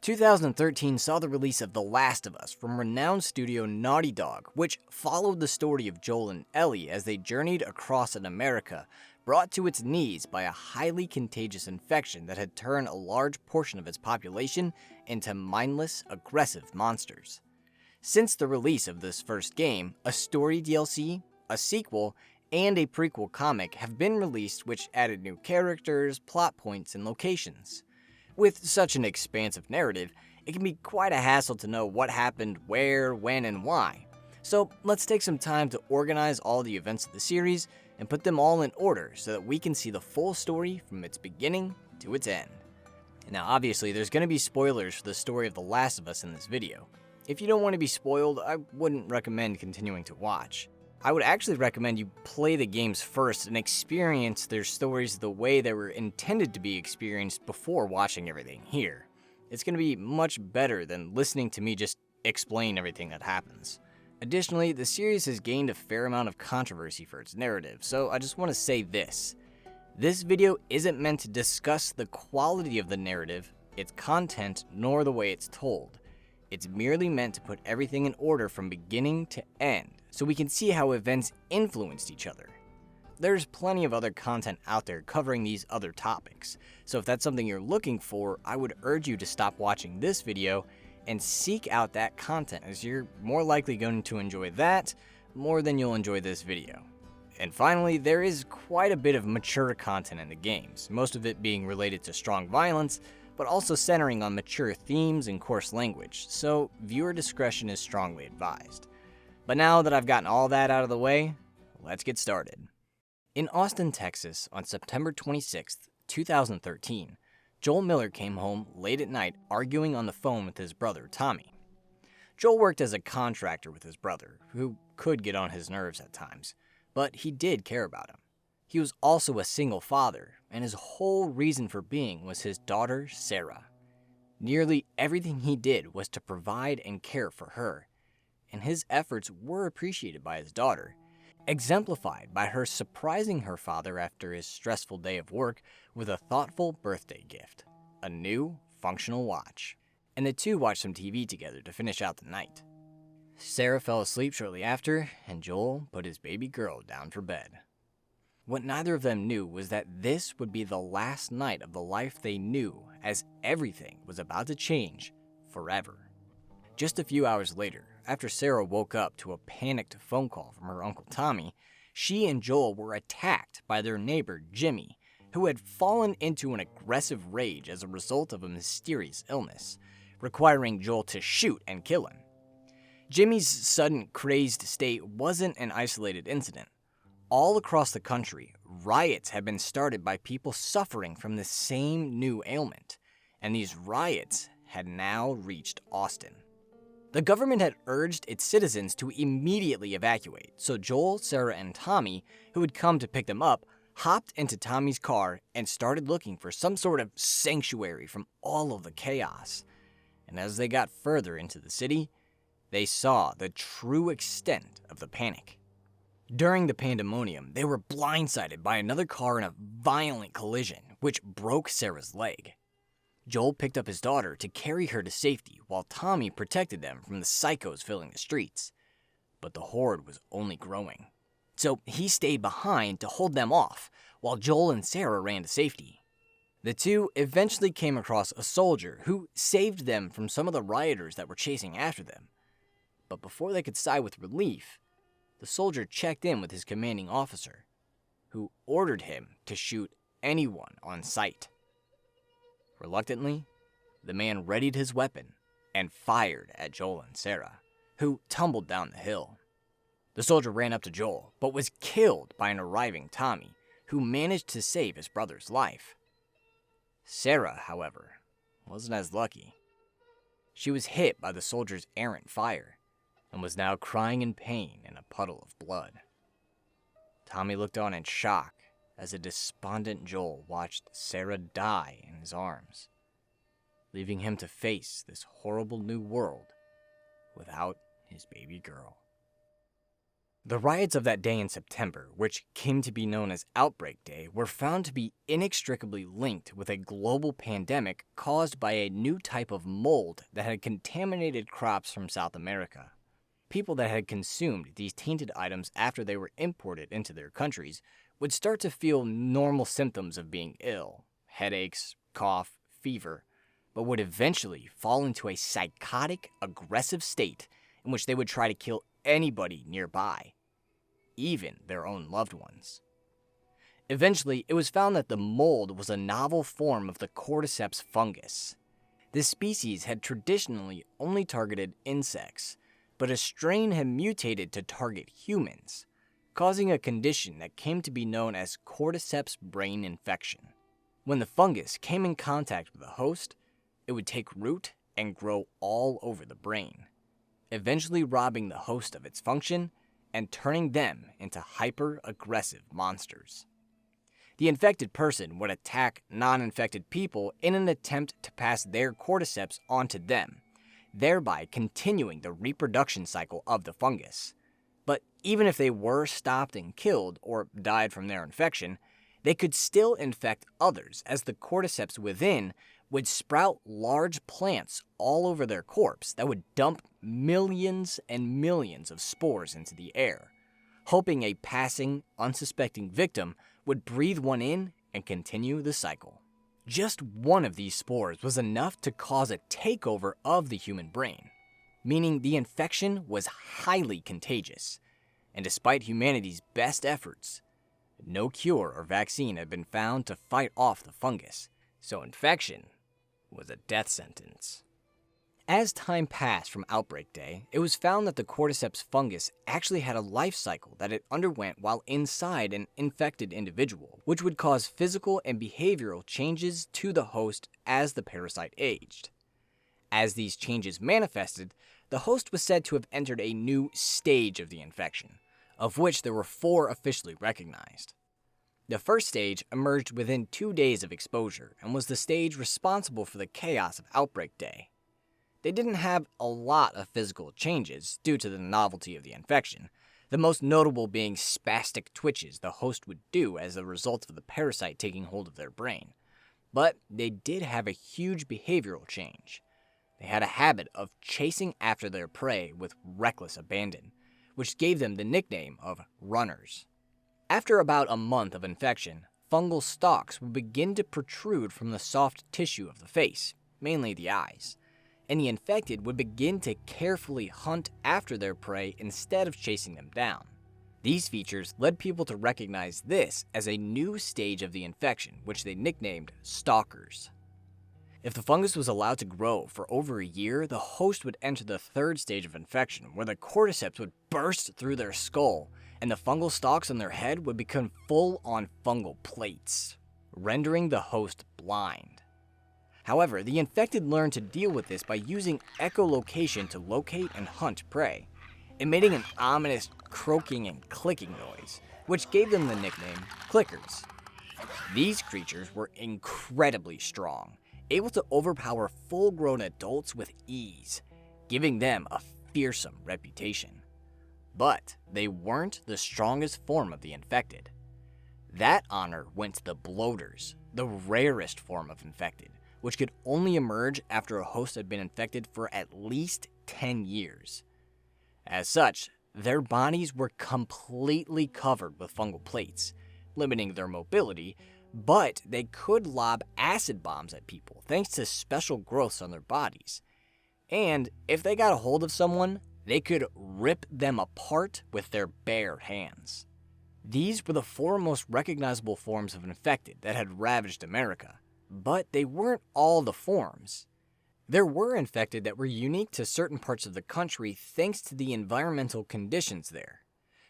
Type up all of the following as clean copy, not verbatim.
2013 saw the release of The Last of Us from renowned studio Naughty Dog, which followed the story of Joel and Ellie as they journeyed across an America brought to its knees by a highly contagious infection that had turned a large portion of its population into mindless, aggressive monsters. Since the release of this first game, a story DLC, a sequel, and a prequel comic have been released which added new characters, plot points, and locations. With such an expansive narrative, it can be quite a hassle to know what happened, where, when, and why. So let's take some time to organize all the events of the series and put them all in order so that we can see the full story from its beginning to its end. Now obviously there's going to be spoilers for the story of The Last of Us in this video. If you don't want to be spoiled, I wouldn't recommend continuing to watch. I would actually recommend you play the games first and experience their stories the way they were intended to be experienced before watching everything here. It's going to be much better than listening to me just explain everything that happens. Additionally, the series has gained a fair amount of controversy for its narrative, so I just want to say this. This video isn't meant to discuss the quality of the narrative, its content, nor the way it's told. It's merely meant to put everything in order from beginning to end, so we can see how events influenced each other. There's plenty of other content out there covering these other topics, so if that's something you're looking for, I would urge you to stop watching this video and seek out that content, as you're more likely going to enjoy that more than you'll enjoy this video. And finally, there is quite a bit of mature content in the games, most of it being related to strong violence, but also centering on mature themes and coarse language, so viewer discretion is strongly advised. But now that I've gotten all that out of the way, let's get started. In Austin, Texas, on September 26, 2013, Joel Miller came home late at night arguing on the phone with his brother, Tommy. Joel worked as a contractor with his brother, who could get on his nerves at times, but he did care about him. He was also a single father, and his whole reason for being was his daughter, Sarah. Nearly everything he did was to provide and care for her, and his efforts were appreciated by his daughter, exemplified by her surprising her father after his stressful day of work with a thoughtful birthday gift, a new, functional watch. And the two watched some TV together to finish out the night. Sarah fell asleep shortly after, and Joel put his baby girl down for bed. What neither of them knew was that this would be the last night of the life they knew, as everything was about to change forever. Just a few hours later, after Sarah woke up to a panicked phone call from her Uncle Tommy, she and Joel were attacked by their neighbor, Jimmy, who had fallen into an aggressive rage as a result of a mysterious illness, requiring Joel to shoot and kill him. Jimmy's sudden crazed state wasn't an isolated incident. All across the country, riots had been started by people suffering from the same new ailment, and these riots had now reached Austin. The government had urged its citizens to immediately evacuate, so Joel, Sarah, and Tommy, who had come to pick them up, hopped into Tommy's car and started looking for some sort of sanctuary from all of the chaos. And as they got further into the city, they saw the true extent of the panic. During the pandemonium, they were blindsided by another car in a violent collision, which broke Sarah's leg. Joel picked up his daughter to carry her to safety, while Tommy protected them from the psychos filling the streets. But the horde was only growing. So he stayed behind to hold them off, while Joel and Sarah ran to safety. The two eventually came across a soldier who saved them from some of the rioters that were chasing after them. But before they could sigh with relief, the soldier checked in with his commanding officer, who ordered him to shoot anyone on sight. Reluctantly, the man readied his weapon and fired at Joel and Sarah, who tumbled down the hill. The soldier ran up to Joel, but was killed by an arriving Tommy, who managed to save his brother's life. Sarah, however, wasn't as lucky. She was hit by the soldier's errant fire, and was now crying in pain in a puddle of blood. Tommy looked on in shock as a despondent Joel watched Sarah die in his arms, leaving him to face this horrible new world without his baby girl. The riots of that day in September, which came to be known as Outbreak Day, were found to be inextricably linked with a global pandemic caused by a new type of mold that had contaminated crops from South America. People that had consumed these tainted items after they were imported into their countries would start to feel normal symptoms of being ill, headaches, cough, fever, but would eventually fall into a psychotic, aggressive state in which they would try to kill anybody nearby, even their own loved ones. Eventually, it was found that the mold was a novel form of the cordyceps fungus. This species had traditionally only targeted insects, but a strain had mutated to target humans, causing a condition that came to be known as cordyceps brain infection. When the fungus came in contact with a host, it would take root and grow all over the brain, eventually robbing the host of its function and turning them into hyper-aggressive monsters. The infected person would attack non-infected people in an attempt to pass their cordyceps onto them, thereby continuing the reproduction cycle of the fungus. But even if they were stopped and killed or died from their infection, they could still infect others, as the cordyceps within would sprout large plants all over their corpse that would dump millions and millions of spores into the air, hoping a passing, unsuspecting victim would breathe one in and continue the cycle. Just one of these spores was enough to cause a takeover of the human brain, meaning the infection was highly contagious, and despite humanity's best efforts, no cure or vaccine had been found to fight off the fungus, so infection was a death sentence. As time passed from Outbreak Day, it was found that the cordyceps fungus actually had a life cycle that it underwent while inside an infected individual, which would cause physical and behavioral changes to the host as the parasite aged. As these changes manifested, the host was said to have entered a new stage of the infection, of which there were 4 officially recognized. The first stage emerged within 2 days of exposure and was the stage responsible for the chaos of Outbreak Day. They didn't have a lot of physical changes due to the novelty of the infection, the most notable being spastic twitches the host would do as a result of the parasite taking hold of their brain. But they did have a huge behavioral change. They had a habit of chasing after their prey with reckless abandon, which gave them the nickname of runners. After about a month of infection, fungal stalks would begin to protrude from the soft tissue of the face, mainly the eyes, and the infected would begin to carefully hunt after their prey instead of chasing them down. These features led people to recognize this as a new stage of the infection, which they nicknamed stalkers. If the fungus was allowed to grow for over a year, the host would enter the 3rd stage of infection, where the cordyceps would burst through their skull, and the fungal stalks on their head would become full-on fungal plates, rendering the host blind. However, the infected learned to deal with this by using echolocation to locate and hunt prey, emitting an ominous croaking and clicking noise, which gave them the nickname clickers. These creatures were incredibly strong, able to overpower full-grown adults with ease, giving them a fearsome reputation. But they weren't the strongest form of the infected. That honor went to the bloaters, the rarest form of infected, which could only emerge after a host had been infected for at least 10 years. As such, their bodies were completely covered with fungal plates, limiting their mobility, but they could lob acid bombs at people thanks to special growths on their bodies. And if they got a hold of someone, they could rip them apart with their bare hands. These were the 4 most recognizable forms of infected that had ravaged America, but they weren't all the forms. There were infected that were unique to certain parts of the country thanks to the environmental conditions there.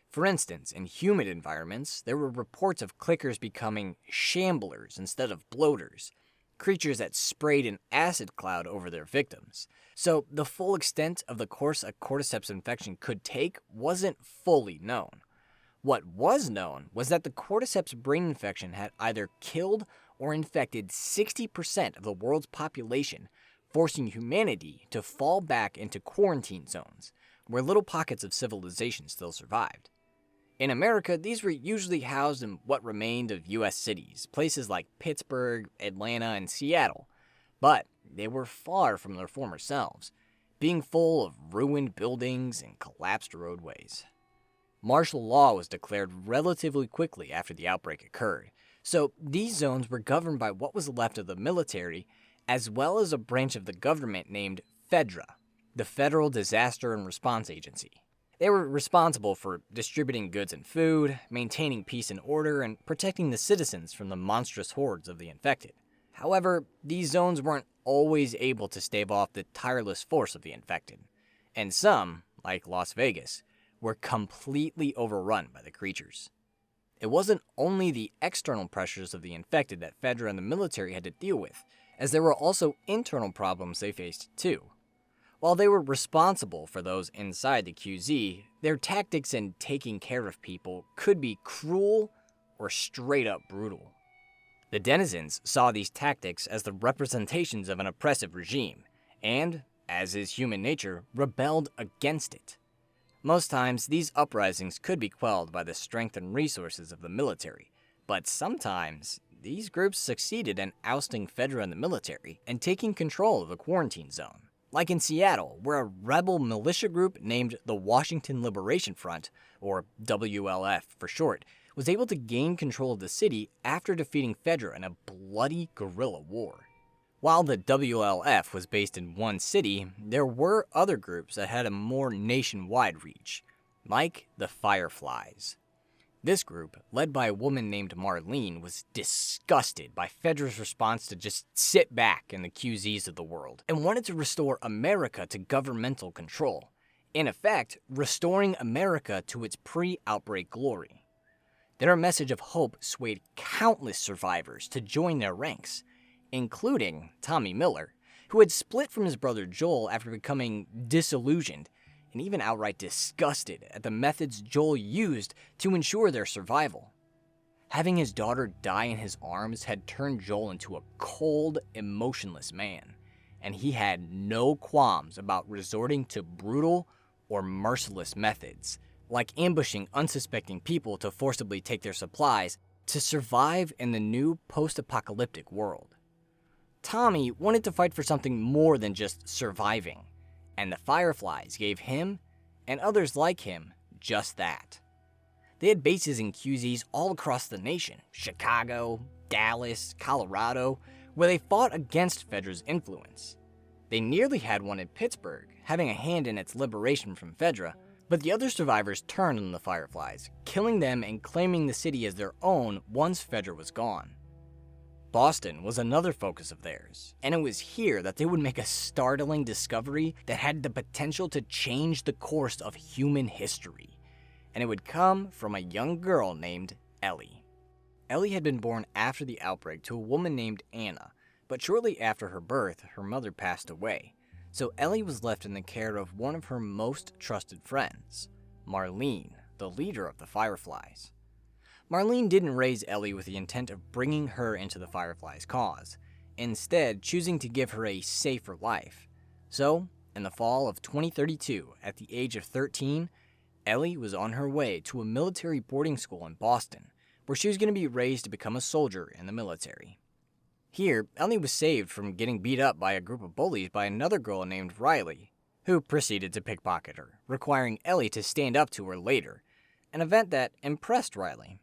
For instance, in humid environments, there were reports of clickers becoming shamblers instead of bloaters, creatures that sprayed an acid cloud over their victims. So the full extent of the course a cordyceps infection could take wasn't fully known. What was known was that the cordyceps brain infection had either killed or infected 60% of the world's population, forcing humanity to fall back into quarantine zones, where little pockets of civilization still survived. In America, these were usually housed in what remained of U.S. cities, places like Pittsburgh, Atlanta, and Seattle. But they were far from their former selves, being full of ruined buildings and collapsed roadways. Martial law was declared relatively quickly after the outbreak occurred, so these zones were governed by what was left of the military, as well as a branch of the government named FEDRA, the Federal Disaster and Response Agency. They were responsible for distributing goods and food, maintaining peace and order, and protecting the citizens from the monstrous hordes of the infected. However, these zones weren't always able to stave off the tireless force of the infected, and some, like Las Vegas, were completely overrun by the creatures. It wasn't only the external pressures of the infected that FEDRA and the military had to deal with, as there were also internal problems they faced too. While they were responsible for those inside the QZ, their tactics in taking care of people could be cruel or straight up brutal. The denizens saw these tactics as the representations of an oppressive regime, and, as is human nature, rebelled against it. Most times, these uprisings could be quelled by the strength and resources of the military, but sometimes, these groups succeeded in ousting FEDRA and the military and taking control of the quarantine zone. Like in Seattle, where a rebel militia group named the Washington Liberation Front, or WLF for short, was able to gain control of the city after defeating FEDRA in a bloody guerrilla war. While the WLF was based in one city, there were other groups that had a more nationwide reach, like the Fireflies. This group, led by a woman named Marlene, was disgusted by FEDRA's response to just sit back in the QZs of the world, and wanted to restore America to governmental control. In effect, restoring America to its pre-outbreak glory. Their message of hope swayed countless survivors to join their ranks, including Tommy Miller, who had split from his brother Joel after becoming disillusioned and even outright disgusted at the methods Joel used to ensure their survival. Having his daughter die in his arms had turned Joel into a cold, emotionless man, and he had no qualms about resorting to brutal or merciless methods, like ambushing unsuspecting people to forcibly take their supplies to survive in the new post-apocalyptic world. Tommy wanted to fight for something more than just surviving, and the Fireflies gave him, and others like him, just that. They had bases in QZs all across the nation, Chicago, Dallas, Colorado, where they fought against FEDRA's influence. They nearly had one in Pittsburgh, having a hand in its liberation from FEDRA, but the other survivors turned on the Fireflies, killing them and claiming the city as their own once FEDRA was gone. Boston was another focus of theirs, and it was here that they would make a startling discovery that had the potential to change the course of human history, and it would come from a young girl named Ellie. Ellie had been born after the outbreak to a woman named Anna, but shortly after her birth, her mother passed away, so Ellie was left in the care of one of her most trusted friends, Marlene, the leader of the Fireflies. Marlene didn't raise Ellie with the intent of bringing her into the Fireflies' cause, instead choosing to give her a safer life. So, in the fall of 2032, at the age of 13, Ellie was on her way to a military boarding school in Boston, where she was going to be raised to become a soldier in the military. Here, Ellie was saved from getting beat up by a group of bullies by another girl named Riley, who proceeded to pickpocket her, requiring Ellie to stand up to her later, an event that impressed Riley.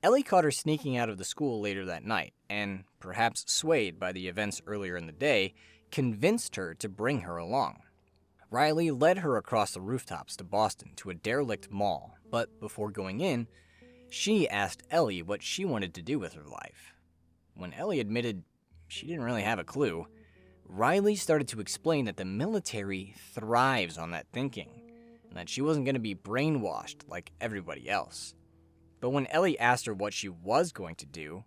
Ellie caught her sneaking out of the school later that night, and, perhaps swayed by the events earlier in the day, convinced her to bring her along. Riley led her across the rooftops to Boston to a derelict mall, but before going in, she asked Ellie what she wanted to do with her life. When Ellie admitted she didn't really have a clue, Riley started to explain that the military thrives on that thinking, and that she wasn't going to be brainwashed like everybody else. But when Ellie asked her what she was going to do,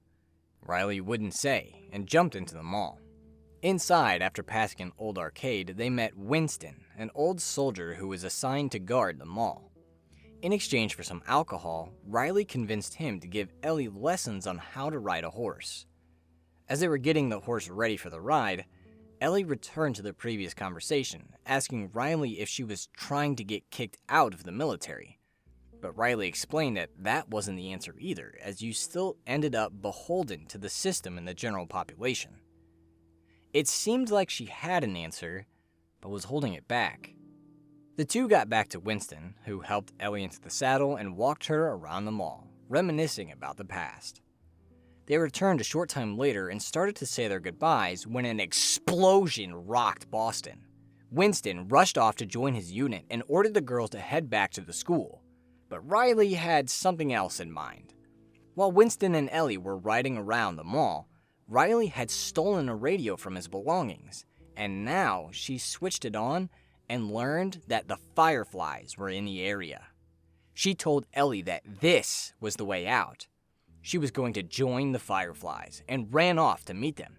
Riley wouldn't say and jumped into the mall. Inside, after passing an old arcade, they met Winston, an old soldier who was assigned to guard the mall. In exchange for some alcohol, Riley convinced him to give Ellie lessons on how to ride a horse. As they were getting the horse ready for the ride, Ellie returned to the previous conversation, asking Riley if she was trying to get kicked out of the military. But Riley explained that that wasn't the answer either, as you still ended up beholden to the system and the general population. It seemed like she had an answer, but was holding it back. The two got back to Winston, who helped Ellie into the saddle and walked her around the mall, reminiscing about the past. They returned a short time later and started to say their goodbyes when an explosion rocked Boston. Winston rushed off to join his unit and ordered the girls to head back to the school, but Riley had something else in mind. While Winston and Ellie were riding around the mall, Riley had stolen a radio from his belongings, and now she switched it on and learned that the Fireflies were in the area. She told Ellie that this was the way out. She was going to join the Fireflies and ran off to meet them.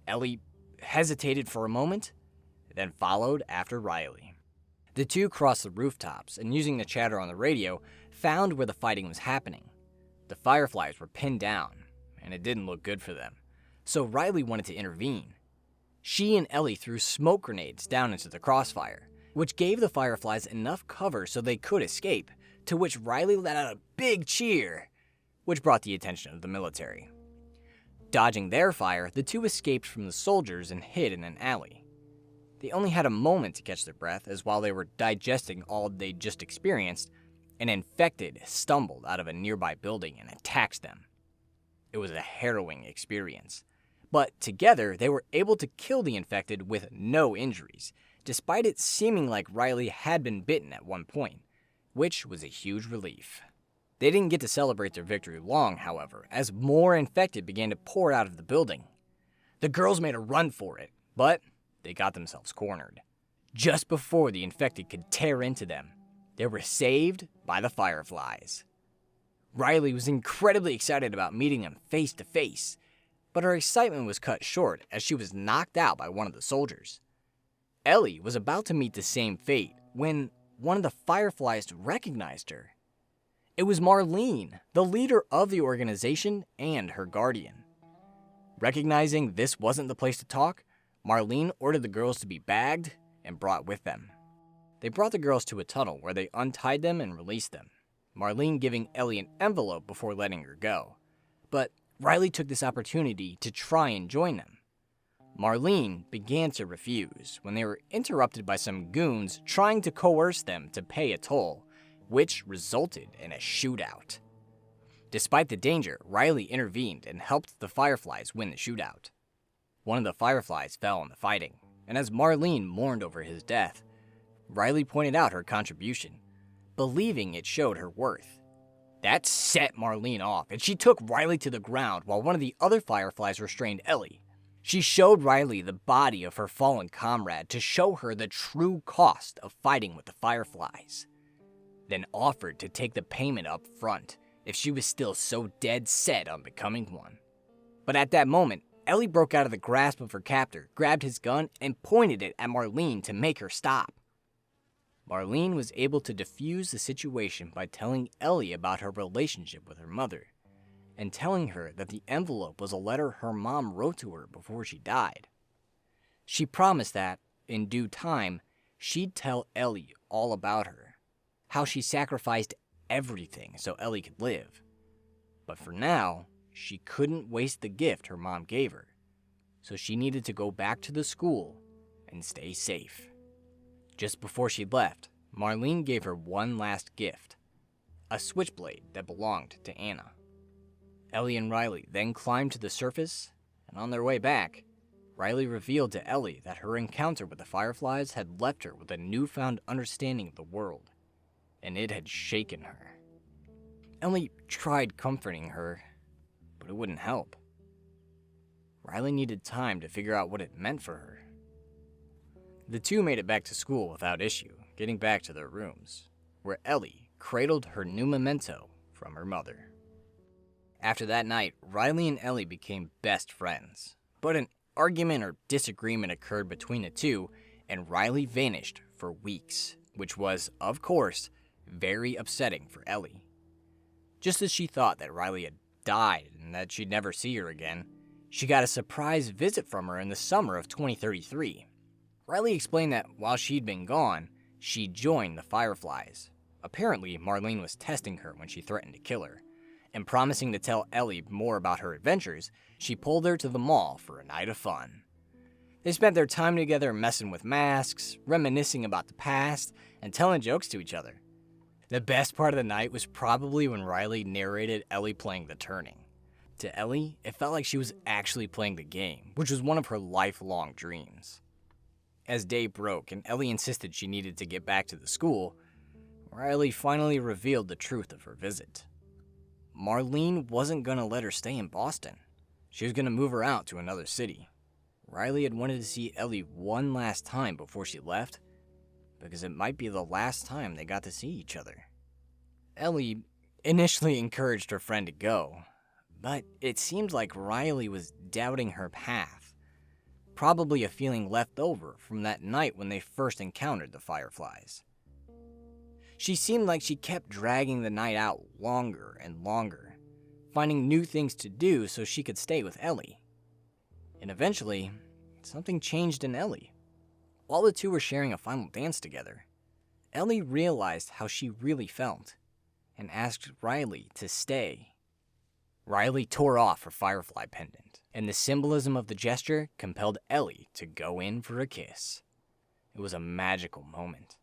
Ellie hesitated for a moment, then followed after Riley. The two crossed the rooftops and, using the chatter on the radio, found where the fighting was happening. The Fireflies were pinned down, and it didn't look good for them, so Riley wanted to intervene. She and Ellie threw smoke grenades down into the crossfire, which gave the Fireflies enough cover so they could escape, to which Riley let out a big cheer, which brought the attention of the military. Dodging their fire, the two escaped from the soldiers and hid in an alley. They only had a moment to catch their breath, as while they were digesting all they'd just experienced, an infected stumbled out of a nearby building and attacked them. It was a harrowing experience, but together they were able to kill the infected with no injuries, despite it seeming like Riley had been bitten at one point, which was a huge relief. They didn't get to celebrate their victory long, however, as more infected began to pour out of the building. The girls made a run for it, but they got themselves cornered. Just before the infected could tear into them, they were saved by the Fireflies. Riley was incredibly excited about meeting them face to face, but her excitement was cut short as she was knocked out by one of the soldiers. Ellie was about to meet the same fate when one of the Fireflies recognized her. It was Marlene, the leader of the organization and her guardian. Recognizing this wasn't the place to talk, Marlene ordered the girls to be bagged and brought with them. They brought the girls to a tunnel where they untied them and released them, Marlene giving Ellie an envelope before letting her go. But Riley took this opportunity to try and join them. Marlene began to refuse when they were interrupted by some goons trying to coerce them to pay a toll, which resulted in a shootout. Despite the danger, Riley intervened and helped the Fireflies win the shootout. One of the Fireflies fell in the fighting, and as Marlene mourned over his death, Riley pointed out her contribution, believing it showed her worth. That set Marlene off, and she took Riley to the ground while one of the other Fireflies restrained Ellie. She showed Riley the body of her fallen comrade to show her the true cost of fighting with the Fireflies, then offered to take the payment up front if she was still so dead set on becoming one. But at that moment, Ellie broke out of the grasp of her captor, grabbed his gun, and pointed it at Marlene to make her stop. Marlene was able to defuse the situation by telling Ellie about her relationship with her mother, and telling her that the envelope was a letter her mom wrote to her before she died. She promised that, in due time, she'd tell Ellie all about her, how she sacrificed everything so Ellie could live. But for now, she couldn't waste the gift her mom gave her, so she needed to go back to the school and stay safe. Just before she left, Marlene gave her one last gift, a switchblade that belonged to Anna. Ellie and Riley then climbed to the surface, and on their way back, Riley revealed to Ellie that her encounter with the Fireflies had left her with a newfound understanding of the world, and it had shaken her. Ellie tried comforting her, but it wouldn't help. Riley needed time to figure out what it meant for her. The two made it back to school without issue, getting back to their rooms, where Ellie cradled her new memento from her mother. After that night, Riley and Ellie became best friends, but an argument or disagreement occurred between the two, and Riley vanished for weeks, which was, of course, very upsetting for Ellie. Just as she thought that Riley had died and that she'd never see her again, she got a surprise visit from her in the summer of 2033. Riley explained that while she'd been gone, she'd joined the Fireflies, Apparently, Marlene was testing her when she threatened to kill her, and promising to tell Ellie more about her adventures, she pulled her to the mall for a night of fun. They spent their time together messing with masks, reminiscing about the past, and telling jokes to each other. The best part of the night was probably when Riley narrated Ellie playing The Turning. To Ellie, it felt like she was actually playing the game, which was one of her lifelong dreams. As day broke and Ellie insisted she needed to get back to the school, Riley finally revealed the truth of her visit. Marlene wasn't going to let her stay in Boston. She was going to move her out to another city. Riley had wanted to see Ellie one last time before she left, because it might be the last time they got to see each other. Ellie initially encouraged her friend to go, but it seemed like Riley was doubting her path, probably a feeling left over from that night when they first encountered the Fireflies. She seemed like she kept dragging the night out longer and longer, finding new things to do so she could stay with Ellie. And eventually, something changed in Ellie. While the two were sharing a final dance together, Ellie realized how she really felt and asked Riley to stay. Riley tore off her firefly pendant, and the symbolism of the gesture compelled Ellie to go in for a kiss. It was a magical moment,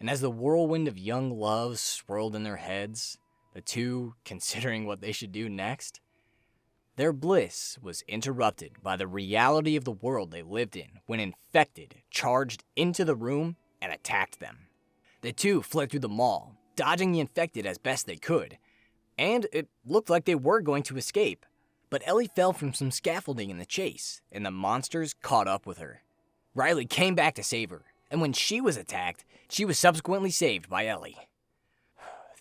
and as the whirlwind of young love swirled in their heads, the two considering what they should do next, their bliss was interrupted by the reality of the world they lived in when Infected charged into the room and attacked them. The two fled through the mall, dodging the Infected as best they could, and it looked like they were going to escape. But Ellie fell from some scaffolding in the chase, and the monsters caught up with her. Riley came back to save her, and when she was attacked, she was subsequently saved by Ellie.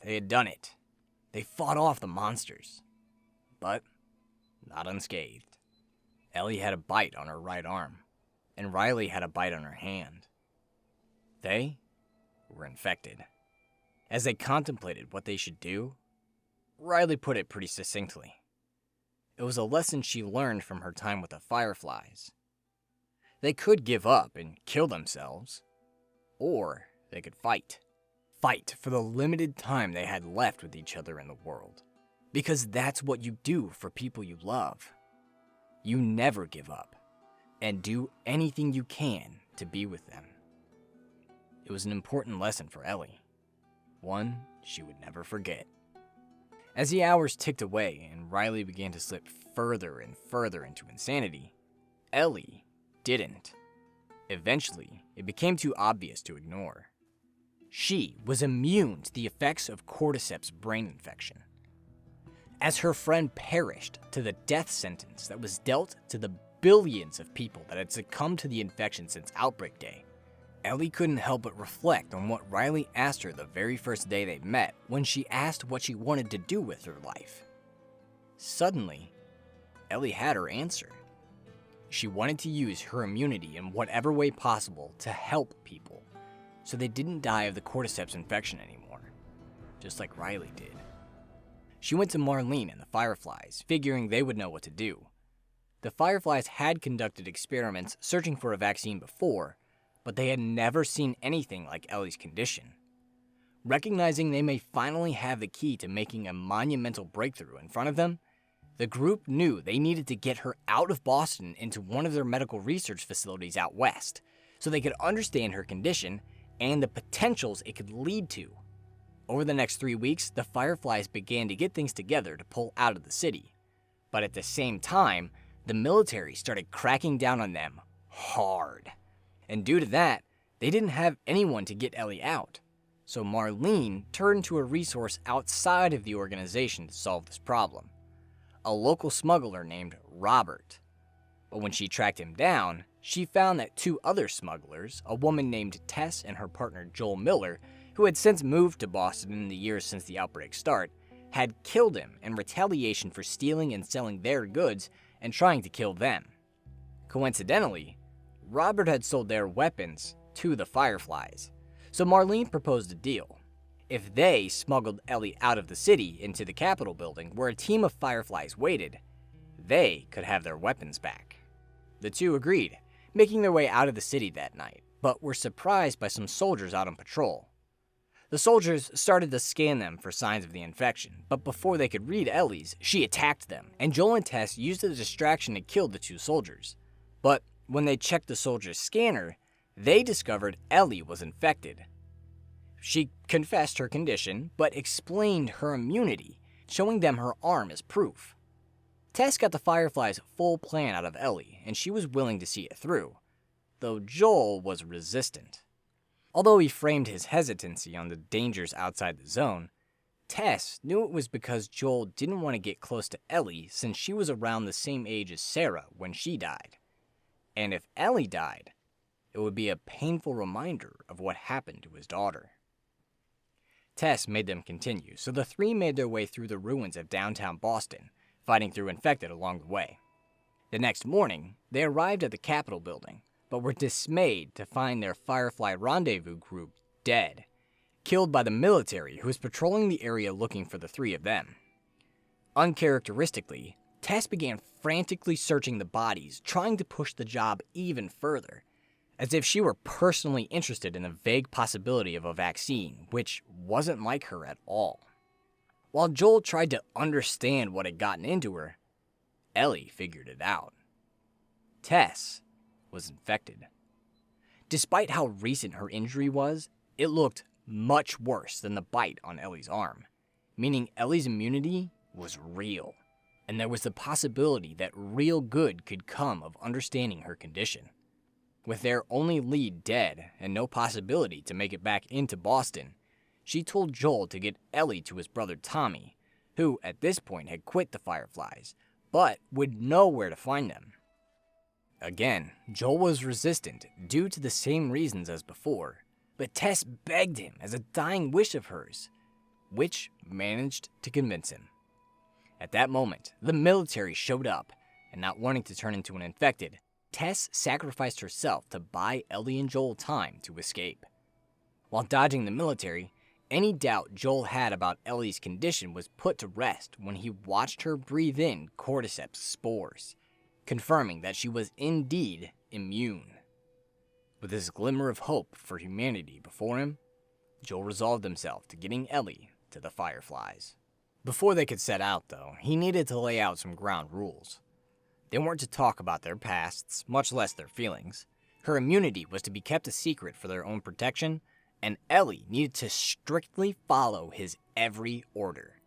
They had done it. They fought off the monsters, but not unscathed. Ellie had a bite on her right arm, and Riley had a bite on her hand. They were infected. As they contemplated what they should do, Riley put it pretty succinctly. It was a lesson she learned from her time with the Fireflies. They could give up and kill themselves, or they could fight. Fight for the limited time they had left with each other in the world. Because that's what you do for people you love. You never give up, and do anything you can to be with them. It was an important lesson for Ellie, one she would never forget. As the hours ticked away and Riley began to slip further and further into insanity, Ellie didn't. Eventually, it became too obvious to ignore. She was immune to the effects of Cordyceps brain infection. As her friend perished to the death sentence that was dealt to the billions of people that had succumbed to the infection since Outbreak Day, Ellie couldn't help but reflect on what Riley asked her the very first day they met when she asked what she wanted to do with her life. Suddenly, Ellie had her answer. She wanted to use her immunity in whatever way possible to help people, so they didn't die of the Cordyceps infection anymore, just like Riley did. She went to Marlene and the Fireflies, figuring they would know what to do. The Fireflies had conducted experiments searching for a vaccine before, but they had never seen anything like Ellie's condition. Recognizing they may finally have the key to making a monumental breakthrough in front of them, the group knew they needed to get her out of Boston into one of their medical research facilities out west, so they could understand her condition and the potentials it could lead to. Over the next 3 weeks, the Fireflies began to get things together to pull out of the city. But at the same time, the military started cracking down on them hard. And due to that, they didn't have anyone to get Ellie out. So Marlene turned to a resource outside of the organization to solve this problem. A local smuggler named Robert. But when she tracked him down, she found that 2 other smugglers, a woman named Tess and her partner Joel Miller, who had since moved to Boston in the years since the outbreak start, had killed him in retaliation for stealing and selling their goods and trying to kill them. Coincidentally, Robert had sold their weapons to the Fireflies, so Marlene proposed a deal. If they smuggled Ellie out of the city into the Capitol building where a team of Fireflies waited, they could have their weapons back. The two agreed, making their way out of the city that night, but were surprised by some soldiers out on patrol. The soldiers started to scan them for signs of the infection, but before they could read Ellie's, she attacked them, and Joel and Tess used the distraction to kill the two soldiers. But when they checked the soldiers' scanner, they discovered Ellie was infected. She confessed her condition, but explained her immunity, showing them her arm as proof. Tess got the Firefly's full plan out of Ellie, and she was willing to see it through, though Joel was resistant. Although he framed his hesitancy on the dangers outside the zone, Tess knew it was because Joel didn't want to get close to Ellie since she was around the same age as Sarah when she died. And if Ellie died, it would be a painful reminder of what happened to his daughter. Tess made them continue, so the three made their way through the ruins of downtown Boston, fighting through infected along the way. The next morning, they arrived at the Capitol building, but were dismayed to find their Firefly rendezvous group dead, killed by the military who was patrolling the area looking for the three of them. Uncharacteristically, Tess began frantically searching the bodies, trying to push the job even further, as if she were personally interested in the vague possibility of a vaccine, which wasn't like her at all. While Joel tried to understand what had gotten into her, Ellie figured it out. Tess was infected. Despite how recent her injury was, it looked much worse than the bite on Ellie's arm, meaning Ellie's immunity was real, and there was the possibility that real good could come of understanding her condition. With their only lead dead and no possibility to make it back into Boston, she told Joel to get Ellie to his brother Tommy, who at this point had quit the Fireflies, but would know where to find them. Again, Joel was resistant due to the same reasons as before, but Tess begged him as a dying wish of hers, which managed to convince him. At that moment, the military showed up, and not wanting to turn into an infected, Tess sacrificed herself to buy Ellie and Joel time to escape. While dodging the military, any doubt Joel had about Ellie's condition was put to rest when he watched her breathe in cordyceps spores, confirming that she was indeed immune. With this glimmer of hope for humanity before him, Joel resolved himself to getting Ellie to the Fireflies. Before they could set out, though, he needed to lay out some ground rules. They weren't to talk about their pasts, much less their feelings. Her immunity was to be kept a secret for their own protection, and Ellie needed to strictly follow his every order.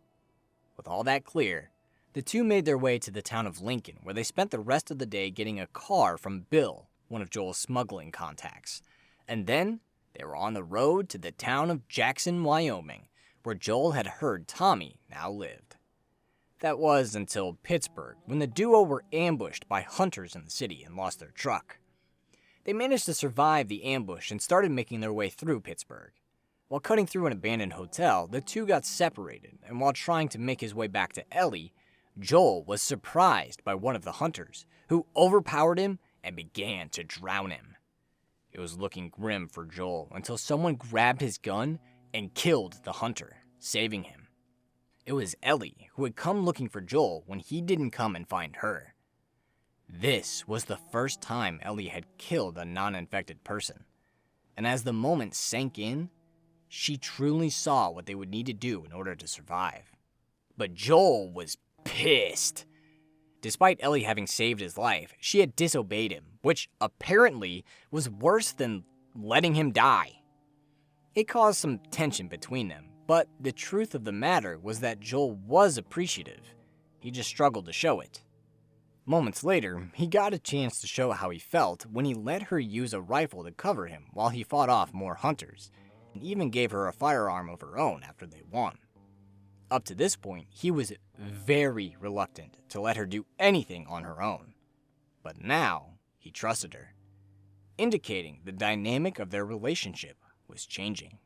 With all that clear, the two made their way to the town of Lincoln, where they spent the rest of the day getting a car from Bill, one of Joel's smuggling contacts. And then they were on the road to the town of Jackson, Wyoming, where Joel had heard Tommy now lived. That was until Pittsburgh, when the duo were ambushed by hunters in the city and lost their truck. They managed to survive the ambush and started making their way through Pittsburgh. While cutting through an abandoned hotel, the two got separated, and while trying to make his way back to Ellie, Joel was surprised by one of the hunters, who overpowered him and began to drown him. It was looking grim for Joel until someone grabbed his gun and killed the hunter, saving him. It was Ellie who had come looking for Joel when he didn't come and find her. This was the first time Ellie had killed a non-infected person, and as the moment sank in, she truly saw what they would need to do in order to survive. But Joel was pissed. Despite Ellie having saved his life, she had disobeyed him, which apparently was worse than letting him die. It caused some tension between them, but the truth of the matter was that Joel was appreciative. He just struggled to show it. Moments later, he got a chance to show how he felt when he let her use a rifle to cover him while he fought off more hunters, and even gave her a firearm of her own after they won. Up to this point, he was very reluctant to let her do anything on her own. But now, he trusted her, indicating the dynamic of their relationship was changing.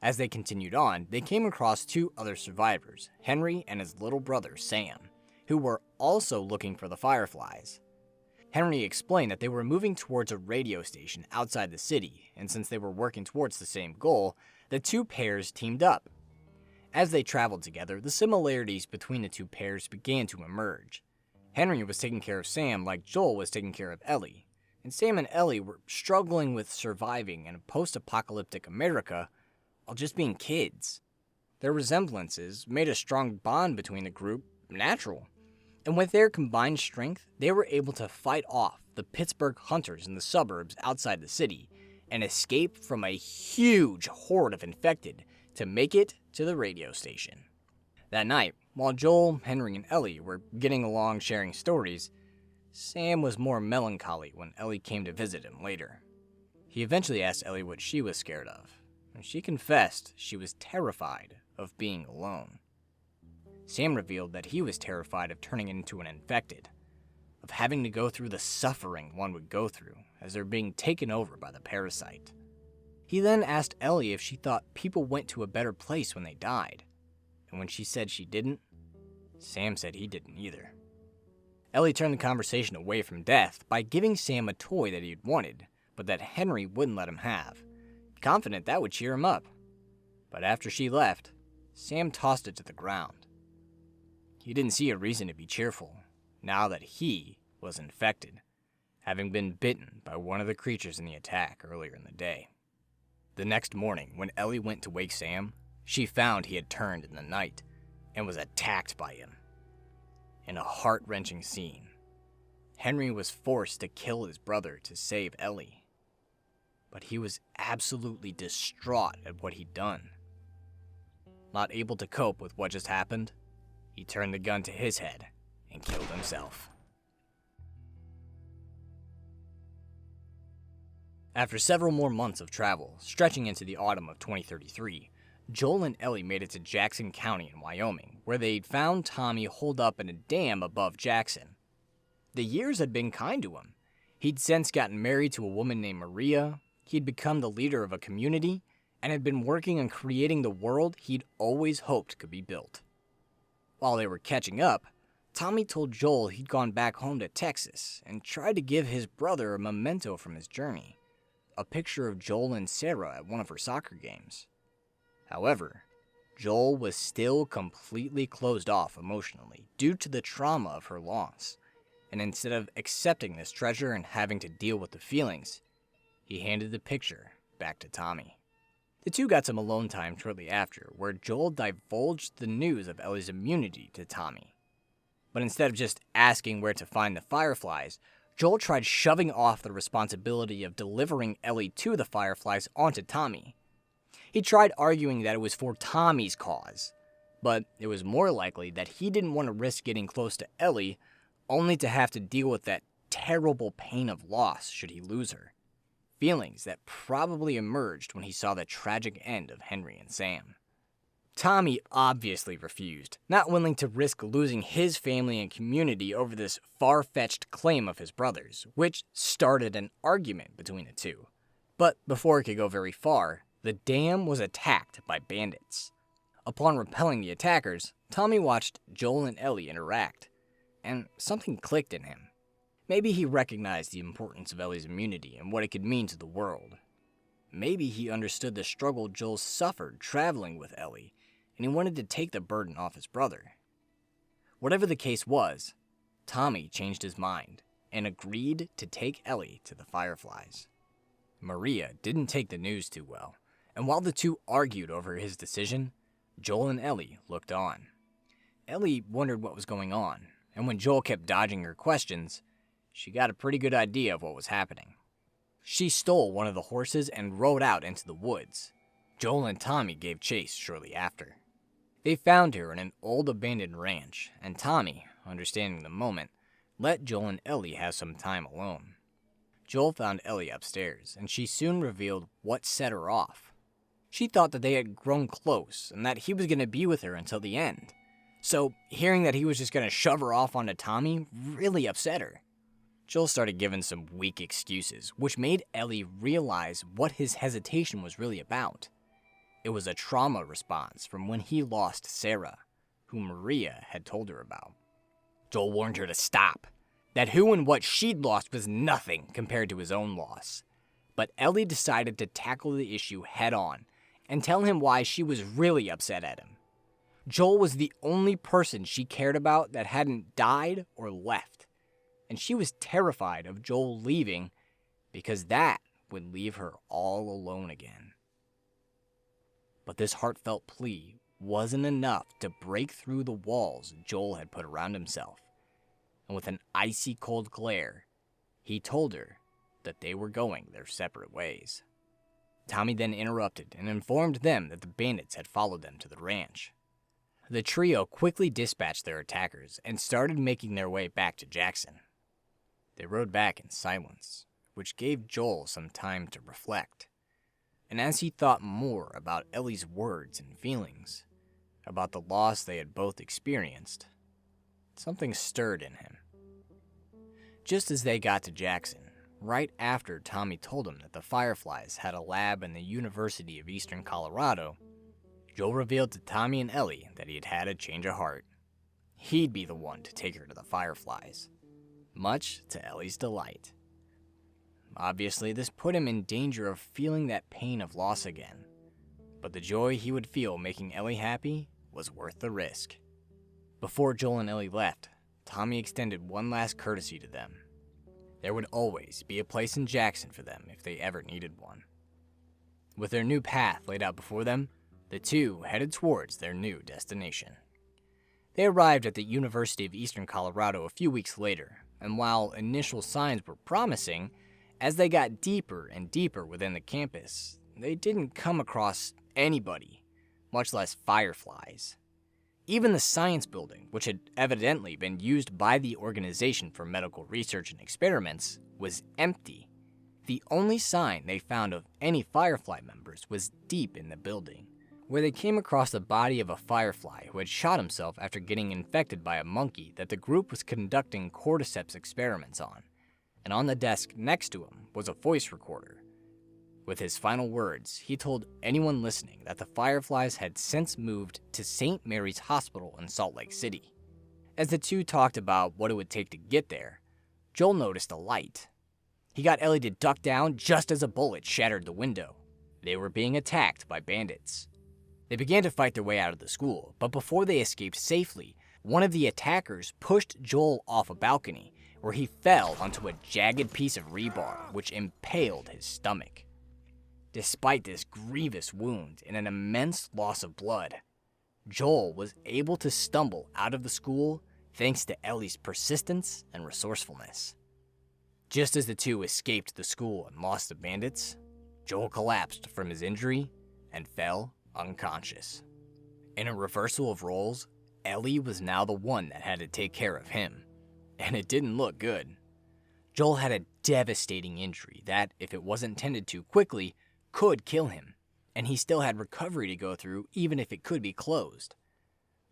As they continued on, they came across two other survivors, Henry and his little brother, Sam, who were also looking for the Fireflies. Henry explained that they were moving towards a radio station outside the city, and since they were working towards the same goal, the two pairs teamed up. As they traveled together, the similarities between the two pairs began to emerge. Henry was taking care of Sam like Joel was taking care of Ellie, and Sam and Ellie were struggling with surviving in a post-apocalyptic America while just being kids. Their resemblances made a strong bond between the group natural, and with their combined strength, they were able to fight off the Pittsburgh hunters in the suburbs outside the city and escape from a huge horde of infected to make it to the radio station. That night, while Joel, Henry, and Ellie were getting along sharing stories, Sam was more melancholy when Ellie came to visit him later. He eventually asked Ellie what she was scared of, and she confessed she was terrified of being alone. Sam revealed that he was terrified of turning into an infected, of having to go through the suffering one would go through as they're being taken over by the parasite. He then asked Ellie if she thought people went to a better place when they died, and when she said she didn't, Sam said he didn't either. Ellie turned the conversation away from death by giving Sam a toy that he had wanted, but that Henry wouldn't let him have, confident that would cheer him up. But after she left, Sam tossed it to the ground. He didn't see a reason to be cheerful, now that he was infected, having been bitten by one of the creatures in the attack earlier in the day. The next morning, when Ellie went to wake Sam, she found he had turned in the night and was attacked by him. In a heart-wrenching scene, Henry was forced to kill his brother to save Ellie, but he was absolutely distraught at what he'd done. Not able to cope with what just happened, he turned the gun to his head and killed himself. After several more months of travel, stretching into the autumn of 2033, Joel and Ellie made it to Jackson County in Wyoming, where they'd found Tommy holed up in a dam above Jackson. The years had been kind to him. He'd since gotten married to a woman named Maria, he'd become the leader of a community, and had been working on creating the world he'd always hoped could be built. While they were catching up, Tommy told Joel he'd gone back home to Texas and tried to give his brother a memento from his journey, a picture of Joel and Sarah at one of her soccer games. However, Joel was still completely closed off emotionally due to the trauma of her loss, and instead of accepting this treasure and having to deal with the feelings, he handed the picture back to Tommy. The two got some alone time shortly after, where Joel divulged the news of Ellie's immunity to Tommy. But instead of just asking where to find the Fireflies, Joel tried shoving off the responsibility of delivering Ellie to the Fireflies onto Tommy. He tried arguing that it was for Tommy's cause, but it was more likely that he didn't want to risk getting close to Ellie, only to have to deal with that terrible pain of loss should he lose her. Feelings that probably emerged when he saw the tragic end of Henry and Sam. Tommy obviously refused, not willing to risk losing his family and community over this far-fetched claim of his brother's, which started an argument between the two. But before it could go very far, the dam was attacked by bandits. Upon repelling the attackers, Tommy watched Joel and Ellie interact, and something clicked in him. Maybe he recognized the importance of Ellie's immunity and what it could mean to the world. Maybe he understood the struggle Joel suffered traveling with Ellie, and he wanted to take the burden off his brother. Whatever the case was, Tommy changed his mind and agreed to take Ellie to the Fireflies. Maria didn't take the news too well, and while the two argued over his decision, Joel and Ellie looked on. Ellie wondered what was going on, and when Joel kept dodging her questions, she got a pretty good idea of what was happening. She stole one of the horses and rode out into the woods. Joel and Tommy gave chase shortly after. They found her in an old abandoned ranch, and Tommy, understanding the moment, let Joel and Ellie have some time alone. Joel found Ellie upstairs, and she soon revealed what set her off. She thought that they had grown close and that he was going to be with her until the end. So, hearing that he was just going to shove her off onto Tommy really upset her. Joel started giving some weak excuses, which made Ellie realize what his hesitation was really about. It was a trauma response from when he lost Sarah, who Maria had told her about. Joel warned her to stop, that who and what she'd lost was nothing compared to his own loss. But Ellie decided to tackle the issue head on and tell him why she was really upset at him. Joel was the only person she cared about that hadn't died or left, and she was terrified of Joel leaving because that would leave her all alone again. But this heartfelt plea wasn't enough to break through the walls Joel had put around himself. And with an icy cold glare, he told her that they were going their separate ways. Tommy then interrupted and informed them that the bandits had followed them to the ranch. The trio quickly dispatched their attackers and started making their way back to Jackson. They rode back in silence, which gave Joel some time to reflect. And as he thought more about Ellie's words and feelings, about the loss they had both experienced, something stirred in him. Just as they got to Jackson, right after Tommy told him that the Fireflies had a lab in the University of Eastern Colorado, Joel revealed to Tommy and Ellie that he had had a change of heart. He'd be the one to take her to the Fireflies, much to Ellie's delight. Obviously, this put him in danger of feeling that pain of loss again, but the joy he would feel making Ellie happy was worth the risk. Before Joel and Ellie left, Tommy extended one last courtesy to them. There would always be a place in Jackson for them if they ever needed one. With their new path laid out before them, the two headed towards their new destination. They arrived at the University of Eastern Colorado a few weeks later, and while initial signs were promising, as they got deeper and deeper within the campus, they didn't come across anybody, much less fireflies. Even the science building, which had evidently been used by the organization for medical research and experiments, was empty. The only sign they found of any Firefly members was deep in the building, where they came across the body of a Firefly who had shot himself after getting infected by a monkey that the group was conducting cordyceps experiments on. And on the desk next to him was a voice recorder. With his final words, he told anyone listening that the Fireflies had since moved to St. Mary's Hospital in Salt Lake City. As the two talked about what it would take to get there, Joel noticed a light. He got Ellie to duck down just as a bullet shattered the window. They were being attacked by bandits. They began to fight their way out of the school, but before they escaped safely, one of the attackers pushed Joel off a balcony, where he fell onto a jagged piece of rebar, which impaled his stomach. Despite this grievous wound and an immense loss of blood, Joel was able to stumble out of the school thanks to Ellie's persistence and resourcefulness. Just as the two escaped the school and lost the bandits, Joel collapsed from his injury and fell unconscious. In a reversal of roles, Ellie was now the one that had to take care of him, and it didn't look good. Joel had a devastating injury that, if it wasn't tended to quickly, could kill him, and he still had recovery to go through even if it could be closed.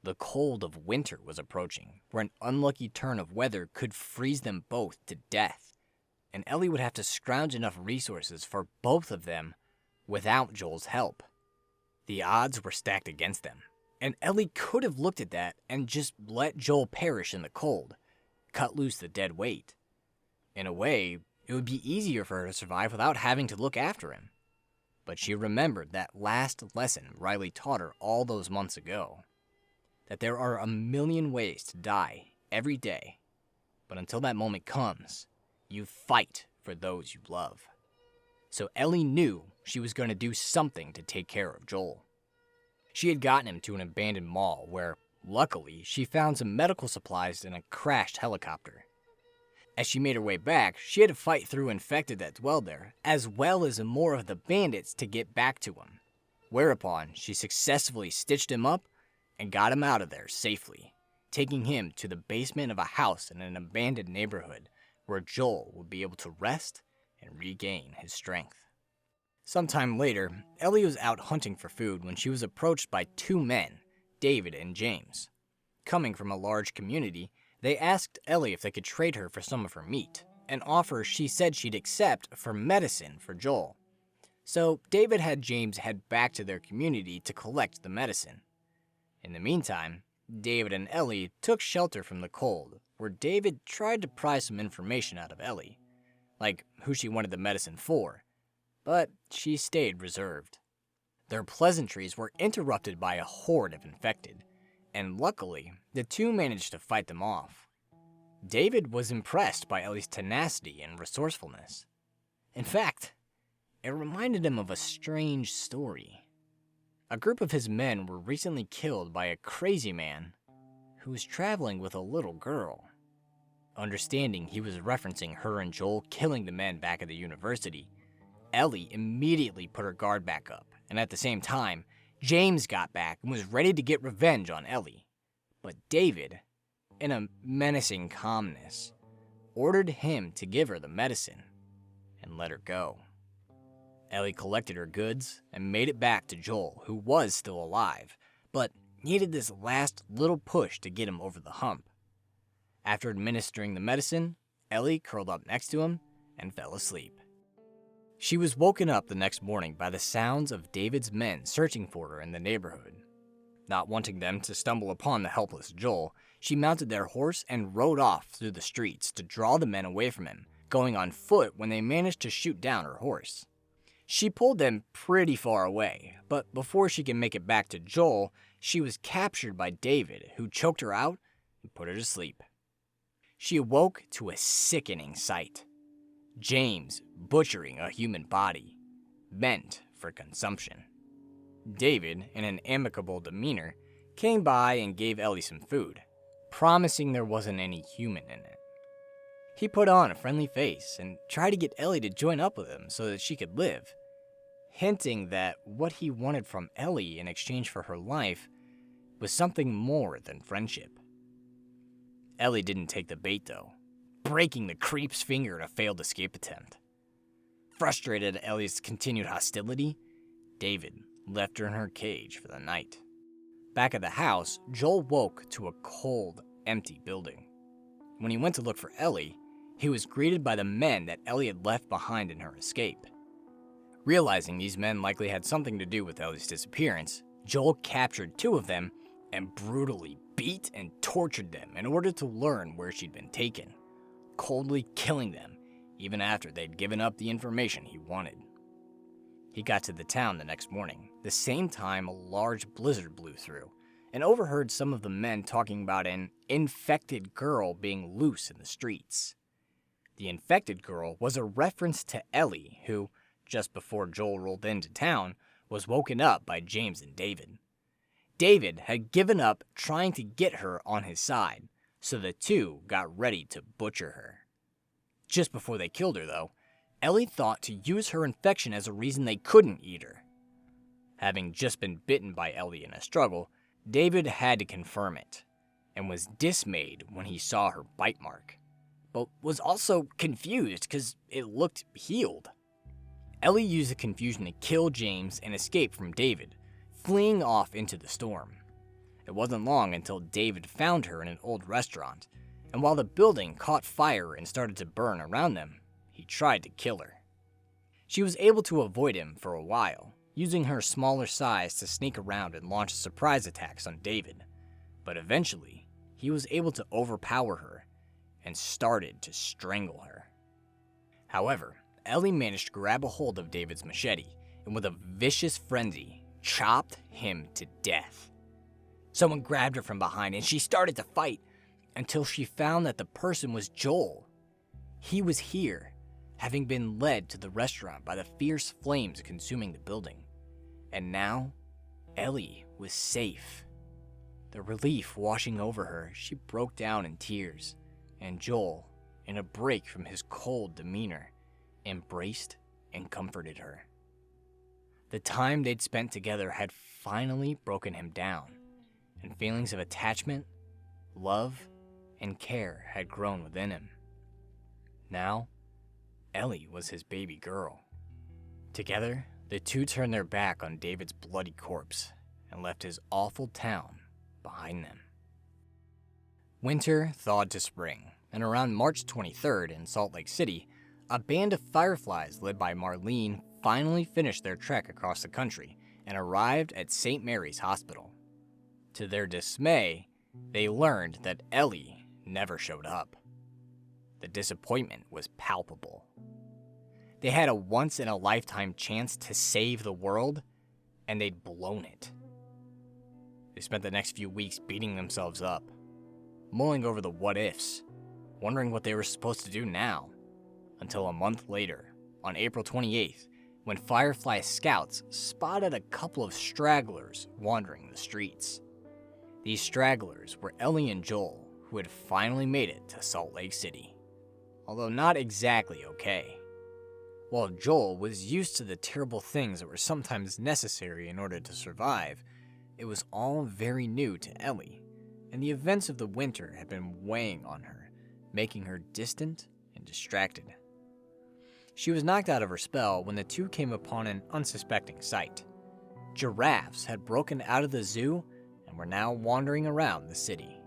The cold of winter was approaching, where an unlucky turn of weather could freeze them both to death, and Ellie would have to scrounge enough resources for both of them without Joel's help. The odds were stacked against them, and Ellie could have looked at that and just let Joel perish in the cold, cut loose the dead weight. In a way, it would be easier for her to survive without having to look after him. But she remembered that last lesson Riley taught her all those months ago, that there are a million ways to die every day, but until that moment comes, you fight for those you love. So Ellie knew she was going to do something to take care of Joel. She had gotten him to an abandoned mall where, luckily, she found some medical supplies in a crashed helicopter. As she made her way back, she had to fight through infected that dwelled there, as well as more of the bandits to get back to him. Whereupon, she successfully stitched him up and got him out of there safely, taking him to the basement of a house in an abandoned neighborhood where Joel would be able to rest and regain his strength. Sometime later, Ellie was out hunting for food when she was approached by two men, David and James. Coming from a large community, they asked Ellie if they could trade her for some of her meat, an offer she said she'd accept for medicine for Joel. So David had James head back to their community to collect the medicine. In the meantime, David and Ellie took shelter from the cold, where David tried to pry some information out of Ellie, like who she wanted the medicine for, but she stayed reserved. Their pleasantries were interrupted by a horde of infected, and luckily, the two managed to fight them off. David was impressed by Ellie's tenacity and resourcefulness. In fact, it reminded him of a strange story. A group of his men were recently killed by a crazy man who was traveling with a little girl. Understanding he was referencing her and Joel killing the men back at the university, Ellie immediately put her guard back up, and at the same time, James got back and was ready to get revenge on Ellie. But David, in a menacing calmness, ordered him to give her the medicine and let her go. Ellie collected her goods and made it back to Joel, who was still alive, but needed this last little push to get him over the hump. After administering the medicine, Ellie curled up next to him and fell asleep. She was woken up the next morning by the sounds of David's men searching for her in the neighborhood. Not wanting them to stumble upon the helpless Joel, she mounted their horse and rode off through the streets to draw the men away from him, going on foot when they managed to shoot down her horse. She pulled them pretty far away, but before she could make it back to Joel, she was captured by David, who choked her out and put her to sleep. She awoke to a sickening sight. James butchering a human body, meant for consumption. David, in an amicable demeanor, came by and gave Ellie some food, promising there wasn't any human in it. He put on a friendly face and tried to get Ellie to join up with him so that she could live, hinting that what he wanted from Ellie in exchange for her life was something more than friendship. Ellie didn't take the bait though, breaking the creep's finger in a failed escape attempt. Frustrated at Ellie's continued hostility, David left her in her cage for the night. Back at the house, Joel woke to a cold, empty building. When he went to look for Ellie, he was greeted by the men that Ellie had left behind in her escape. Realizing these men likely had something to do with Ellie's disappearance, Joel captured 2 of them and brutally beat and tortured them in order to learn where she'd been taken, coldly killing them even after they'd given up the information he wanted. He got to the town the next morning, the same time a large blizzard blew through, and overheard some of the men talking about an infected girl being loose in the streets. The infected girl was a reference to Ellie, who, just before Joel rolled into town, was woken up by James and David. David had given up trying to get her on his side, so the 2 got ready to butcher her. Just before they killed her, though, Ellie thought to use her infection as a reason they couldn't eat her. Having just been bitten by Ellie in a struggle, David had to confirm it, and was dismayed when he saw her bite mark, but was also confused because it looked healed. Ellie used the confusion to kill James and escape from David, fleeing off into the storm. It wasn't long until David found her in an old restaurant, and while the building caught fire and started to burn around them, he tried to kill her. She was able to avoid him for a while, using her smaller size to sneak around and launch surprise attacks on David, but eventually, he was able to overpower her and started to strangle her. However, Ellie managed to grab a hold of David's machete and with a vicious frenzy, chopped him to death. Someone grabbed her from behind and she started to fight until she found that the person was Joel. He was here, having been led to the restaurant by the fierce flames consuming the building. And now, Ellie was safe. The relief washing over her, she broke down in tears, and Joel, in a break from his cold demeanor, embraced and comforted her. The time they'd spent together had finally broken him down, and feelings of attachment, love, and care had grown within him. Now, Ellie was his baby girl. Together, the 2 turned their back on David's bloody corpse and left his awful town behind them. Winter thawed to spring, and around March 23rd in Salt Lake City, a band of fireflies led by Marlene finally finished their trek across the country and arrived at St. Mary's Hospital. To their dismay, they learned that Ellie never showed up. The disappointment was palpable. They had a once-in-a-lifetime chance to save the world, and they'd blown it. They spent the next few weeks beating themselves up, mulling over the what-ifs, wondering what they were supposed to do now, until a month later, on April 28th, when Firefly scouts spotted a couple of stragglers wandering the streets. These stragglers were Ellie and Joel, who had finally made it to Salt Lake City, although not exactly okay. While Joel was used to the terrible things that were sometimes necessary in order to survive, it was all very new to Ellie, and the events of the winter had been weighing on her, making her distant and distracted. She was knocked out of her spell when the two came upon an unsuspecting sight. Giraffes had broken out of the zoo and were now wandering around the city.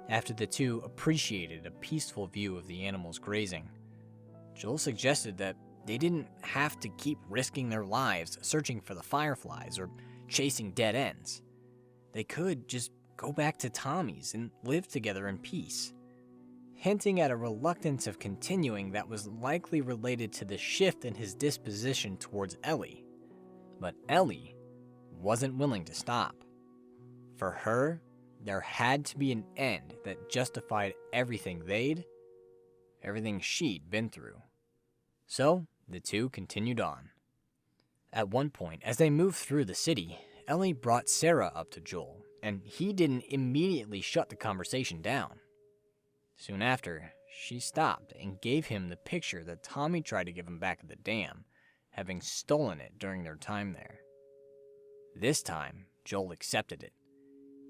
After the two appreciated a peaceful view of the animals grazing, Joel suggested that they didn't have to keep risking their lives searching for the fireflies or chasing dead ends. They could just go back to Tommy's and live together in peace, hinting at a reluctance of continuing that was likely related to the shift in his disposition towards Ellie. But Ellie wasn't willing to stop. For her, there had to be an end that justified everything she'd been through. So, the two continued on. At one point, as they moved through the city, Ellie brought Sarah up to Joel, and he didn't immediately shut the conversation down. Soon after, she stopped and gave him the picture that Tommy tried to give him back at the dam, having stolen it during their time there. This time, Joel accepted it,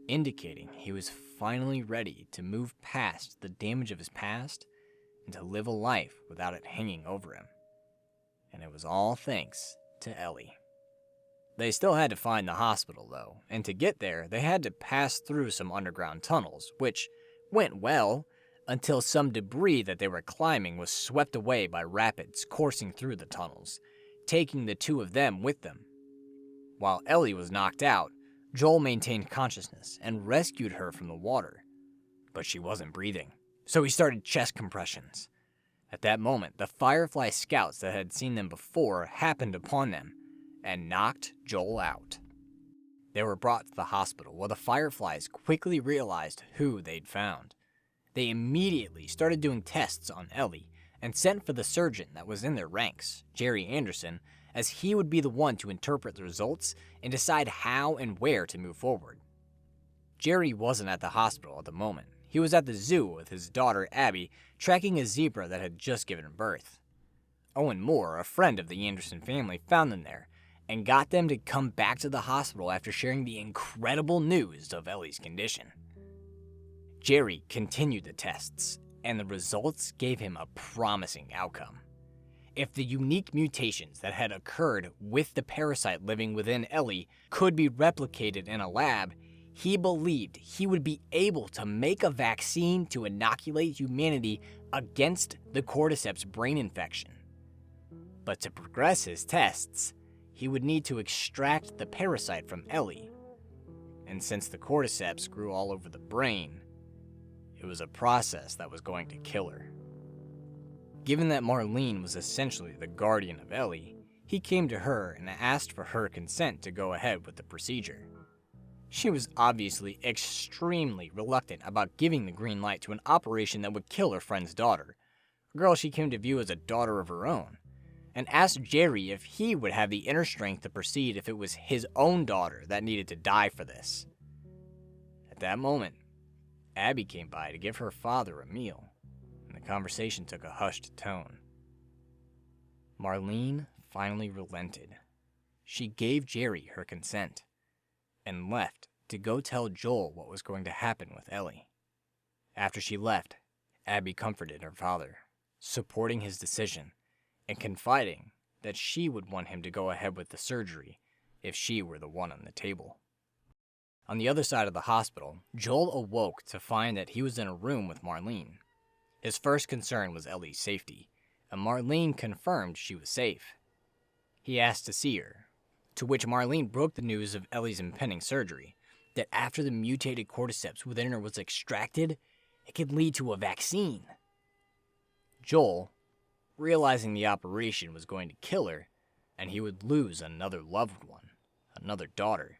indicating he was finally ready to move past the damage of his past and to live a life without it hanging over him. And it was all thanks to Ellie. They still had to find the hospital, though, and to get there, they had to pass through some underground tunnels, which went well until some debris that they were climbing was swept away by rapids coursing through the tunnels, taking the two of them with them. While Ellie was knocked out, Joel maintained consciousness and rescued her from the water, but she wasn't breathing, so he started chest compressions. At that moment, the Firefly scouts that had seen them before happened upon them and knocked Joel out. They were brought to the hospital where the Fireflies quickly realized who they'd found. They immediately started doing tests on Ellie and sent for the surgeon that was in their ranks, Jerry Anderson, as he would be the one to interpret the results and decide how and where to move forward. Jerry wasn't at the hospital at the moment. He was at the zoo with his daughter Abby, tracking a zebra that had just given birth. Owen Moore, a friend of the Anderson family, found them there and got them to come back to the hospital after sharing the incredible news of Ellie's condition. Jerry continued the tests, and the results gave him a promising outcome. If the unique mutations that had occurred with the parasite living within Ellie could be replicated in a lab, he believed he would be able to make a vaccine to inoculate humanity against the cordyceps brain infection. But to progress his tests, he would need to extract the parasite from Ellie. And since the cordyceps grew all over the brain, it was a process that was going to kill her. Given that Marlene was essentially the guardian of Ellie, he came to her and asked for her consent to go ahead with the procedure. She was obviously extremely reluctant about giving the green light to an operation that would kill her friend's daughter, a girl she came to view as a daughter of her own, and asked Jerry if he would have the inner strength to proceed if it was his own daughter that needed to die for this. At that moment, Abby came by to give her father a meal, and the conversation took a hushed tone. Marlene finally relented. She gave Jerry her consent and left to go tell Joel what was going to happen with Ellie. After she left, Abby comforted her father, supporting his decision and confiding that she would want him to go ahead with the surgery if she were the one on the table. On the other side of the hospital, Joel awoke to find that he was in a room with Marlene. His first concern was Ellie's safety, and Marlene confirmed she was safe. He asked to see her, to which Marlene broke the news of Ellie's impending surgery, that after the mutated cordyceps within her was extracted, it could lead to a vaccine. Joel, realizing the operation was going to kill her, and he would lose another loved one, another daughter,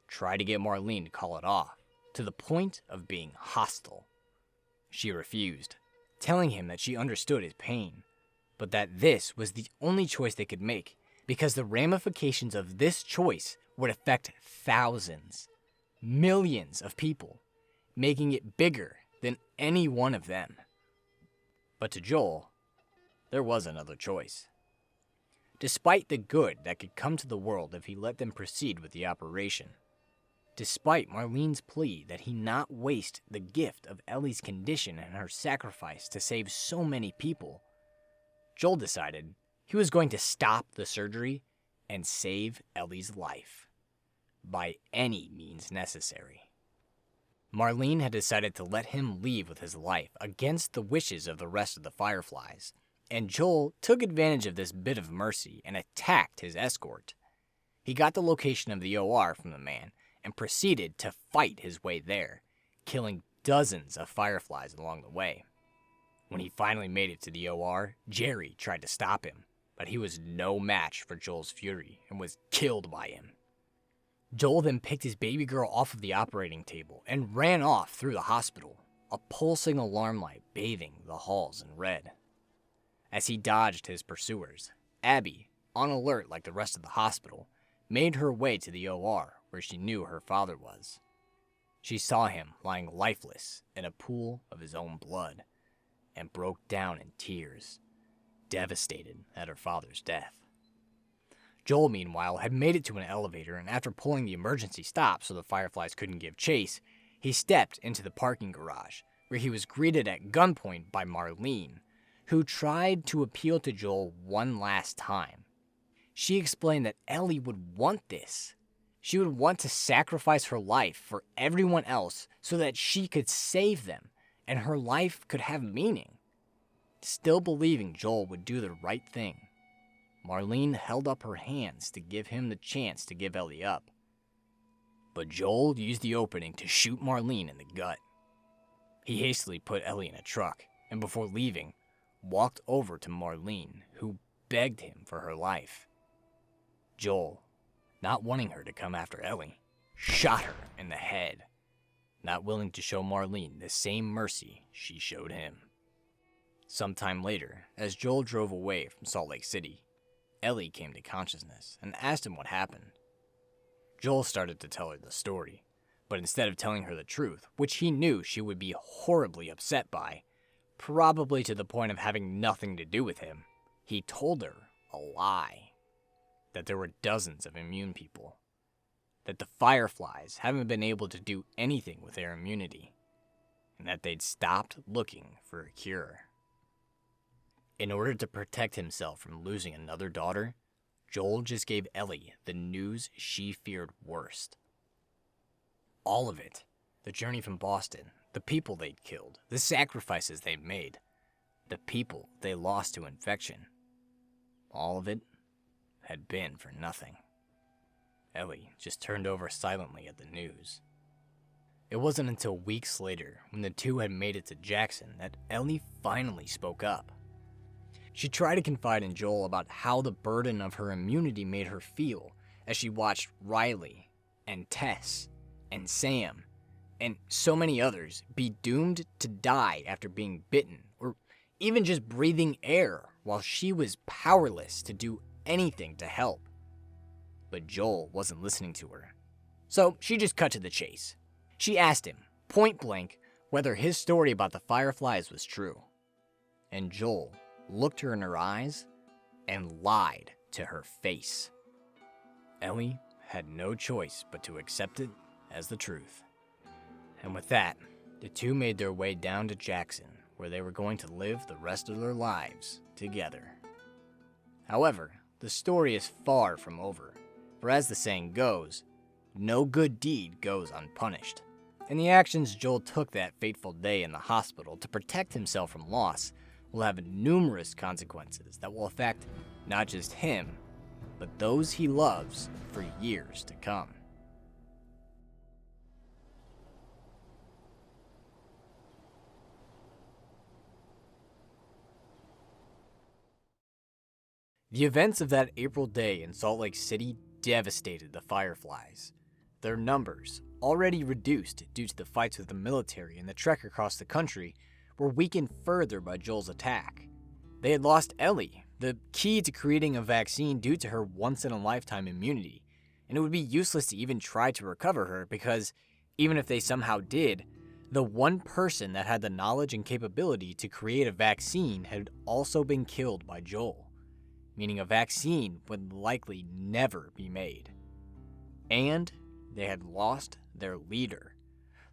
tried to get Marlene to call it off, to the point of being hostile. She refused, telling him that she understood his pain, but that this was the only choice they could make, because the ramifications of this choice would affect thousands, millions of people, making it bigger than any one of them. But to Joel, there was another choice. Despite the good that could come to the world if he let them proceed with the operation, despite Marlene's plea that he not waste the gift of Ellie's condition and her sacrifice to save so many people, Joel decided he was going to stop the surgery and save Ellie's life, by any means necessary. Marlene had decided to let him leave with his life against the wishes of the rest of the Fireflies, and Joel took advantage of this bit of mercy and attacked his escort. He got the location of the OR from the man and proceeded to fight his way there, killing dozens of Fireflies along the way. When he finally made it to the OR, Jerry tried to stop him, but he was no match for Joel's fury and was killed by him. Joel then picked his baby girl off of the operating table and ran off through the hospital, a pulsing alarm light bathing the halls in red. As he dodged his pursuers, Abby, on alert like the rest of the hospital, made her way to the OR where she knew her father was. She saw him lying lifeless in a pool of his own blood and broke down in tears, devastated at her father's death. Joel, meanwhile, had made it to an elevator, and after pulling the emergency stop so the Fireflies couldn't give chase, he stepped into the parking garage, where he was greeted at gunpoint by Marlene, who tried to appeal to Joel one last time. She explained that Ellie would want this. She would want to sacrifice her life for everyone else so that she could save them, and her life could have meaning. Still believing Joel would do the right thing, Marlene held up her hands to give him the chance to give Ellie up. But Joel used the opening to shoot Marlene in the gut. He hastily put Ellie in a truck, and before leaving, walked over to Marlene, who begged him for her life. Joel, not wanting her to come after Ellie, shot her in the head, not willing to show Marlene the same mercy she showed him. Sometime later, as Joel drove away from Salt Lake City, Ellie came to consciousness and asked him what happened. Joel started to tell her the story, but instead of telling her the truth, which he knew she would be horribly upset by, probably to the point of having nothing to do with him, he told her a lie. That there were dozens of immune people. That the Fireflies haven't been able to do anything with their immunity. And that they'd stopped looking for a cure. In order to protect himself from losing another daughter, Joel just gave Ellie the news she feared worst. All of it. The journey from Boston, the people they'd killed, the sacrifices they'd made, the people they lost to infection. All of it had been for nothing. Ellie just turned over silently at the news. It wasn't until weeks later, when the two had made it to Jackson, that Ellie finally spoke up. She tried to confide in Joel about how the burden of her immunity made her feel as she watched Riley and Tess and Sam and so many others be doomed to die after being bitten or even just breathing air while she was powerless to do anything to help. But Joel wasn't listening to her. So she just cut to the chase. She asked him, point blank, whether his story about the Fireflies was true. And Joel looked her in her eyes and lied to her face. Ellie had no choice but to accept it as the truth. And with that, the two made their way down to Jackson, where they were going to live the rest of their lives together. However, the story is far from over, for as the saying goes, no good deed goes unpunished. And the actions Joel took that fateful day in the hospital to protect himself from loss will have numerous consequences that will affect not just him, but those he loves for years to come. The events of that April day in Salt Lake City devastated the Fireflies. Their numbers, already reduced due to the fights with the military and the trek across the country, were weakened further by Joel's attack. They had lost Ellie, the key to creating a vaccine due to her once-in-a-lifetime immunity, and it would be useless to even try to recover her because, even if they somehow did, the one person that had the knowledge and capability to create a vaccine had also been killed by Joel, meaning a vaccine would likely never be made. And they had lost their leader,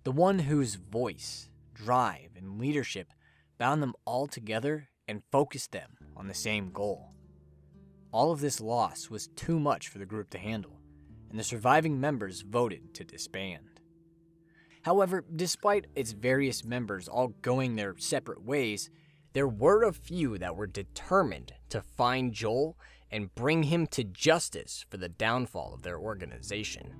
the one whose voice, drive, and leadership bound them all together and focused them on the same goal. All of this loss was too much for the group to handle, and the surviving members voted to disband. However, despite its various members all going their separate ways, there were a few that were determined to find Joel and bring him to justice for the downfall of their organization.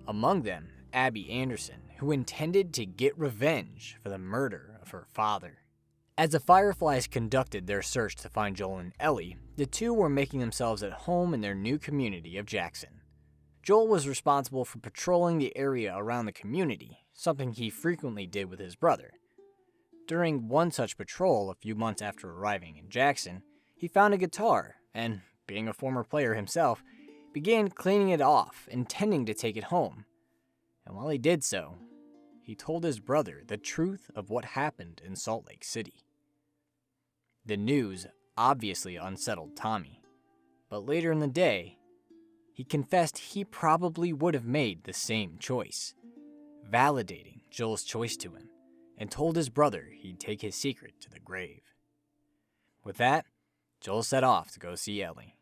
Among them, Abby Anderson, who intended to get revenge for the murder of her father. As the Fireflies conducted their search to find Joel and Ellie, the two were making themselves at home in their new community of Jackson. Joel was responsible for patrolling the area around the community, something he frequently did with his brother. During one such patrol a few months after arriving in Jackson, he found a guitar and, being a former player himself, began cleaning it off, intending to take it home. And while he did so, he told his brother the truth of what happened in Salt Lake City. The news obviously unsettled Tommy, but later in the day, he confessed he probably would have made the same choice, validating Joel's choice to him, and told his brother he'd take his secret to the grave. With that, Joel set off to go see Ellie.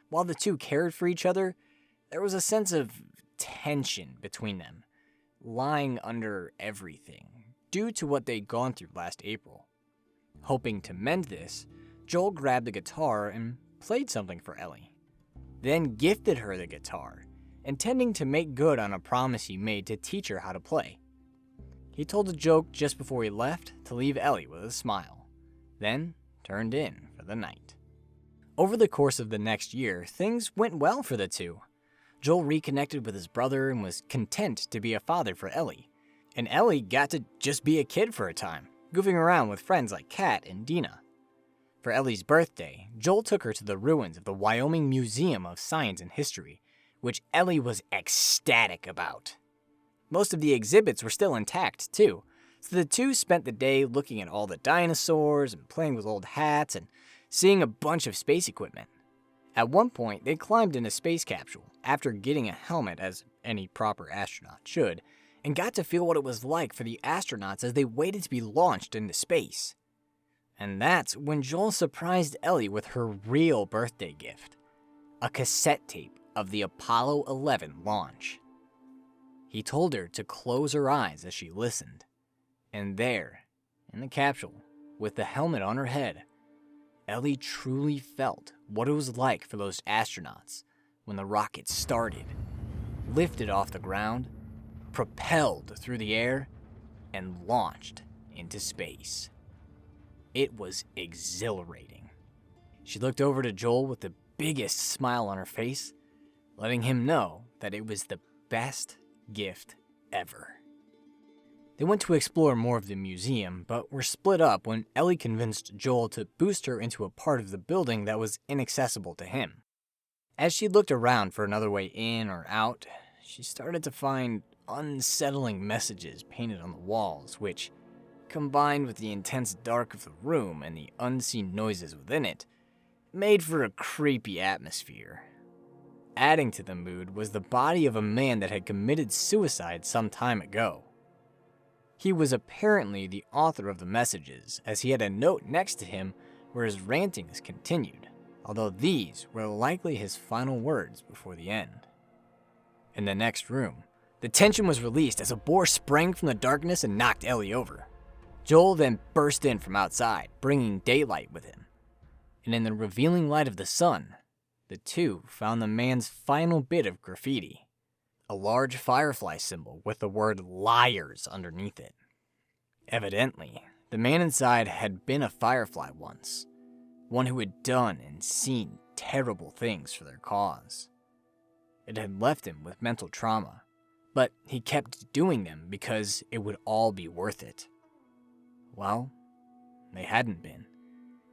While the two cared for each other, there was a sense of tension between them, lying under everything, due to what they'd gone through last April. Hoping to mend this, Joel grabbed the guitar and played something for Ellie, then gifted her the guitar, intending to make good on a promise he made to teach her how to play. He told a joke just before he left to leave Ellie with a smile, then turned in for the night. Over the course of the next year, things went well for the two. Joel reconnected with his brother and was content to be a father for Ellie, and Ellie got to just be a kid for a time, goofing around with friends like Kat and Dina. For Ellie's birthday, Joel took her to the ruins of the Wyoming Museum of Science and History, which Ellie was ecstatic about. Most of the exhibits were still intact, too, so the two spent the day looking at all the dinosaurs and playing with old hats and seeing a bunch of space equipment. At one point, they climbed in a space capsule after getting a helmet, as any proper astronaut should, and got to feel what it was like for the astronauts as they waited to be launched into space. And that's when Joel surprised Ellie with her real birthday gift, a cassette tape of the Apollo 11 launch. He told her to close her eyes as she listened, and there, in the capsule, with the helmet on her head, Ellie truly felt what it was like for those astronauts when the rocket started, lifted off the ground, propelled through the air, and launched into space. It was exhilarating. She looked over to Joel with the biggest smile on her face, letting him know that it was the best gift ever. They went to explore more of the museum, but were split up when Ellie convinced Joel to boost her into a part of the building that was inaccessible to him. As she looked around for another way in or out, she started to find unsettling messages painted on the walls, which, combined with the intense dark of the room and the unseen noises within it, made for a creepy atmosphere. Adding to the mood was the body of a man that had committed suicide some time ago. He was apparently the author of the messages, as he had a note next to him where his rantings continued, although these were likely his final words before the end. In the next room, the tension was released as a boar sprang from the darkness and knocked Ellie over. Joel then burst in from outside, bringing daylight with him. And in the revealing light of the sun, the two found the man's final bit of graffiti, a large firefly symbol with the word liars underneath it. Evidently, the man inside had been a firefly once, one who had done and seen terrible things for their cause. It had left him with mental trauma, but he kept doing them because it would all be worth it. Well, they hadn't been,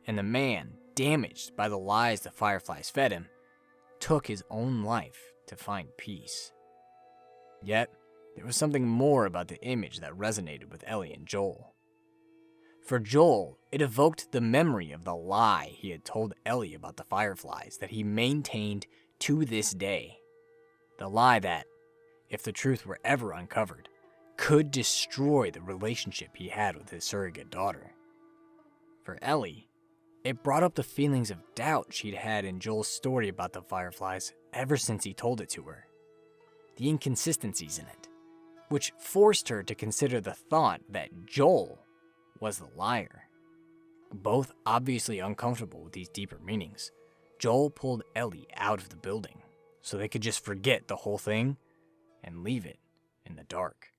and the man damaged by the lies the Fireflies fed him, took his own life to find peace. Yet, there was something more about the image that resonated with Ellie and Joel. For Joel, it evoked the memory of the lie he had told Ellie about the Fireflies that he maintained to this day. The lie that, if the truth were ever uncovered, could destroy the relationship he had with his surrogate daughter. For Ellie, it brought up the feelings of doubt she'd had in Joel's story about the Fireflies ever since he told it to her. The inconsistencies in it, which forced her to consider the thought that Joel was the liar. Both obviously uncomfortable with these deeper meanings, Joel pulled Ellie out of the building so they could just forget the whole thing and leave it in the dark.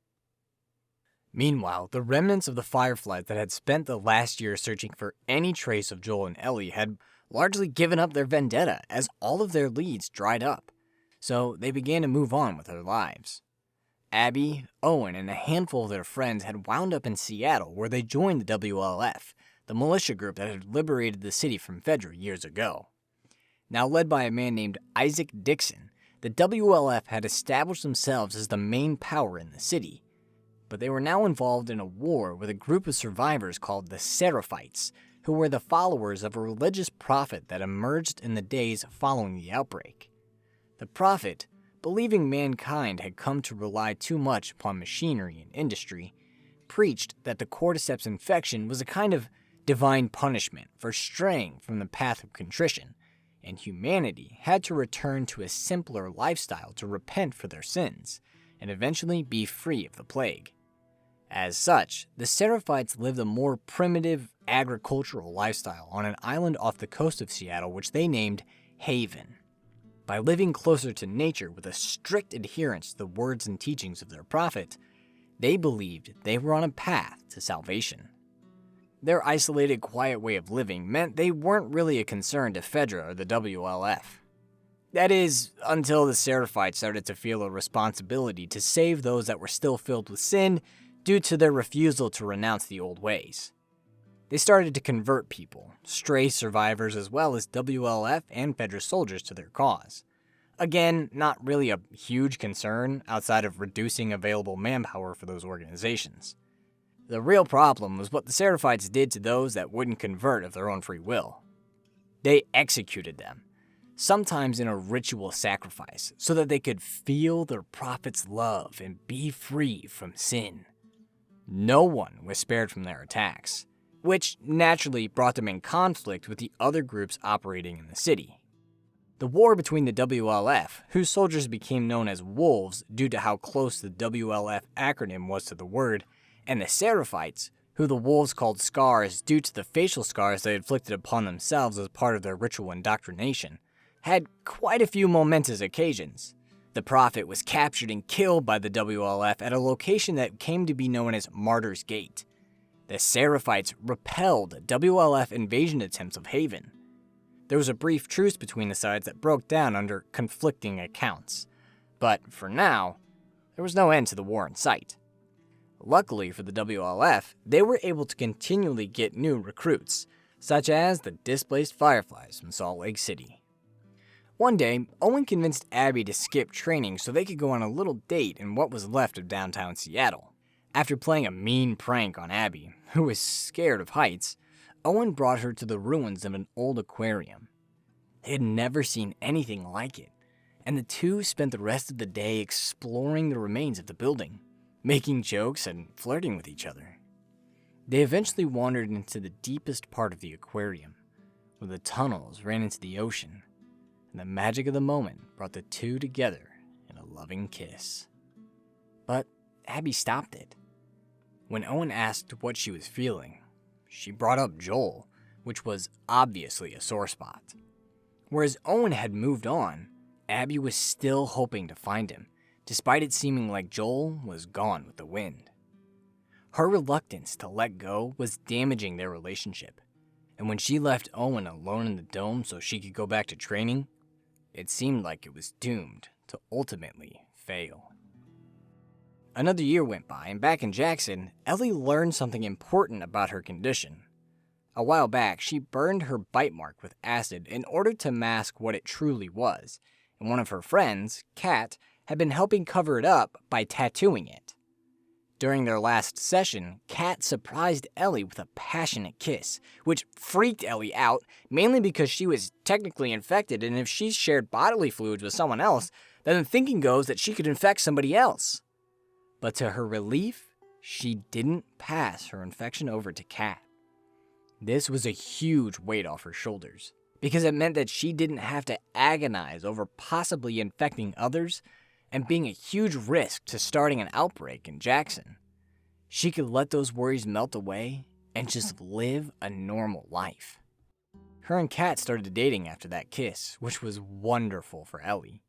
Meanwhile, the remnants of the Fireflies that had spent the last year searching for any trace of Joel and Ellie had largely given up their vendetta as all of their leads dried up, so they began to move on with their lives. Abby, Owen, and a handful of their friends had wound up in Seattle where they joined the WLF, the militia group that had liberated the city from Fedra years ago. Now led by a man named Isaac Dixon, the WLF had established themselves as the main power in the city, but they were now involved in a war with a group of survivors called the Seraphites, who were the followers of a religious prophet that emerged in the days following the outbreak. The prophet, believing mankind had come to rely too much upon machinery and industry, preached that the cordyceps infection was a kind of divine punishment for straying from the path of contrition, and humanity had to return to a simpler lifestyle to repent for their sins, and eventually be free of the plague. As such, the Seraphites lived a more primitive, agricultural lifestyle on an island off the coast of Seattle which they named Haven. By living closer to nature with a strict adherence to the words and teachings of their prophet, they believed they were on a path to salvation. Their isolated, quiet way of living meant they weren't really a concern to Fedra or the WLF. That is, until the Seraphites started to feel a responsibility to save those that were still filled with sin due to their refusal to renounce the old ways. They started to convert people, stray survivors as well as WLF and Fedra soldiers to their cause. Again, not really a huge concern outside of reducing available manpower for those organizations. The real problem was what the Seraphites did to those that wouldn't convert of their own free will. They executed them, sometimes in a ritual sacrifice, so that they could feel their prophet's love and be free from sin. No one was spared from their attacks, which naturally brought them in conflict with the other groups operating in the city. The war between the WLF, whose soldiers became known as Wolves due to how close the WLF acronym was to the word, and the Seraphites, who the Wolves called Scars due to the facial scars they inflicted upon themselves as part of their ritual indoctrination, had quite a few momentous occasions. The prophet was captured and killed by the WLF at a location that came to be known as Martyr's Gate. The Seraphites repelled WLF invasion attempts of Haven. There was a brief truce between the sides that broke down under conflicting accounts, but for now, there was no end to the war in sight. Luckily for the WLF, they were able to continually get new recruits, such as the displaced Fireflies from Salt Lake City. One day, Owen convinced Abby to skip training so they could go on a little date in what was left of downtown Seattle. After playing a mean prank on Abby, who was scared of heights, Owen brought her to the ruins of an old aquarium. They had never seen anything like it, and the two spent the rest of the day exploring the remains of the building, making jokes and flirting with each other. They eventually wandered into the deepest part of the aquarium, where the tunnels ran into the ocean, and the magic of the moment brought the two together in a loving kiss. But Abby stopped it. When Owen asked what she was feeling, she brought up Joel, which was obviously a sore spot. Whereas Owen had moved on, Abby was still hoping to find him, despite it seeming like Joel was gone with the wind. Her reluctance to let go was damaging their relationship, and when she left Owen alone in the dome so she could go back to training, it seemed like it was doomed to ultimately fail. Another year went by, and back in Jackson, Ellie learned something important about her condition. A while back, she burned her bite mark with acid in order to mask what it truly was, and one of her friends, Kat, had been helping cover it up by tattooing it. During their last session, Kat surprised Ellie with a passionate kiss, which freaked Ellie out, mainly because she was technically infected, and if she shared bodily fluids with someone else, then the thinking goes that she could infect somebody else. But to her relief, she didn't pass her infection over to Kat. This was a huge weight off her shoulders, because it meant that she didn't have to agonize over possibly infecting others and being a huge risk to starting an outbreak in Jackson. She could let those worries melt away and just live a normal life. Her and Kat started dating after that kiss, which was wonderful for Ellie,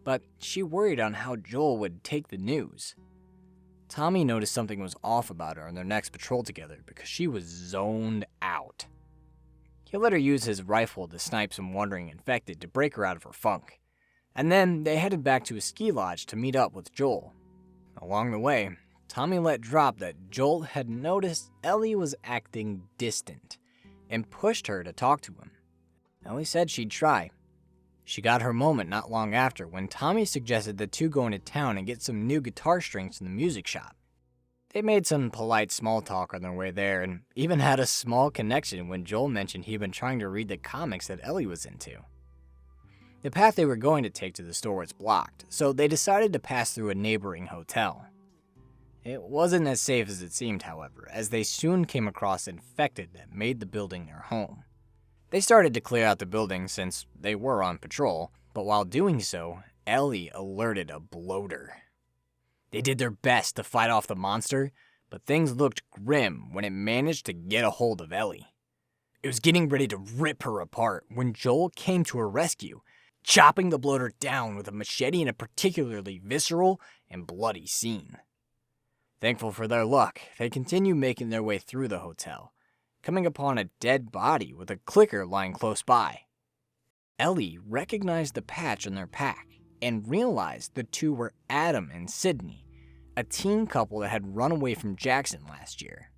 but she worried on how Joel would take the news. Tommy noticed something was off about her on their next patrol together because she was zoned out. He let her use his rifle to snipe some wandering infected to break her out of her funk, and then they headed back to a ski lodge to meet up with Joel. Along the way, Tommy let drop that Joel had noticed Ellie was acting distant and pushed her to talk to him. Ellie said she'd try. She got her moment not long after when Tommy suggested the two go into town and get some new guitar strings from the music shop. They made some polite small talk on their way there and even had a small connection when Joel mentioned he'd been trying to read the comics that Ellie was into. The path they were going to take to the store was blocked, so they decided to pass through a neighboring hotel. It wasn't as safe as it seemed, however, as they soon came across infected that made the building their home. They started to clear out the building since they were on patrol, but while doing so, Ellie alerted a bloater. They did their best to fight off the monster, but things looked grim when it managed to get a hold of Ellie. It was getting ready to rip her apart when Joel came to her rescue, chopping the bloater down with a machete in a particularly visceral and bloody scene. Thankful for their luck, they continued making their way through the hotel, coming upon a dead body with a clicker lying close by. Ellie recognized the patch on their pack and realized the two were Adam and Sydney, a teen couple that had run away from Jackson last year.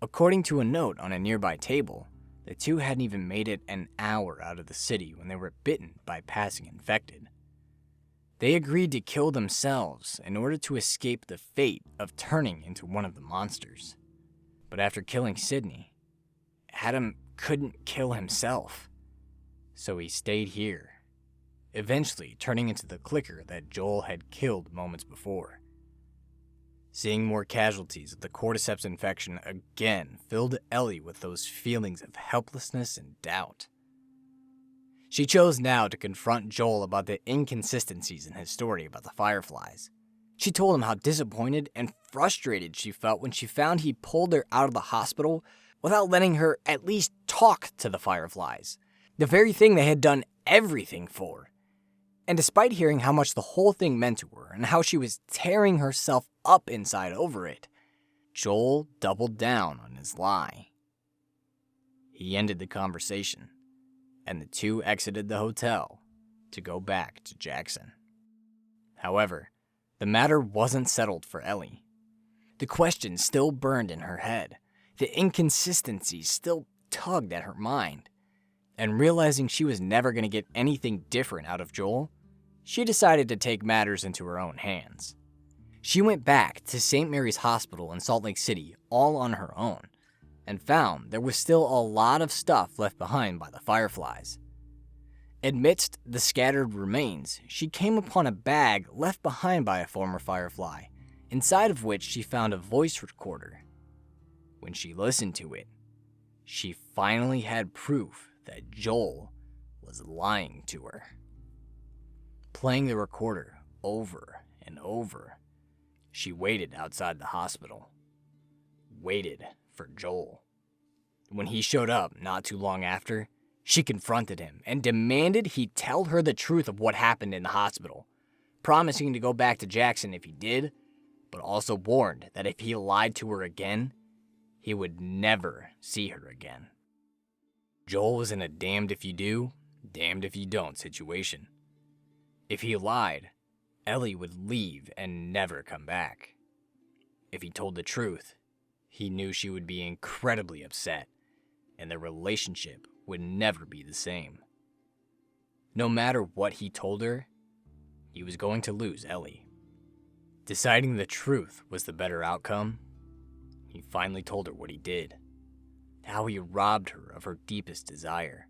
According to a note on a nearby table, the two hadn't even made it an hour out of the city when they were bitten by passing infected. They agreed to kill themselves in order to escape the fate of turning into one of the monsters. But after killing Sydney, Adam couldn't kill himself, so he stayed here, eventually turning into the clicker that Joel had killed moments before. Seeing more casualties of the cordyceps infection again filled Ellie with those feelings of helplessness and doubt. She chose now to confront Joel about the inconsistencies in his story about the fireflies. She told him how disappointed and frustrated she felt when she found he pulled her out of the hospital without letting her at least talk to the fireflies, the very thing they had done everything for. And despite hearing how much the whole thing meant to her and how she was tearing herself up inside over it, Joel doubled down on his lie. He ended the conversation, and the two exited the hotel to go back to Jackson. However, the matter wasn't settled for Ellie. The question still burned in her head. The inconsistencies still tugged at her mind. And realizing she was never going to get anything different out of Joel, she decided to take matters into her own hands. She went back to St. Mary's Hospital in Salt Lake City all on her own, and found there was still a lot of stuff left behind by the fireflies. Amidst the scattered remains, she came upon a bag left behind by a former firefly, inside of which she found a voice recorder. When she listened to it, she finally had proof that Joel was lying to her. Playing the recorder over and over, she waited outside the hospital. Waited for Joel. When he showed up not too long after, she confronted him and demanded he tell her the truth of what happened in the hospital, promising to go back to Jackson if he did, but also warned that if he lied to her again, he would never see her again. Joel was in a damned if you do, damned if you don't situation. If he lied, Ellie would leave and never come back. If he told the truth, he knew she would be incredibly upset and their relationship would never be the same. No matter what he told her, he was going to lose Ellie. Deciding the truth was the better outcome, he finally told her what he did. How he robbed her of her deepest desire.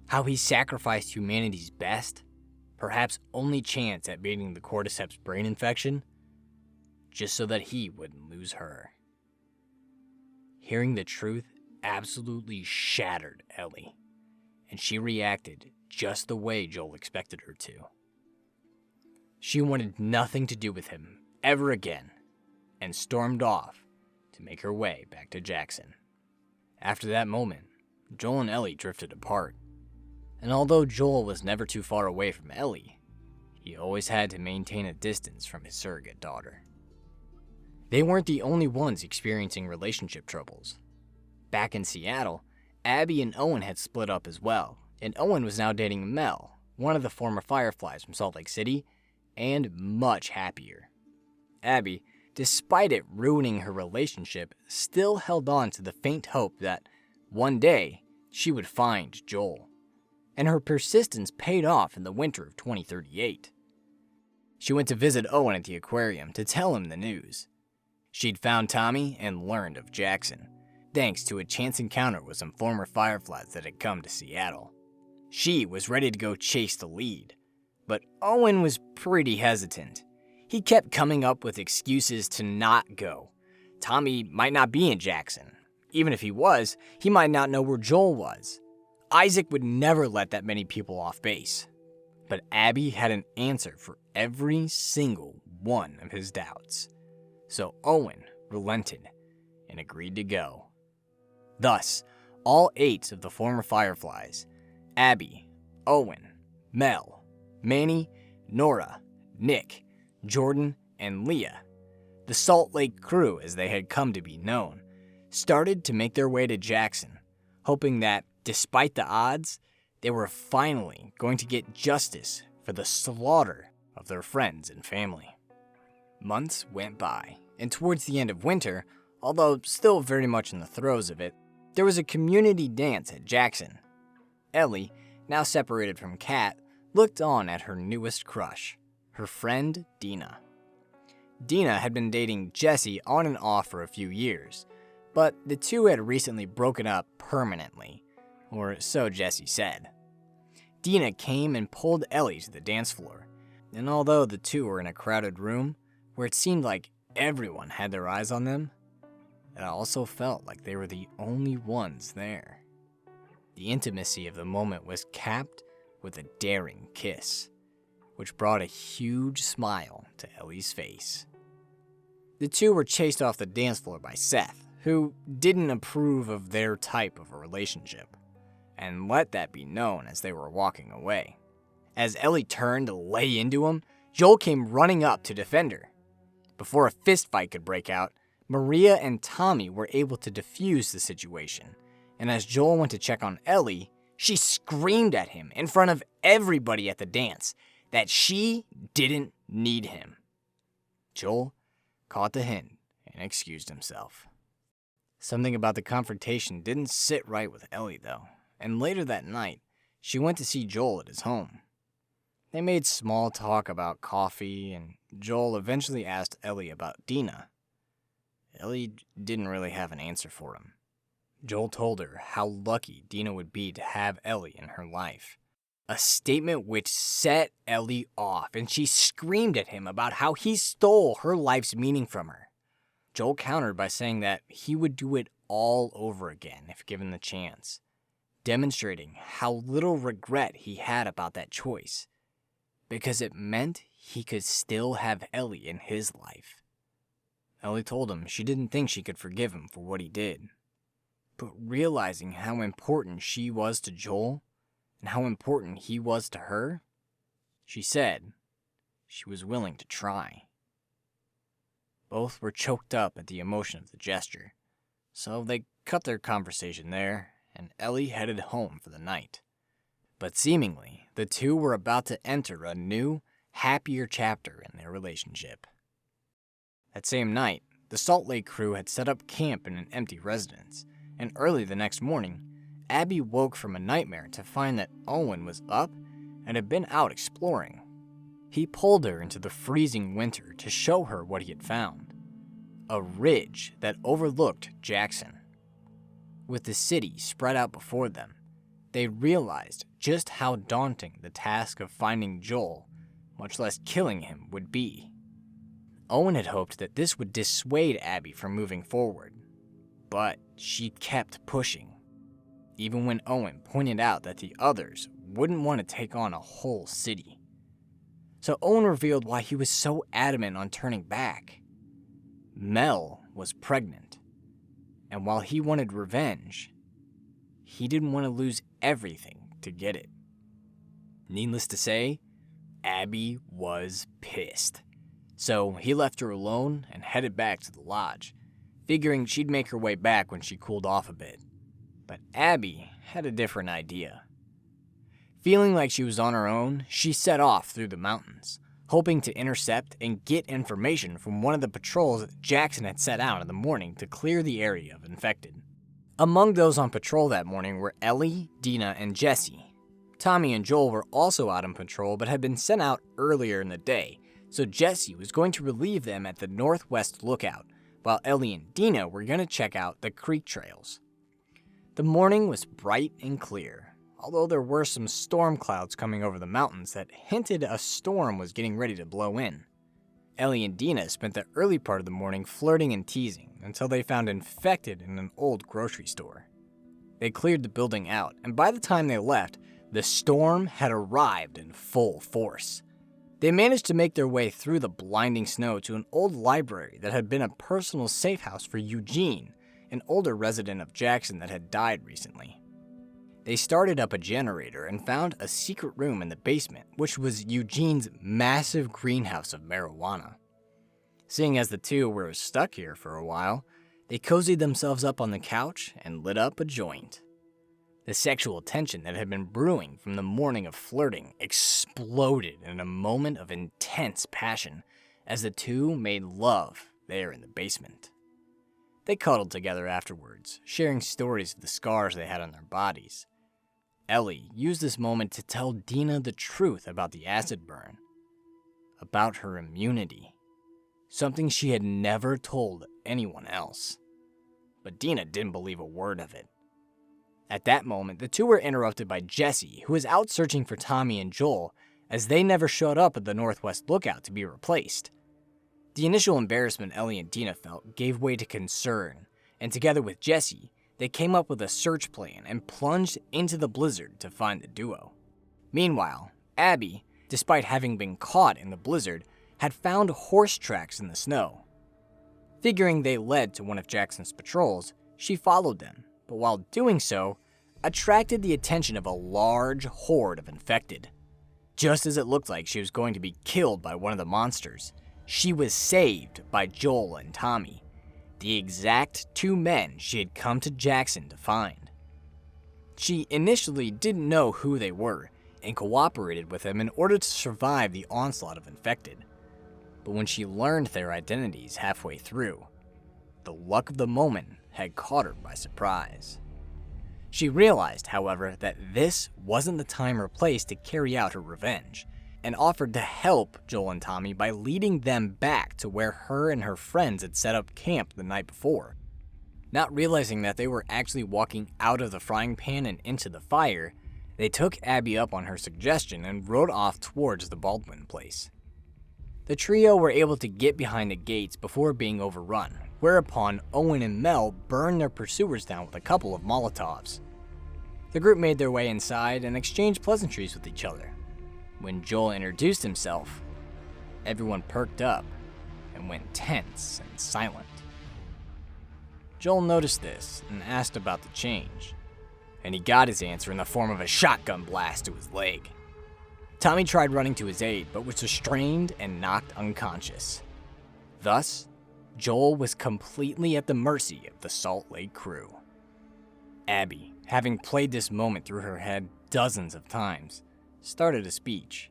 How he sacrificed humanity's best, perhaps only chance at beating the cordyceps brain infection, just so that he wouldn't lose her. Hearing the truth absolutely shattered Ellie, and she reacted just the way Joel expected her to. She wanted nothing to do with him ever again, and stormed off to make her way back to Jackson. After that moment, Joel and Ellie drifted apart, and although Joel was never too far away from Ellie, he always had to maintain a distance from his surrogate daughter. They weren't the only ones experiencing relationship troubles. Back in Seattle, Abby and Owen had split up as well, and Owen was now dating Mel, one of the former Fireflies from Salt Lake City, and much happier. Abby, despite it ruining her relationship, still held on to the faint hope that one day she would find Joel, and her persistence paid off in the winter of 2038. She went to visit Owen at the aquarium to tell him the news. She'd found Tommy and learned of Jackson, thanks to a chance encounter with some former Fireflies that had come to Seattle. She was ready to go chase the lead, but Owen was pretty hesitant. He kept coming up with excuses to not go. Tommy might not be in Jackson. Even if he was, he might not know where Joel was. Isaac would never let that many people off base. But Abby had an answer for every single one of his doubts. So Owen relented and agreed to go. Thus, all 8 of the former Fireflies, Abby, Owen, Mel, Manny, Nora, Nick, Jordan, and Leah, the Salt Lake crew as they had come to be known, started to make their way to Jackson, hoping that, despite the odds, they were finally going to get justice for the slaughter of their friends and family. Months went by, and towards the end of winter, although still very much in the throes of it, there was a community dance at Jackson. Ellie, now separated from Kat, looked on at her newest crush, her friend Dina. Dina had been dating Jesse on and off for a few years, but the two had recently broken up permanently, or so Jesse said. Dina came and pulled Ellie to the dance floor, and although the two were in a crowded room where it seemed like everyone had their eyes on them, it also felt like they were the only ones there. The intimacy of the moment was capped with a daring kiss, which brought a huge smile to Ellie's face. The two were chased off the dance floor by Seth, who didn't approve of their type of a relationship, and let that be known as they were walking away. As Ellie turned to lay into him, Joel came running up to defend her. Before a fistfight could break out, Maria and Tommy were able to defuse the situation, and as Joel went to check on Ellie, she screamed at him in front of everybody at the dance that she didn't need him. Joel caught the hint and excused himself. Something about the confrontation didn't sit right with Ellie, though, and later that night, she went to see Joel at his home. They made small talk about coffee, and Joel eventually asked Ellie about Dina. Ellie didn't really have an answer for him. Joel told her how lucky Dina would be to have Ellie in her life. A statement which set Ellie off, and she screamed at him about how he stole her life's meaning from her. Joel countered by saying that he would do it all over again if given the chance, demonstrating how little regret he had about that choice, because it meant he could still have Ellie in his life. Ellie told him she didn't think she could forgive him for what he did, but realizing how important she was to Joel and how important he was to her, she said she was willing to try. Both were choked up at the emotion of the gesture, so they cut their conversation there, and Ellie headed home for the night. But seemingly, the two were about to enter a new, happier chapter in their relationship. That same night, the Salt Lake crew had set up camp in an empty residence, and early the next morning, Abby woke from a nightmare to find that Owen was up and had been out exploring. He pulled her into the freezing winter to show her what he had found: a ridge that overlooked Jackson. With the city spread out before them, they realized just how daunting the task of finding Joel, much less killing him, would be. Owen had hoped that this would dissuade Abby from moving forward, but she kept pushing, even when Owen pointed out that the others wouldn't want to take on a whole city. So Owen revealed why he was so adamant on turning back. Mel was pregnant, and while he wanted revenge, he didn't want to lose everything to get it. Needless to say, Abby was pissed. So he left her alone and headed back to the lodge, figuring she'd make her way back when she cooled off a bit. But Abby had a different idea. Feeling like she was on her own, she set off through the mountains, hoping to intercept and get information from one of the patrols that Jackson had set out in the morning to clear the area of infected. Among those on patrol that morning were Ellie, Dina, and Jesse. Tommy and Joel were also out on patrol but had been sent out earlier in the day, so Jesse was going to relieve them at the northwest lookout, while Ellie and Dina were going to check out the creek trails. The morning was bright and clear, although there were some storm clouds coming over the mountains that hinted a storm was getting ready to blow in. Ellie and Dina spent the early part of the morning flirting and teasing until they found infected in an old grocery store. They cleared the building out, and by the time they left, the storm had arrived in full force. They managed to make their way through the blinding snow to an old library that had been a personal safe house for Eugene, an older resident of Jackson that had died recently. They started up a generator and found a secret room in the basement, which was Eugene's massive greenhouse of marijuana. Seeing as the two were stuck here for a while, they cozied themselves up on the couch and lit up a joint. The sexual tension that had been brewing from the morning of flirting exploded in a moment of intense passion as the two made love there in the basement. They cuddled together afterwards, sharing stories of the scars they had on their bodies. Ellie used this moment to tell Dina the truth about the acid burn, about her immunity, something she had never told anyone else. But Dina didn't believe a word of it. At that moment, the two were interrupted by Jesse, who was out searching for Tommy and Joel, as they never showed up at the Northwest Lookout to be replaced. The initial embarrassment Ellie and Dina felt gave way to concern, and together with Jesse, they came up with a search plan and plunged into the blizzard to find the duo. Meanwhile, Abby, despite having been caught in the blizzard, had found horse tracks in the snow. Figuring they led to one of Jackson's patrols, she followed them, but while doing so, attracted the attention of a large horde of infected. Just as it looked like she was going to be killed by one of the monsters, she was saved by Joel and Tommy, the exact two men she had come to Jackson to find. She initially didn't know who they were and cooperated with them in order to survive the onslaught of infected. But when she learned their identities halfway through, the luck of the moment had caught her by surprise. She realized, however, that this wasn't the time or place to carry out her revenge, and offered to help Joel and Tommy by leading them back to where her and her friends had set up camp the night before. Not realizing that they were actually walking out of the frying pan and into the fire, they took Abby up on her suggestion and rode off towards the Baldwin place. The trio were able to get behind the gates before being overrun, whereupon Owen and Mel burned their pursuers down with a couple of Molotovs. The group made their way inside and exchanged pleasantries with each other. When Joel introduced himself, everyone perked up and went tense and silent. Joel noticed this and asked about the change, and he got his answer in the form of a shotgun blast to his leg. Tommy tried running to his aid, but was restrained and knocked unconscious. Thus, Joel was completely at the mercy of the Salt Lake crew. Abby, having played this moment through her head dozens of times, started a speech,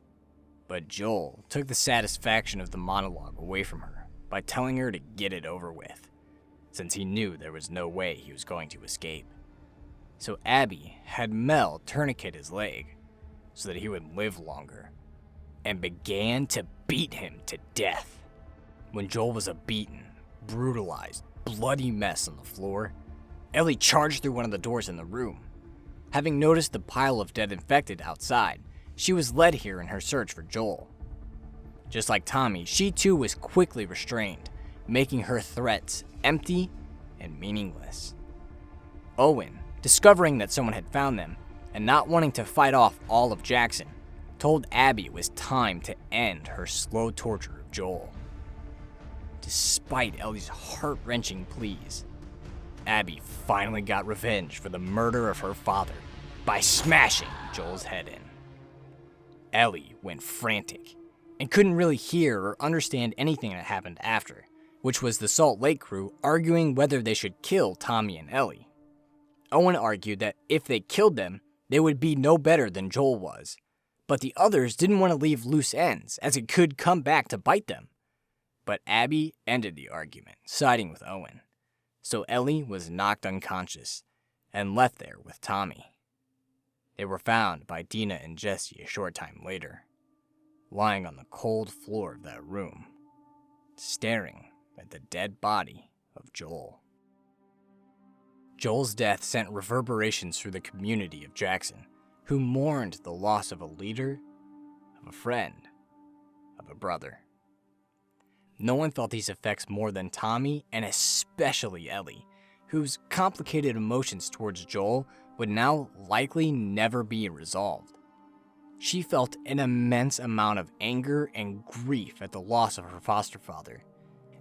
but Joel took the satisfaction of the monologue away from her by telling her to get it over with. since he knew there was no way he was going to escape. So Abby had Mel tourniquet his leg so that he would live longer, and began to beat him to death. When Joel was a beaten, brutalized, bloody mess on the floor, Ellie charged through one of the doors in the room. Having noticed the pile of dead infected outside, she was led here in her search for Joel. Just like Tommy, she too was quickly restrained, making her threats empty and meaningless. Owen, discovering that someone had found them, and not wanting to fight off all of Jackson, told Abby it was time to end her slow torture of Joel. Despite Ellie's heart-wrenching pleas, Abby finally got revenge for the murder of her father by smashing Joel's head in. Ellie went frantic and couldn't really hear or understand anything that happened after, which was the Salt Lake crew arguing whether they should kill Tommy and Ellie. Owen argued that if they killed them, they would be no better than Joel was, but the others didn't want to leave loose ends as it could come back to bite them. But Abby ended the argument, siding with Owen, so Ellie was knocked unconscious and left there with Tommy. They were found by Dina and Jesse a short time later, lying on the cold floor of that room, staring at the dead body of Joel. Joel's death sent reverberations through the community of Jackson, who mourned the loss of a leader, of a friend, of a brother. No one felt these effects more than Tommy, and especially Ellie, whose complicated emotions towards Joel would now likely never be resolved. She felt an immense amount of anger and grief at the loss of her foster father,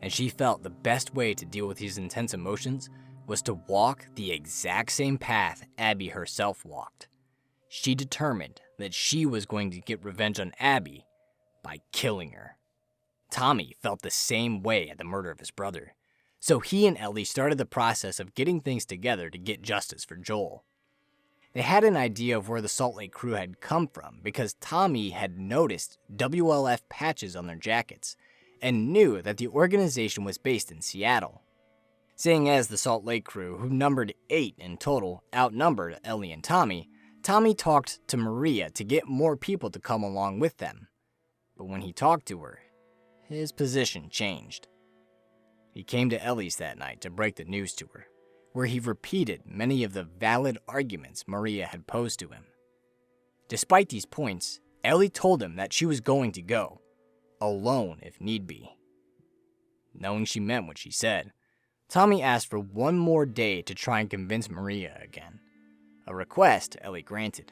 and she felt the best way to deal with these intense emotions was to walk the exact same path Abby herself walked. She determined that she was going to get revenge on Abby by killing her. Tommy felt the same way at the murder of his brother, so he and Ellie started the process of getting things together to get justice for Joel. They had an idea of where the Salt Lake crew had come from because Tommy had noticed WLF patches on their jackets and knew that the organization was based in Seattle. Seeing as the Salt Lake crew, who numbered 8 in total, outnumbered Ellie and Tommy, Tommy talked to Maria to get more people to come along with them. But when he talked to her, his position changed. He came to Ellie's that night to break the news to her, where he repeated many of the valid arguments Maria had posed to him. Despite these points, Ellie told him that she was going to go, alone if need be. Knowing she meant what she said, Tommy asked for one more day to try and convince Maria again, a request Ellie granted.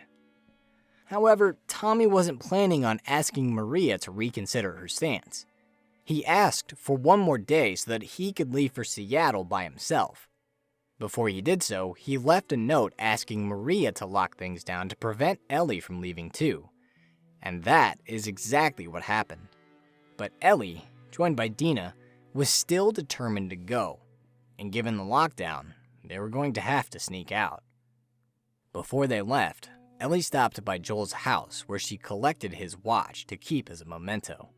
However, Tommy wasn't planning on asking Maria to reconsider her stance. He asked for one more day so that he could leave for Seattle by himself. Before he did so, he left a note asking Maria to lock things down to prevent Ellie from leaving too. And that is exactly what happened. But Ellie, joined by Dina, was still determined to go, and given the lockdown, they were going to have to sneak out. Before they left, Ellie stopped by Joel's house where she collected his watch to keep as a memento.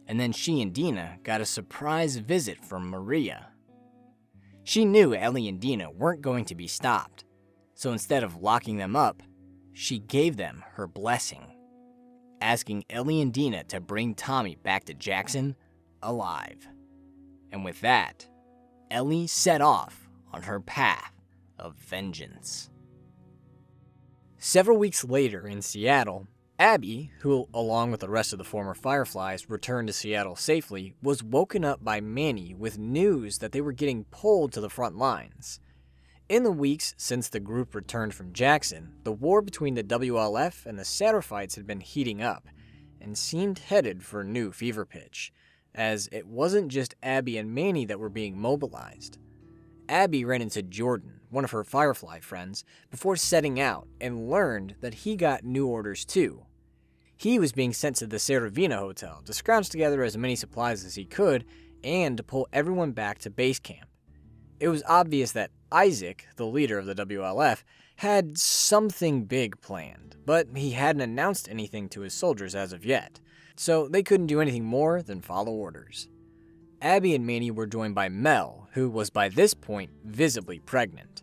And then she and Dina got a surprise visit from Maria. She knew Ellie and Dina weren't going to be stopped, so instead of locking them up, she gave them her blessing, asking Ellie and Dina to bring Tommy back to Jackson alive. And with that, Ellie set off on her path of vengeance. Several weeks later in Seattle, Abby, who, along with the rest of the former Fireflies, returned to Seattle safely, was woken up by Manny with news that they were getting pulled to the front lines. In the weeks since the group returned from Jackson, the war between the WLF and the Satterfights had been heating up, and seemed headed for a new fever pitch, as it wasn't just Abby and Manny that were being mobilized. Abby ran into Jordan, one of her Firefly friends, before setting out, and learned that he got new orders too. He was being sent to the Saravina Hotel to scrounge together as many supplies as he could, and to pull everyone back to base camp. It was obvious that Isaac, the leader of the WLF, had something big planned, but he hadn't announced anything to his soldiers as of yet, so they couldn't do anything more than follow orders. Abby and Manny were joined by Mel, who was by this point visibly pregnant.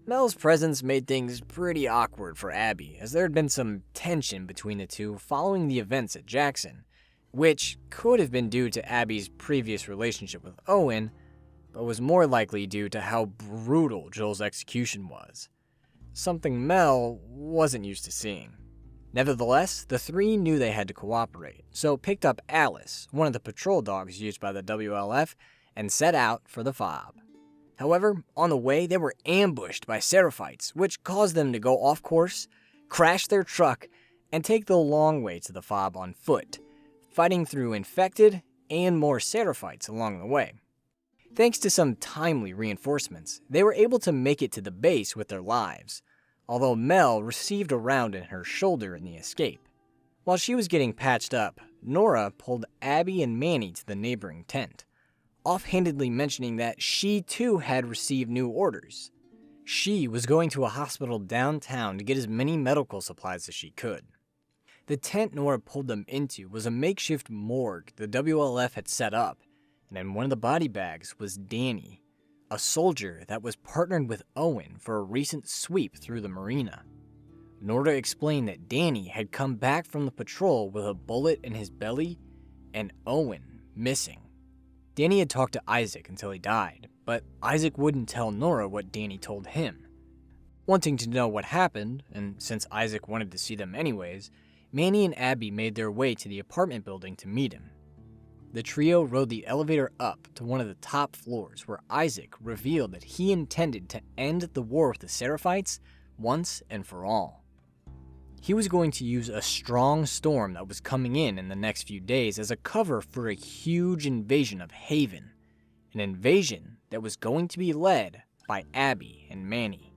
Mel's presence made things pretty awkward for Abby, as there had been some tension between the two following the events at Jackson, which could have been due to Abby's previous relationship with Owen, but was more likely due to how brutal Joel's execution was, something Mel wasn't used to seeing. Nevertheless, the three knew they had to cooperate, so picked up Alice, one of the patrol dogs used by the WLF, and set out for the fob. However, on the way, they were ambushed by Seraphites, which caused them to go off course, crash their truck, and take the long way to the fob on foot, fighting through infected and more Seraphites along the way. Thanks to some timely reinforcements, they were able to make it to the base with their lives, although Mel received a round in her shoulder in the escape. While she was getting patched up, Nora pulled Abby and Manny to the neighboring tent, offhandedly mentioning that she too had received new orders. She was going to a hospital downtown to get as many medical supplies as she could. The tent Nora pulled them into was a makeshift morgue the WLF had set up, and in one of the body bags was Danny, a soldier that was partnered with Owen for a recent sweep through the marina. Nora explained that Danny had come back from the patrol with a bullet in his belly and Owen missing. Danny had talked to Isaac until he died, but Isaac wouldn't tell Nora what Danny told him. Wanting to know what happened, and since Isaac wanted to see them anyways, Manny and Abby made their way to the apartment building to meet him. The trio rode the elevator up to one of the top floors where Isaac revealed that he intended to end the war with the Seraphites once and for all. He was going to use a strong storm that was coming in the next few days as a cover for a huge invasion of Haven, an invasion that was going to be led by Abby and Manny.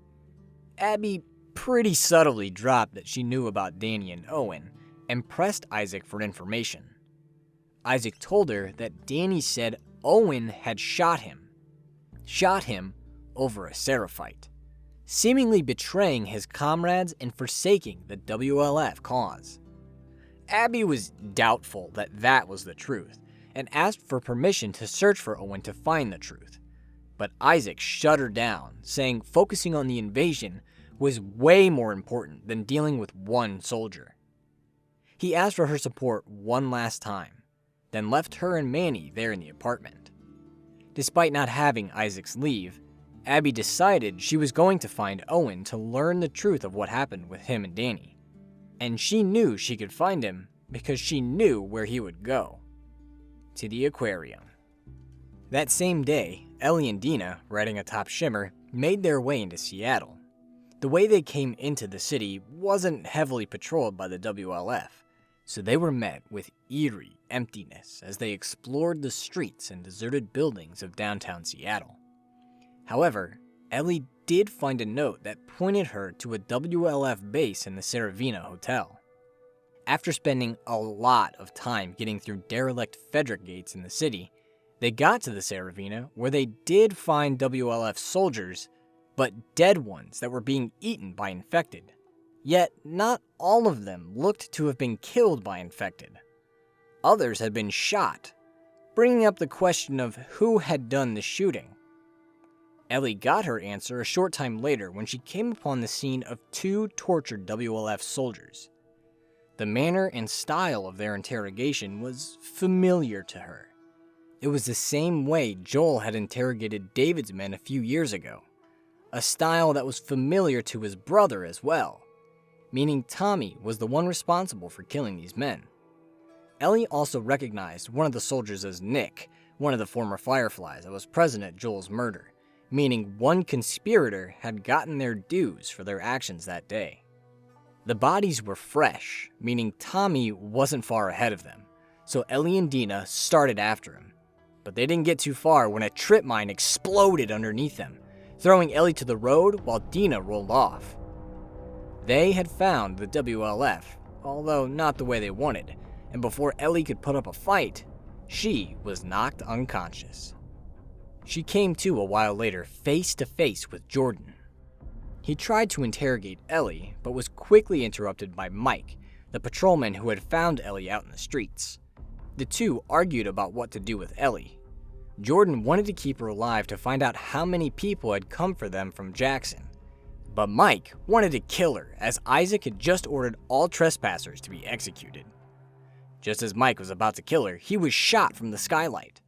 Abby pretty subtly dropped that she knew about Danny and Owen and pressed Isaac for information. Isaac told her that Danny said Owen had shot him over a Seraphite, seemingly betraying his comrades and forsaking the WLF cause. Abby was doubtful that that was the truth, and asked for permission to search for Owen to find the truth. But Isaac shut her down, saying focusing on the invasion was way more important than dealing with one soldier. He asked for her support one last time, then left her and Manny there in the apartment. Despite not having Isaac's leave, Abby decided she was going to find Owen to learn the truth of what happened with him and Danny. And she knew she could find him because she knew where he would go. To the aquarium. That same day, Ellie and Dina, riding atop Shimmer, made their way into Seattle. The way they came into the city wasn't heavily patrolled by the WLF, so they were met with eerie emptiness as they explored the streets and deserted buildings of downtown Seattle. However, Ellie did find a note that pointed her to a WLF base in the Saravina Hotel. After spending a lot of time getting through derelict Frederick gates in the city, they got to the Saravina where they did find WLF soldiers, but dead ones that were being eaten by infected. Yet, not all of them looked to have been killed by infected. Others had been shot, bringing up the question of who had done the shooting. Ellie got her answer a short time later when she came upon the scene of two tortured WLF soldiers. The manner and style of their interrogation was familiar to her. It was the same way Joel had interrogated David's men a few years ago, a style that was familiar to his brother as well, meaning Tommy was the one responsible for killing these men. Ellie also recognized one of the soldiers as Nick, one of the former Fireflies that was present at Joel's murder, meaning one conspirator had gotten their dues for their actions that day. The bodies were fresh, meaning Tommy wasn't far ahead of them, so Ellie and Dina started after him. But they didn't get too far when a trip mine exploded underneath them, throwing Ellie to the road while Dina rolled off. They had found the WLF, although not the way they wanted, and before Ellie could put up a fight, she was knocked unconscious. She came to a while later, face to face with Jordan. He tried to interrogate Ellie, but was quickly interrupted by Mike, the patrolman who had found Ellie out in the streets. The two argued about what to do with Ellie. Jordan wanted to keep her alive to find out how many people had come for them from Jackson. But Mike wanted to kill her, as Isaac had just ordered all trespassers to be executed. Just as Mike was about to kill her, he was shot from the skylight.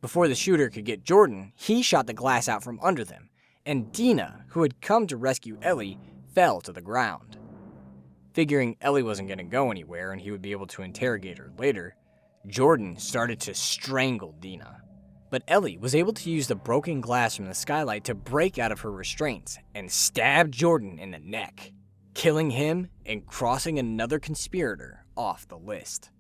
Before the shooter could get Jordan, he shot the glass out from under them, and Dina, who had come to rescue Ellie, fell to the ground. Figuring Ellie wasn't going to go anywhere and he would be able to interrogate her later, Jordan started to strangle Dina. But Ellie was able to use the broken glass from the skylight to break out of her restraints and stab Jordan in the neck, killing him and crossing another conspirator off the list.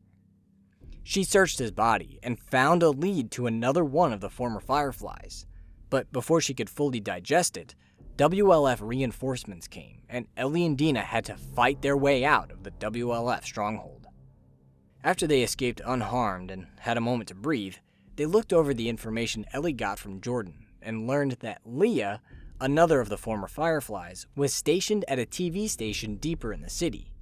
She searched his body and found a lead to another one of the former Fireflies, but before she could fully digest it, WLF reinforcements came, and Ellie and Dina had to fight their way out of the WLF stronghold. After they escaped unharmed and had a moment to breathe, they looked over the information Ellie got from Jordan and learned that Leah, another of the former Fireflies, was stationed at a TV station deeper in the city.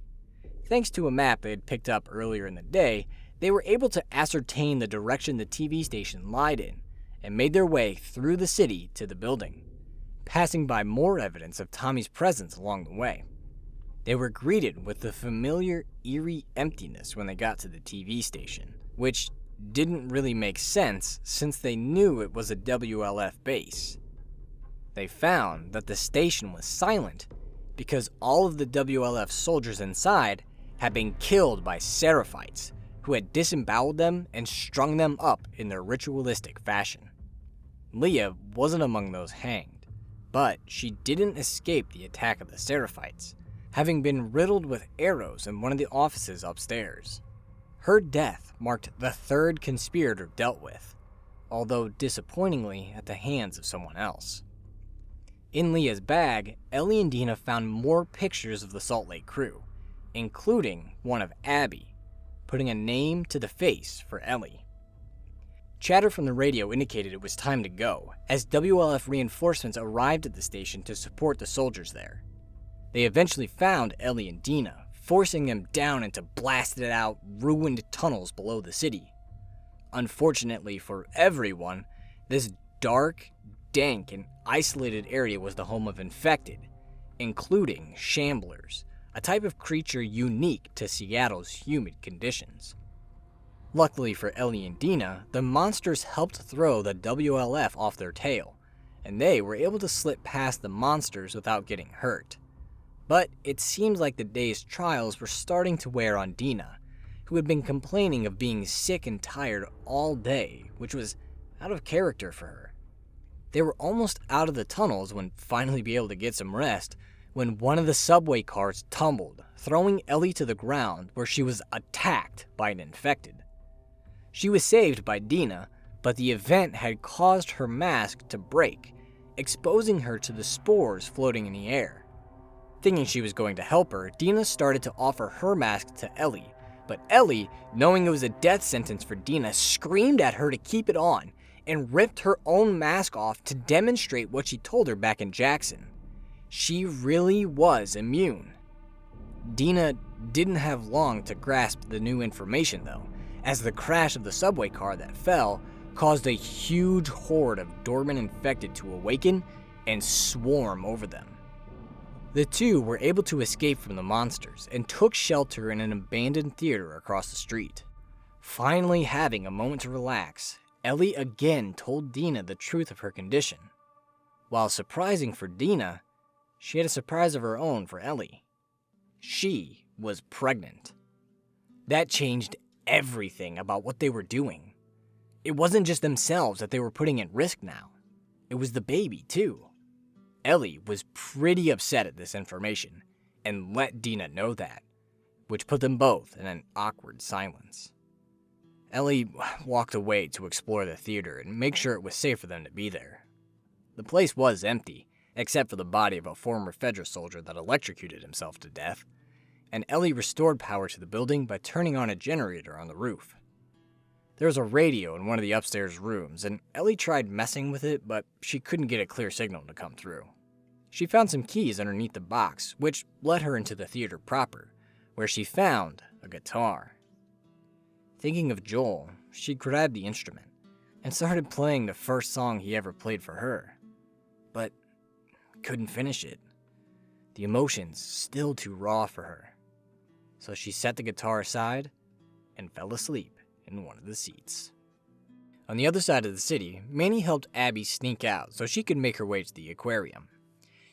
Thanks to a map they had picked up earlier in the day, they were able to ascertain the direction the TV station lied in and made their way through the city to the building, passing by more evidence of Tommy's presence along the way. They were greeted with the familiar, eerie emptiness when they got to the TV station, which didn't really make sense since they knew it was a WLF base. They found that the station was silent because all of the WLF soldiers inside had been killed by Seraphites, who had disemboweled them and strung them up in their ritualistic fashion. Leah wasn't among those hanged, but she didn't escape the attack of the Seraphites, having been riddled with arrows in one of the offices upstairs. Her death marked the third conspirator dealt with, although disappointingly at the hands of someone else. In Leah's bag, Ellie and Dina found more pictures of the Salt Lake crew, including one of Abby, putting a name to the face for Ellie. Chatter from the radio indicated it was time to go, as WLF reinforcements arrived at the station to support the soldiers there. They eventually found Ellie and Dina, forcing them down into blasted-out, ruined tunnels below the city. Unfortunately for everyone, this dark, dank, and isolated area was the home of infected, including shamblers, a type of creature unique to Seattle's humid conditions. Luckily for Ellie and Dina, the monsters helped throw the WLF off their tail, and they were able to slip past the monsters without getting hurt. But it seems like the day's trials were starting to wear on Dina, who had been complaining of being sick and tired all day, which was out of character for her. They were almost out of the tunnels when finally be able to get some rest, when one of the subway cars tumbled, throwing Ellie to the ground where she was attacked by an infected. She was saved by Dina, but the event had caused her mask to break, exposing her to the spores floating in the air. Thinking she was going to help her, Dina started to offer her mask to Ellie, but Ellie, knowing it was a death sentence for Dina, screamed at her to keep it on and ripped her own mask off to demonstrate what she told her back in Jackson. She really was immune. Dina didn't have long to grasp the new information though, as the crash of the subway car that fell caused a huge horde of dormant infected to awaken and swarm over them. The two were able to escape from the monsters and took shelter in an abandoned theater across the street. Finally having a moment to relax, Ellie again told Dina the truth of her condition. While surprising for Dina, she had a surprise of her own for Ellie. She was pregnant. That changed everything about what they were doing. It wasn't just themselves that they were putting at risk now. It was the baby, too. Ellie was pretty upset at this information, and let Dina know that, which put them both in an awkward silence. Ellie walked away to explore the theater and make sure it was safe for them to be there. The place was empty, except for the body of a former Fedra soldier that electrocuted himself to death, and Ellie restored power to the building by turning on a generator on the roof. There was a radio in one of the upstairs rooms, and Ellie tried messing with it, but she couldn't get a clear signal to come through. She found some keys underneath the box, which led her into the theater proper, where she found a guitar. Thinking of Joel, she grabbed the instrument, and started playing the first song he ever played for her. But couldn't finish it. The emotions still too raw for her. So she set the guitar aside and fell asleep in one of the seats. On the other side of the city, Manny helped Abby sneak out so she could make her way to the aquarium.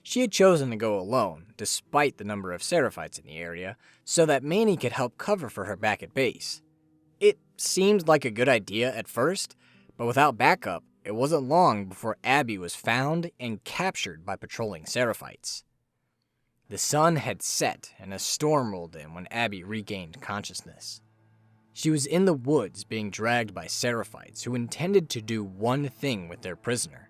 She had chosen to go alone, despite the number of Seraphites in the area, so that Manny could help cover for her back at base. It seemed like a good idea at first, but without backup, it wasn't long before Abby was found and captured by patrolling Seraphites. The sun had set and a storm rolled in when Abby regained consciousness. She was in the woods being dragged by Seraphites who intended to do one thing with their prisoner: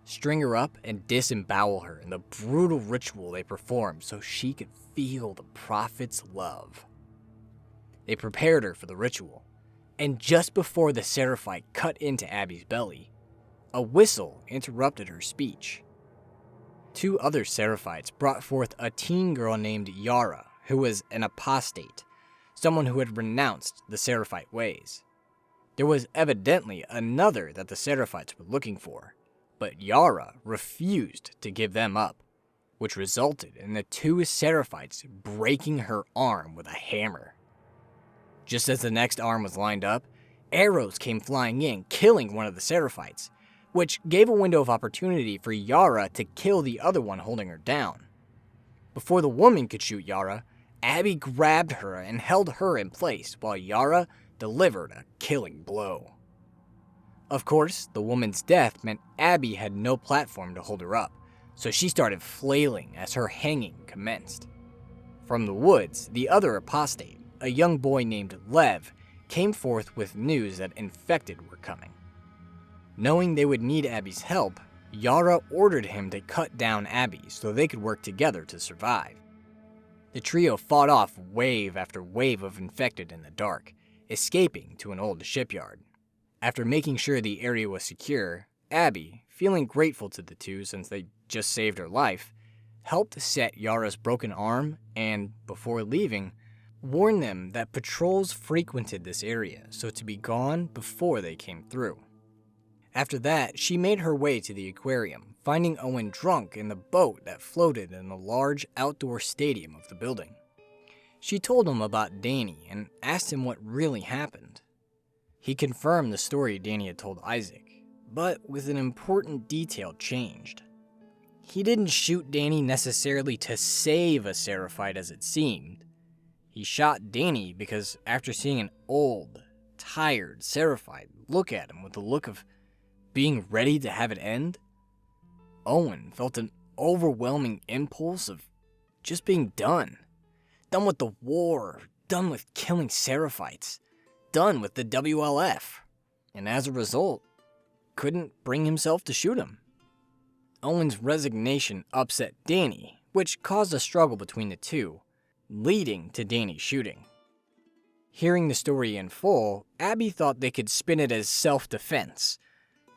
string her up and disembowel her in the brutal ritual they performed so she could feel the Prophet's love. They prepared her for the ritual, and just before the Seraphite cut into Abby's belly, a whistle interrupted her speech. 2 other Seraphites brought forth a teen girl named Yara, who was an apostate, someone who had renounced the Seraphite ways. There was evidently another that the Seraphites were looking for, but Yara refused to give them up, which resulted in the 2 Seraphites breaking her arm with a hammer. Just as the next arm was lined up, arrows came flying in, killing one of the Seraphites, which gave a window of opportunity for Yara to kill the other one holding her down. Before the woman could shoot Yara, Abby grabbed her and held her in place while Yara delivered a killing blow. Of course, the woman's death meant Abby had no platform to hold her up, so she started flailing as her hanging commenced. From the woods, the other apostate, a young boy named Lev, came forth with news that infected were coming. Knowing they would need Abby's help, Yara ordered him to cut down Abby so they could work together to survive. The trio fought off wave after wave of infected in the dark, escaping to an old shipyard. After making sure the area was secure, Abby, feeling grateful to the 2 since they just saved her life, helped set Yara's broken arm and, before leaving, warned them that patrols frequented this area, so to be gone before they came through. After that, she made her way to the aquarium, finding Owen drunk in the boat that floated in the large outdoor stadium of the building. She told him about Danny and asked him what really happened. He confirmed the story Danny had told Isaac, but with an important detail changed. He didn't shoot Danny necessarily to save a Seraphite as it seemed. He shot Danny because after seeing an old, tired Seraphite look at him with the look of being ready to have it end, Owen felt an overwhelming impulse of just being done. Done with the war, done with killing Seraphites, done with the WLF, and as a result, couldn't bring himself to shoot him. Owen's resignation upset Danny, which caused a struggle between the 2, leading to Danny shooting. Hearing the story in full, Abby thought they could spin it as self-defense,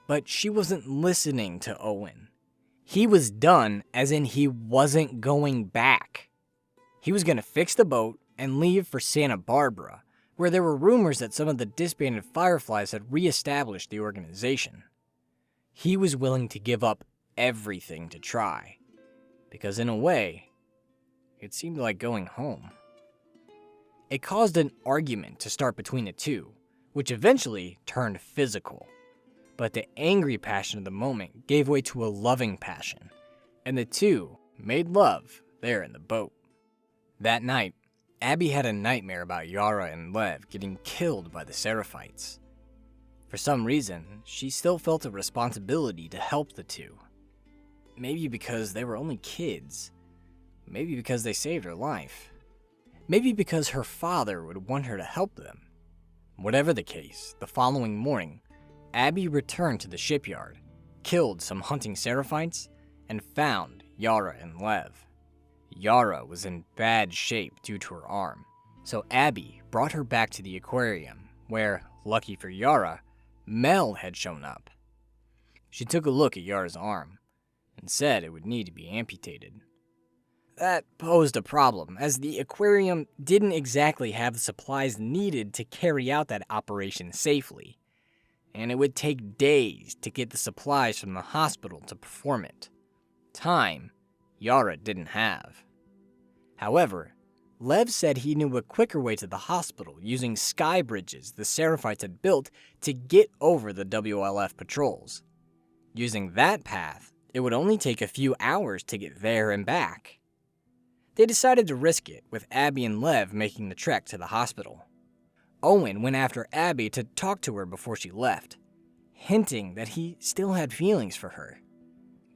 but she wasn't listening to Owen. He was done, as in he wasn't going back. He was going to fix the boat and leave for Santa Barbara, where there were rumors that some of the disbanded Fireflies had re-established the organization. He was willing to give up everything to try, because in a way, it seemed like going home. It caused an argument to start between the 2, which eventually turned physical. But the angry passion of the moment gave way to a loving passion, and the 2 made love there in the boat. That night, Abby had a nightmare about Yara and Lev getting killed by the Seraphites. For some reason, she still felt a responsibility to help the 2. Maybe because they were only kids. Maybe because they saved her life. Maybe because her father would want her to help them. Whatever the case, the following morning, Abby returned to the shipyard, killed some hunting Seraphites, and found Yara and Lev. Yara was in bad shape due to her arm, so Abby brought her back to the aquarium, where, lucky for Yara, Mel had shown up. She took a look at Yara's arm, and said it would need to be amputated. That posed a problem, as the aquarium didn't exactly have the supplies needed to carry out that operation safely. and it would take days to get the supplies from the hospital to perform it. Time Yara didn't have. However, Lev said he knew a quicker way to the hospital using sky bridges the Seraphites had built to get over the WLF patrols. Using that path, it would only take a few hours to get there and back. They decided to risk it, with Abby and Lev making the trek to the hospital. Owen went after Abby to talk to her before she left, hinting that he still had feelings for her.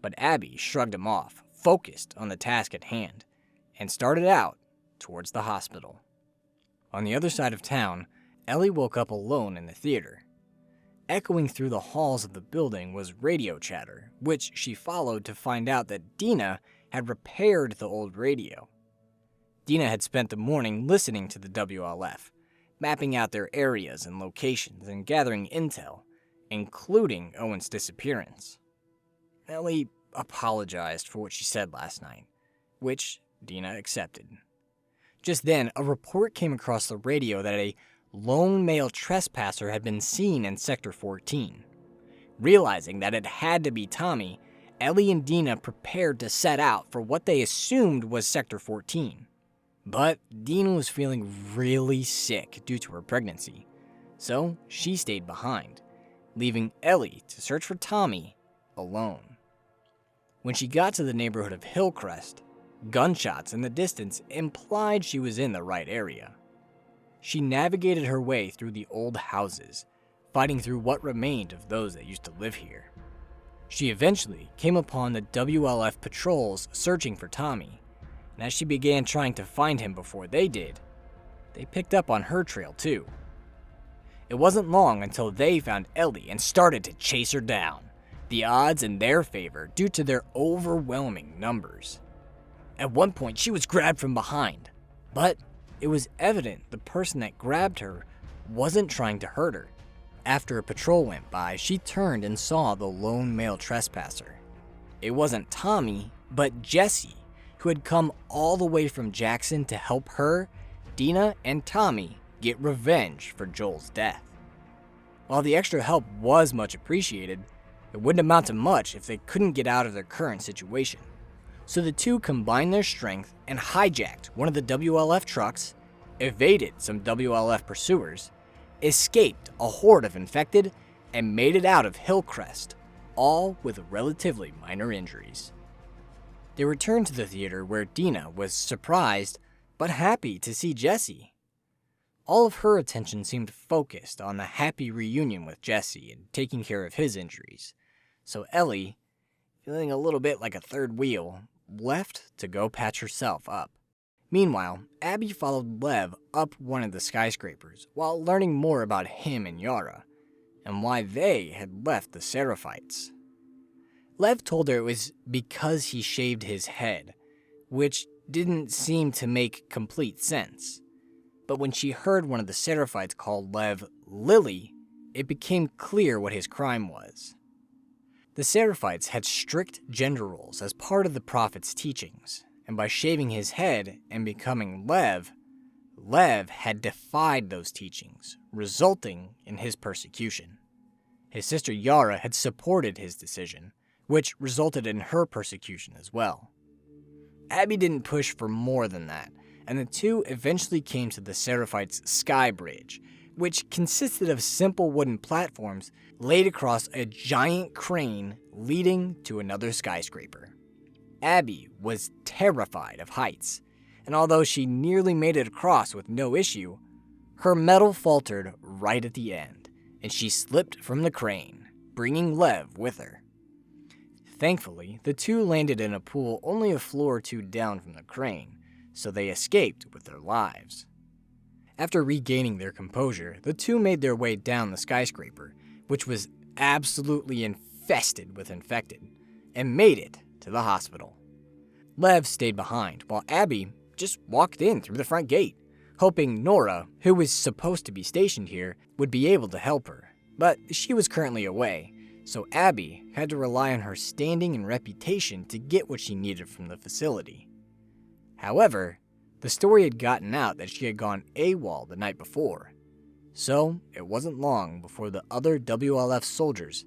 But Abby shrugged him off, focused on the task at hand, and started out towards the hospital. On the other side of town, Ellie woke up alone in the theater. Echoing through the halls of the building was radio chatter, which she followed to find out that Dina had repaired the old radio. Dina had spent the morning listening to the WLF, mapping out their areas and locations and gathering intel, including Owen's disappearance. Ellie apologized for what she said last night, which Dina accepted. Just then, a report came across the radio that a lone male trespasser had been seen in Sector 14. Realizing that it had to be Tommy, Ellie and Dina prepared to set out for what they assumed was Sector 14. But Dina was feeling really sick due to her pregnancy, so she stayed behind, leaving Ellie to search for Tommy alone. When she got to the neighborhood of Hillcrest, gunshots in the distance implied she was in the right area. She navigated her way through the old houses, fighting through what remained of those that used to live here. She eventually came upon the WLF patrols searching for Tommy, and as she began trying to find him before they did, they picked up on her trail too. It wasn't long until they found Ellie and started to chase her down, the odds in their favor due to their overwhelming numbers. At one point, she was grabbed from behind, but it was evident the person that grabbed her wasn't trying to hurt her. After a patrol went by, she turned and saw the lone male trespasser. It wasn't Tommy, but Jesse, who had come all the way from Jackson to help her, Dina, and Tommy get revenge for Joel's death. While the extra help was much appreciated, it wouldn't amount to much if they couldn't get out of their current situation. So the two combined their strength and hijacked one of the WLF trucks, evaded some WLF pursuers, escaped a horde of infected, and made it out of Hillcrest, all with relatively minor injuries. They returned to the theater where Dina was surprised but happy to see Jesse. All of her attention seemed focused on the happy reunion with Jesse and taking care of his injuries, so Ellie, feeling a little bit like a third wheel, left to go patch herself up. Meanwhile, Abby followed Lev up one of the skyscrapers while learning more about him and Yara, and why they had left the Seraphites. Lev told her it was because he shaved his head, which didn't seem to make complete sense. But when she heard one of the Seraphites call Lev Lily, it became clear what his crime was. The Seraphites had strict gender roles as part of the Prophet's teachings, and by shaving his head and becoming Lev, Lev had defied those teachings, resulting in his persecution. His sister Yara had supported his decision, which resulted in her persecution as well. Abby didn't push for more than that, and the two eventually came to the Seraphites' sky bridge, which consisted of simple wooden platforms laid across a giant crane leading to another skyscraper. Abby was terrified of heights, and although she nearly made it across with no issue, her metal faltered right at the end, and she slipped from the crane, bringing Lev with her. Thankfully, the two landed in a pool only a floor or two down from the crane, so they escaped with their lives. After regaining their composure, the two made their way down the skyscraper, which was absolutely infested with infected, and made it to the hospital. Lev stayed behind, while Abby just walked in through the front gate, hoping Nora, who was supposed to be stationed here, would be able to help her. But she was currently away, so Abby had to rely on her standing and reputation to get what she needed from the facility. However, the story had gotten out that she had gone AWOL the night before, So, it wasn't long before the other WLF soldiers,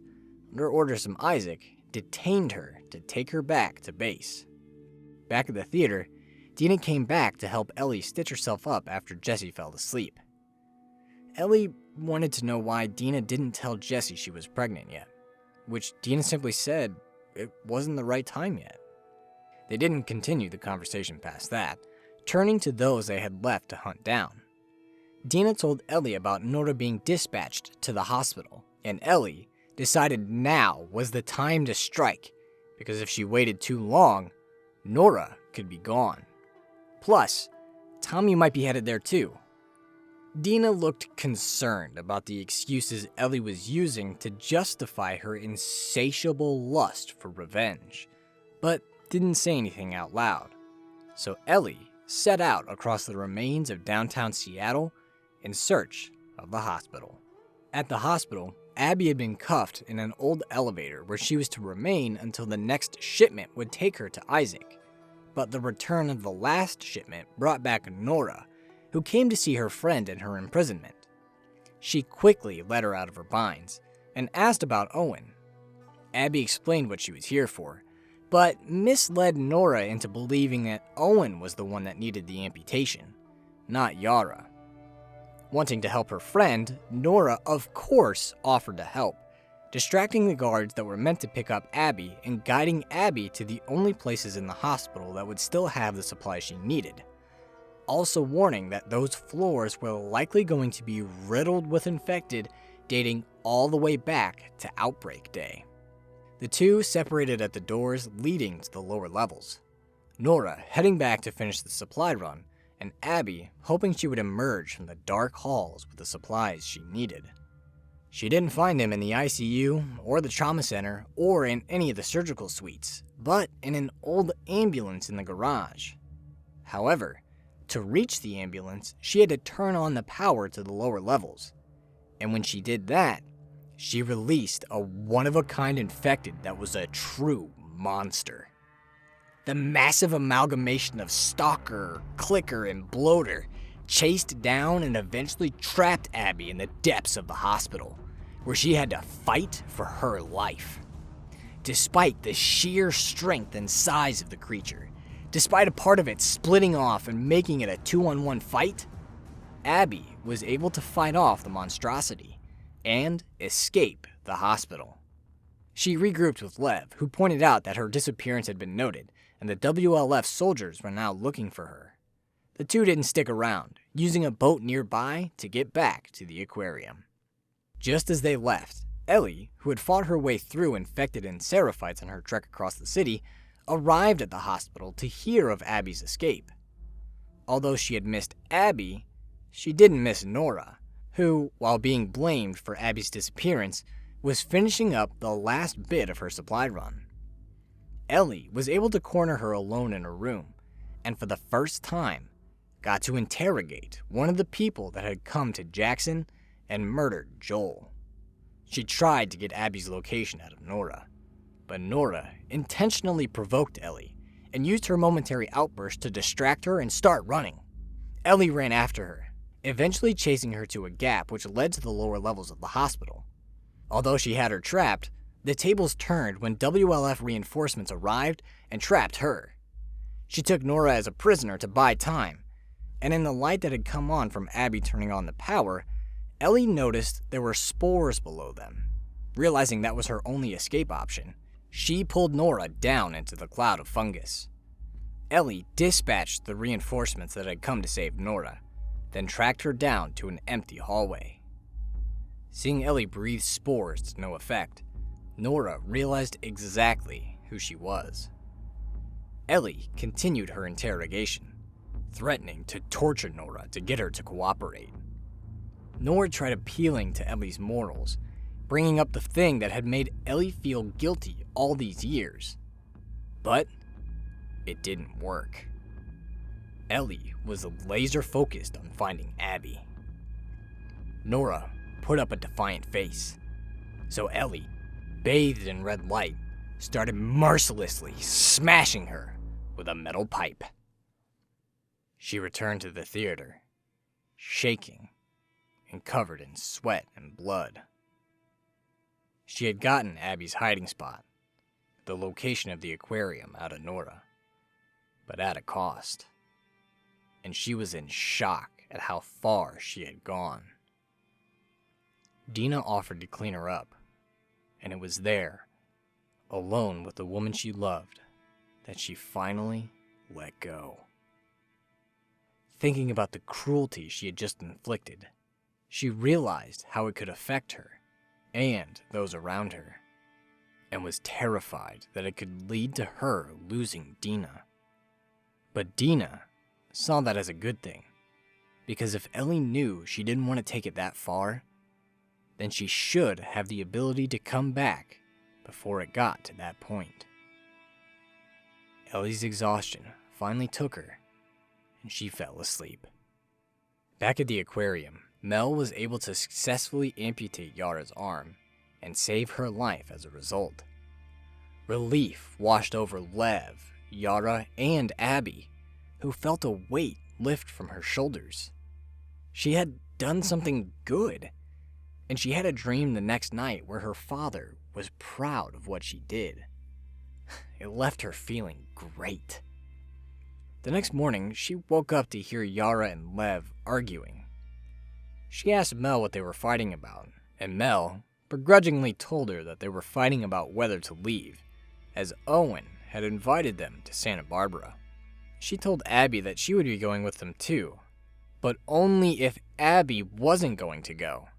under orders from Isaac, detained her to take her back to base. Back at the theater, Dina came back to help Ellie stitch herself up after Jesse fell asleep. Ellie wanted to know why Dina didn't tell Jesse she was pregnant yet, which Dina simply said it wasn't the right time yet. They didn't continue the conversation past that, turning to those they had left to hunt down. Dina told Ellie about Nora being dispatched to the hospital, and Ellie decided now was the time to strike, because if she waited too long, Nora could be gone. Plus, Tommy might be headed there too. Dina looked concerned about the excuses Ellie was using to justify her insatiable lust for revenge, but didn't say anything out loud. So Ellie set out across the remains of downtown Seattle in search of the hospital. At the hospital, Abby had been cuffed in an old elevator where she was to remain until the next shipment would take her to Isaac. But the return of the last shipment brought back Nora, who came to see her friend in her imprisonment. She quickly let her out of her binds and asked about Owen. Abby explained what she was here for, but misled Nora into believing that Owen was the one that needed the amputation, not Yara. Wanting to help her friend, Nora of course offered to help, distracting the guards that were meant to pick up Abby and guiding Abby to the only places in the hospital that would still have the supplies she needed. Also warning that those floors were likely going to be riddled with infected, dating all the way back to Outbreak Day. The two separated at the doors leading to the lower levels, Nora heading back to finish the supply run, and Abby hoping she would emerge from the dark halls with the supplies she needed. She didn't find him in the ICU, or the trauma center, or in any of the surgical suites, but in an old ambulance in the garage. However, to reach the ambulance, she had to turn on the power to the lower levels. And when she did that, she released a one-of-a-kind infected that was a true monster. The massive amalgamation of stalker, clicker, and bloater chased down and eventually trapped Abby in the depths of the hospital, where she had to fight for her life. Despite the sheer strength and size of the creature, despite a part of it splitting off and making it a 2-on-1 fight, Abby was able to fight off the monstrosity and escape the hospital. She regrouped with Lev, who pointed out that her disappearance had been noted, and the WLF soldiers were now looking for her. The two didn't stick around, using a boat nearby to get back to the aquarium. Just as they left, Ellie, who had fought her way through infected and seraphites on her trek across the city, arrived at the hospital to hear of Abby's escape. Although she had missed Abby, she didn't miss Nora, who, while being blamed for Abby's disappearance, was finishing up the last bit of her supply run. Ellie was able to corner her alone in her room, and for the first time, got to interrogate one of the people that had come to Jackson and murdered Joel. She tried to get Abby's location out of Nora, but Nora intentionally provoked Ellie and used her momentary outburst to distract her and start running. Ellie ran after her, eventually chasing her to a gap which led to the lower levels of the hospital. Although she had her trapped, the tables turned when WLF reinforcements arrived and trapped her. She took Nora as a prisoner to buy time, and in the light that had come on from Abby turning on the power, Ellie noticed there were spores below them. Realizing that was her only escape option, she pulled Nora down into the cloud of fungus. Ellie dispatched the reinforcements that had come to save Nora, then tracked her down to an empty hallway. Seeing Ellie breathe spores to no effect, Nora realized exactly who she was. Ellie continued her interrogation, threatening to torture Nora to get her to cooperate. Nora tried appealing to Ellie's morals, bringing up the thing that had made Ellie feel guilty all these years. But it didn't work. Ellie was laser focused on finding Abby. Nora put up a defiant face, so Ellie, bathed in red light, started mercilessly smashing her with a metal pipe. She returned to the theater, shaking and covered in sweat and blood. She had gotten Abby's hiding spot, the location of the aquarium out of Nora, but at a cost. And she was in shock at how far she had gone. Dina offered to clean her up, and it was there, alone with the woman she loved, that she finally let go. Thinking about the cruelty she had just inflicted, she realized how it could affect her and those around her, and was terrified that it could lead to her losing Dina. But Dina saw that as a good thing, because if Ellie knew she didn't want to take it that far, then she should have the ability to come back before it got to that point. Ellie's exhaustion finally took her, and she fell asleep. Back at the aquarium, Mel was able to successfully amputate Yara's arm and save her life as a result. Relief washed over Lev, Yara, and Abby, who felt a weight lift from her shoulders. She had done something good, and she had a dream the next night where her father was proud of what she did. It left her feeling great. The next morning, she woke up to hear Yara and Lev arguing. She asked Mel what they were fighting about, and Mel begrudgingly told her that they were fighting about whether to leave, as Owen had invited them to Santa Barbara. She told Abby that she would be going with them too, but only if Abby wasn't going to go.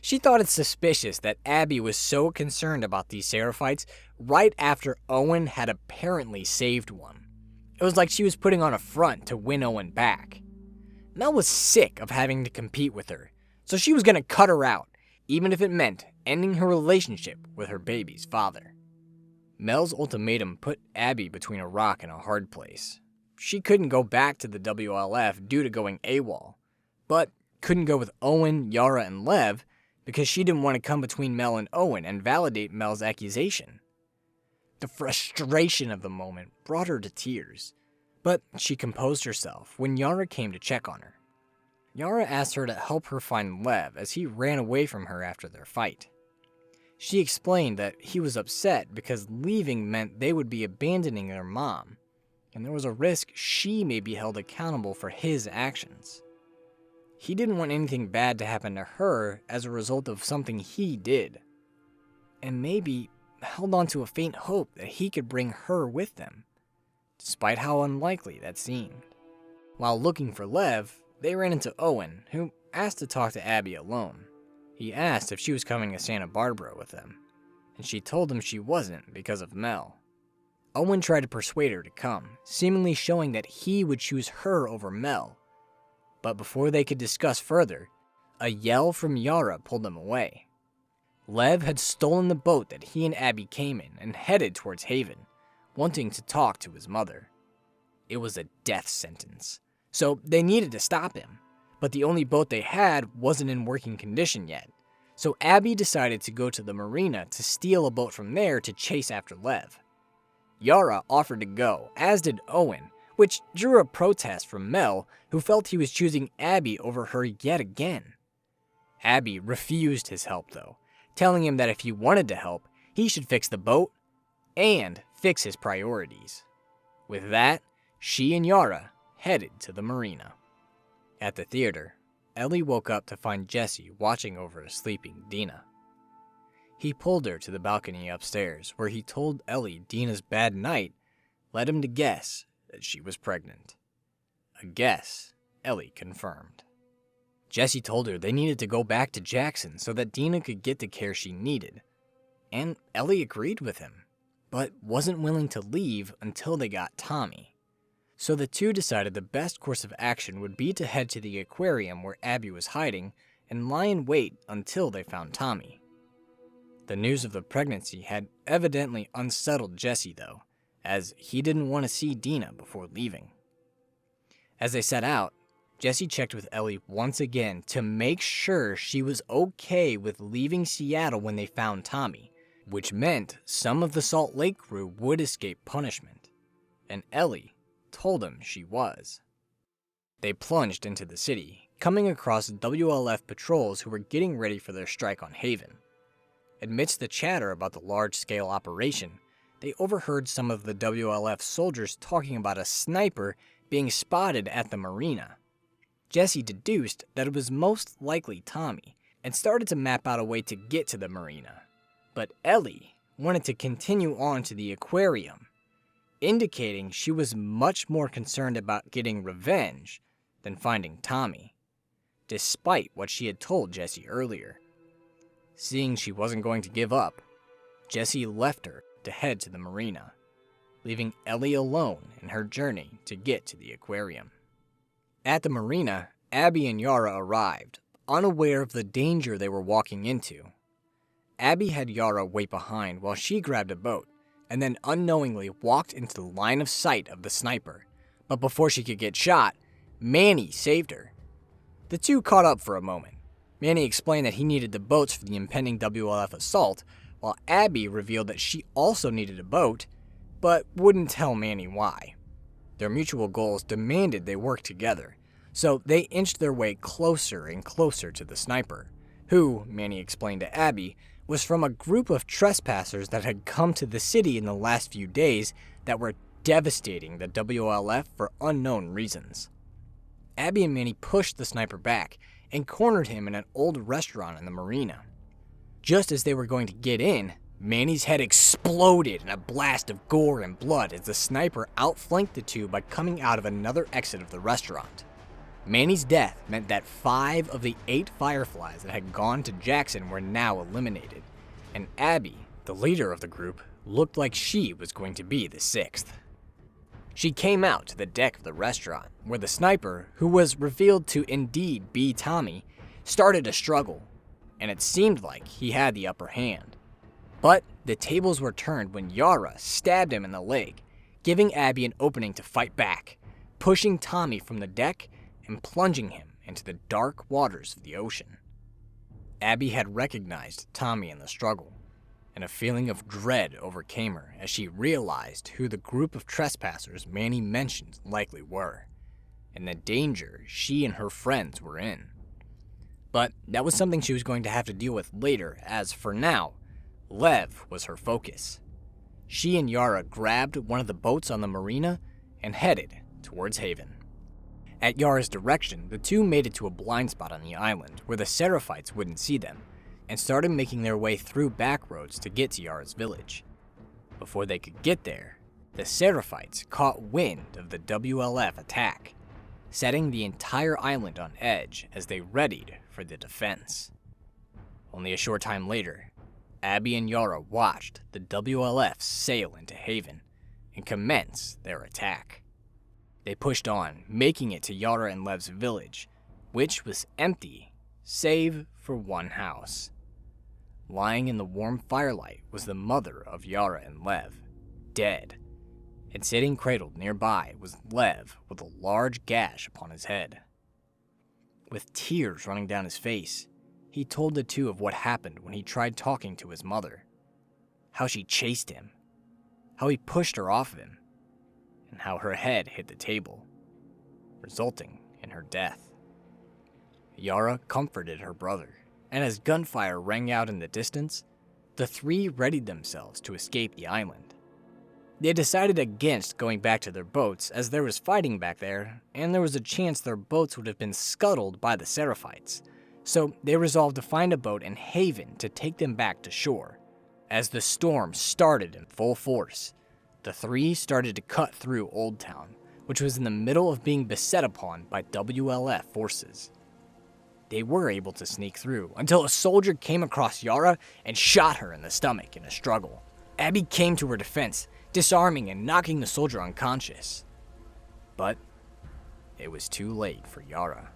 She thought it suspicious that Abby was so concerned about these Seraphites right after Owen had apparently saved one. It was like she was putting on a front to win Owen back. Mel was sick of having to compete with her, so she was going to cut her out, even if it meant ending her relationship with her baby's father. Mel's ultimatum put Abby between a rock and a hard place. She couldn't go back to the WLF due to going AWOL, but couldn't go with Owen, Yara, and Lev because she didn't want to come between Mel and Owen and validate Mel's accusation. The frustration of the moment brought her to tears, but she composed herself when Yara came to check on her. Yara asked her to help her find Lev as he ran away from her after their fight. She explained that he was upset because leaving meant they would be abandoning their mom, and there was a risk she may be held accountable for his actions. He didn't want anything bad to happen to her as a result of something he did, and maybe held on to a faint hope that he could bring her with them, despite how unlikely that seemed. While looking for Lev, they ran into Owen, who asked to talk to Abby alone. He asked if she was coming to Santa Barbara with them, and she told him she wasn't because of Mel. Owen tried to persuade her to come, seemingly showing that he would choose her over Mel. But before they could discuss further, a yell from Yara pulled them away. Lev had stolen the boat that he and Abby came in and headed towards Haven, wanting to talk to his mother. It was a death sentence, so they needed to stop him, but the only boat they had wasn't in working condition yet, so Abby decided to go to the marina to steal a boat from there to chase after Lev. Yara offered to go, as did Owen, which drew a protest from Mel, who felt he was choosing Abby over her yet again. Abby refused his help though, telling him that if he wanted to help, he should fix the boat and fix his priorities. With that, she and Yara headed to the marina. At the theater, Ellie woke up to find Jesse watching over a sleeping Dina. He pulled her to the balcony upstairs, where he told Ellie Dina's bad night led him to guess that she was pregnant. A guess Ellie confirmed. Jesse told her they needed to go back to Jackson so that Dina could get the care she needed, and Ellie agreed with him, but wasn't willing to leave until they got Tommy. So the two decided the best course of action would be to head to the aquarium where Abby was hiding and lie in wait until they found Tommy. The news of the pregnancy had evidently unsettled Jesse though, as he didn't want to see Dina before leaving. As they set out, Jesse checked with Ellie once again to make sure she was okay with leaving Seattle when they found Tommy, which meant some of the Salt Lake crew would escape punishment, and Ellie told him she was. They plunged into the city, coming across WLF patrols who were getting ready for their strike on Haven. Amidst the chatter about the large-scale operation, they overheard some of the WLF soldiers talking about a sniper being spotted at the marina. Jesse deduced that it was most likely Tommy and started to map out a way to get to the marina. But Ellie wanted to continue on to the aquarium, indicating she was much more concerned about getting revenge than finding Tommy, despite what she had told Jesse earlier. Seeing she wasn't going to give up, Jesse left her to head to the marina, leaving Ellie alone in her journey to get to the aquarium. At the marina, Abby and Yara arrived, unaware of the danger they were walking into. Abby had Yara wait behind while she grabbed a boat, and then unknowingly walked into the line of sight of the sniper. But before she could get shot, Manny saved her. The two caught up for a moment. Manny explained that he needed the boats for the impending WLF assault, while Abby revealed that she also needed a boat, but wouldn't tell Manny why. Their mutual goals demanded they work together, so they inched their way closer and closer to the sniper, who, Manny explained to Abby, was from a group of trespassers that had come to the city in the last few days that were devastating the WLF for unknown reasons. Abby and Manny pushed the sniper back and cornered him in an old restaurant in the marina. Just as they were going to get in, Manny's head exploded in a blast of gore and blood as the sniper outflanked the two by coming out of another exit of the restaurant. Manny's death meant that 5 of the 8 Fireflies that had gone to Jackson were now eliminated, and Abby, the leader of the group, looked like she was going to be the 6th. She came out to the deck of the restaurant, where the sniper, who was revealed to indeed be Tommy, started a struggle, and it seemed like he had the upper hand. But the tables were turned when Yara stabbed him in the leg, giving Abby an opening to fight back, pushing Tommy from the deck and plunging him into the dark waters of the ocean. Abby had recognized Tommy in the struggle, and a feeling of dread overcame her as she realized who the group of trespassers Manny mentioned likely were, and the danger she and her friends were in. But that was something she was going to have to deal with later, as for now, Lev was her focus. She and Yara grabbed one of the boats on the marina and headed towards Haven. At Yara's direction, the two made it to a blind spot on the island where the Seraphites wouldn't see them, and started making their way through back roads to get to Yara's village. Before they could get there, the Seraphites caught wind of the WLF attack, setting the entire island on edge as they readied for the defense. Only a short time later, Abby and Yara watched the WLF sail into Haven and commence their attack. They pushed on, making it to Yara and Lev's village, which was empty, save for one house. Lying in the warm firelight was the mother of Yara and Lev, dead, and sitting cradled nearby was Lev with a large gash upon his head. With tears running down his face, he told the two of what happened when he tried talking to his mother, how she chased him, how he pushed her off of him, and how her head hit the table, resulting in her death. Yara comforted her brother, and as gunfire rang out in the distance, the three readied themselves to escape the island. They decided against going back to their boats as there was fighting back there, and there was a chance their boats would have been scuttled by the Seraphites, so they resolved to find a boat in Haven to take them back to shore. As the storm started in full force, the three started to cut through Old Town, which was in the middle of being beset upon by WLF forces. They were able to sneak through until a soldier came across Yara and shot her in the stomach in a struggle. Abby came to her defense, disarming and knocking the soldier unconscious. But it was too late for Yara.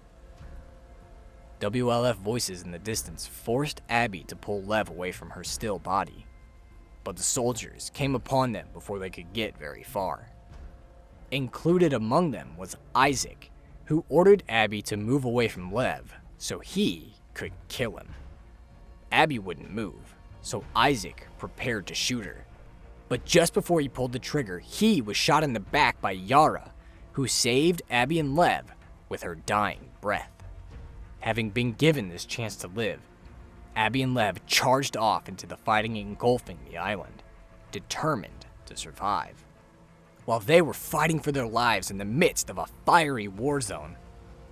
WLF voices in the distance forced Abby to pull Lev away from her still body, but the soldiers came upon them before they could get very far. Included among them was Isaac, who ordered Abby to move away from Lev so he could kill him. Abby wouldn't move, so Isaac prepared to shoot her. But just before he pulled the trigger, he was shot in the back by Yara, who saved Abby and Lev with her dying breath. Having been given this chance to live, Abby and Lev charged off into the fighting engulfing the island, determined to survive. While they were fighting for their lives in the midst of a fiery war zone,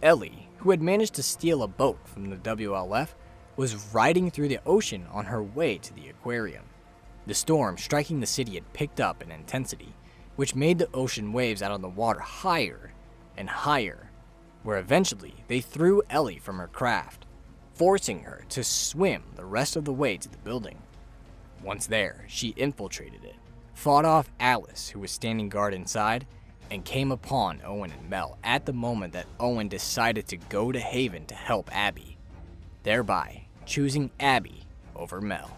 Ellie, who had managed to steal a boat from the WLF, was riding through the ocean on her way to the aquarium. The storm striking the city had picked up in intensity, which made the ocean waves out on the water higher and higher, where eventually they threw Ellie from her craft, forcing her to swim the rest of the way to the building. Once there, she infiltrated it, fought off Alice, who was standing guard inside, and came upon Owen and Mel at the moment that Owen decided to go to Haven to help Abby, thereby choosing Abby over Mel.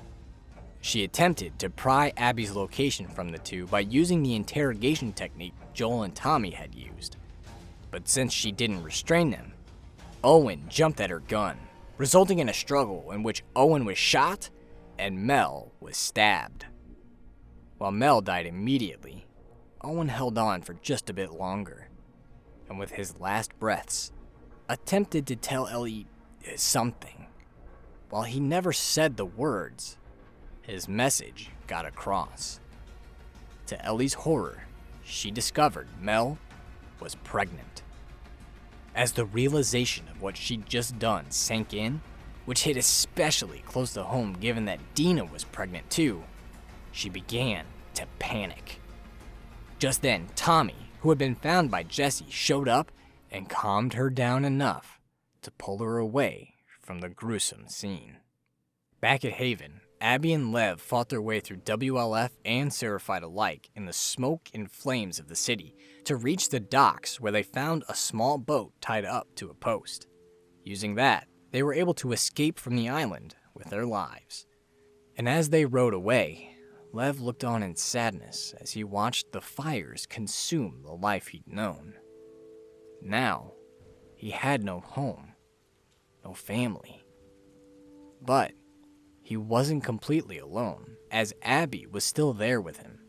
She attempted to pry Abby's location from the two by using the interrogation technique Joel and Tommy had used. But since she didn't restrain them, Owen jumped at her gun, resulting in a struggle in which Owen was shot and Mel was stabbed. While Mel died immediately, Owen held on for just a bit longer, and with his last breaths, attempted to tell Ellie something. While he never said the words, his message got across. To Ellie's horror, she discovered Mel was pregnant. As the realization of what she'd just done sank in, which hit especially close to home given that Dina was pregnant too, she began to panic. Just then, Tommy, who had been found by Jesse, showed up and calmed her down enough to pull her away from the gruesome scene. Back at Haven, Abby and Lev fought their way through WLF and Seraphite alike in the smoke and flames of the city to reach the docks where they found a small boat tied up to a post. Using that, they were able to escape from the island with their lives. And as they rowed away, Lev looked on in sadness as he watched the fires consume the life he'd known. Now, he had no home, no family. But he wasn't completely alone, as Abby was still there with him,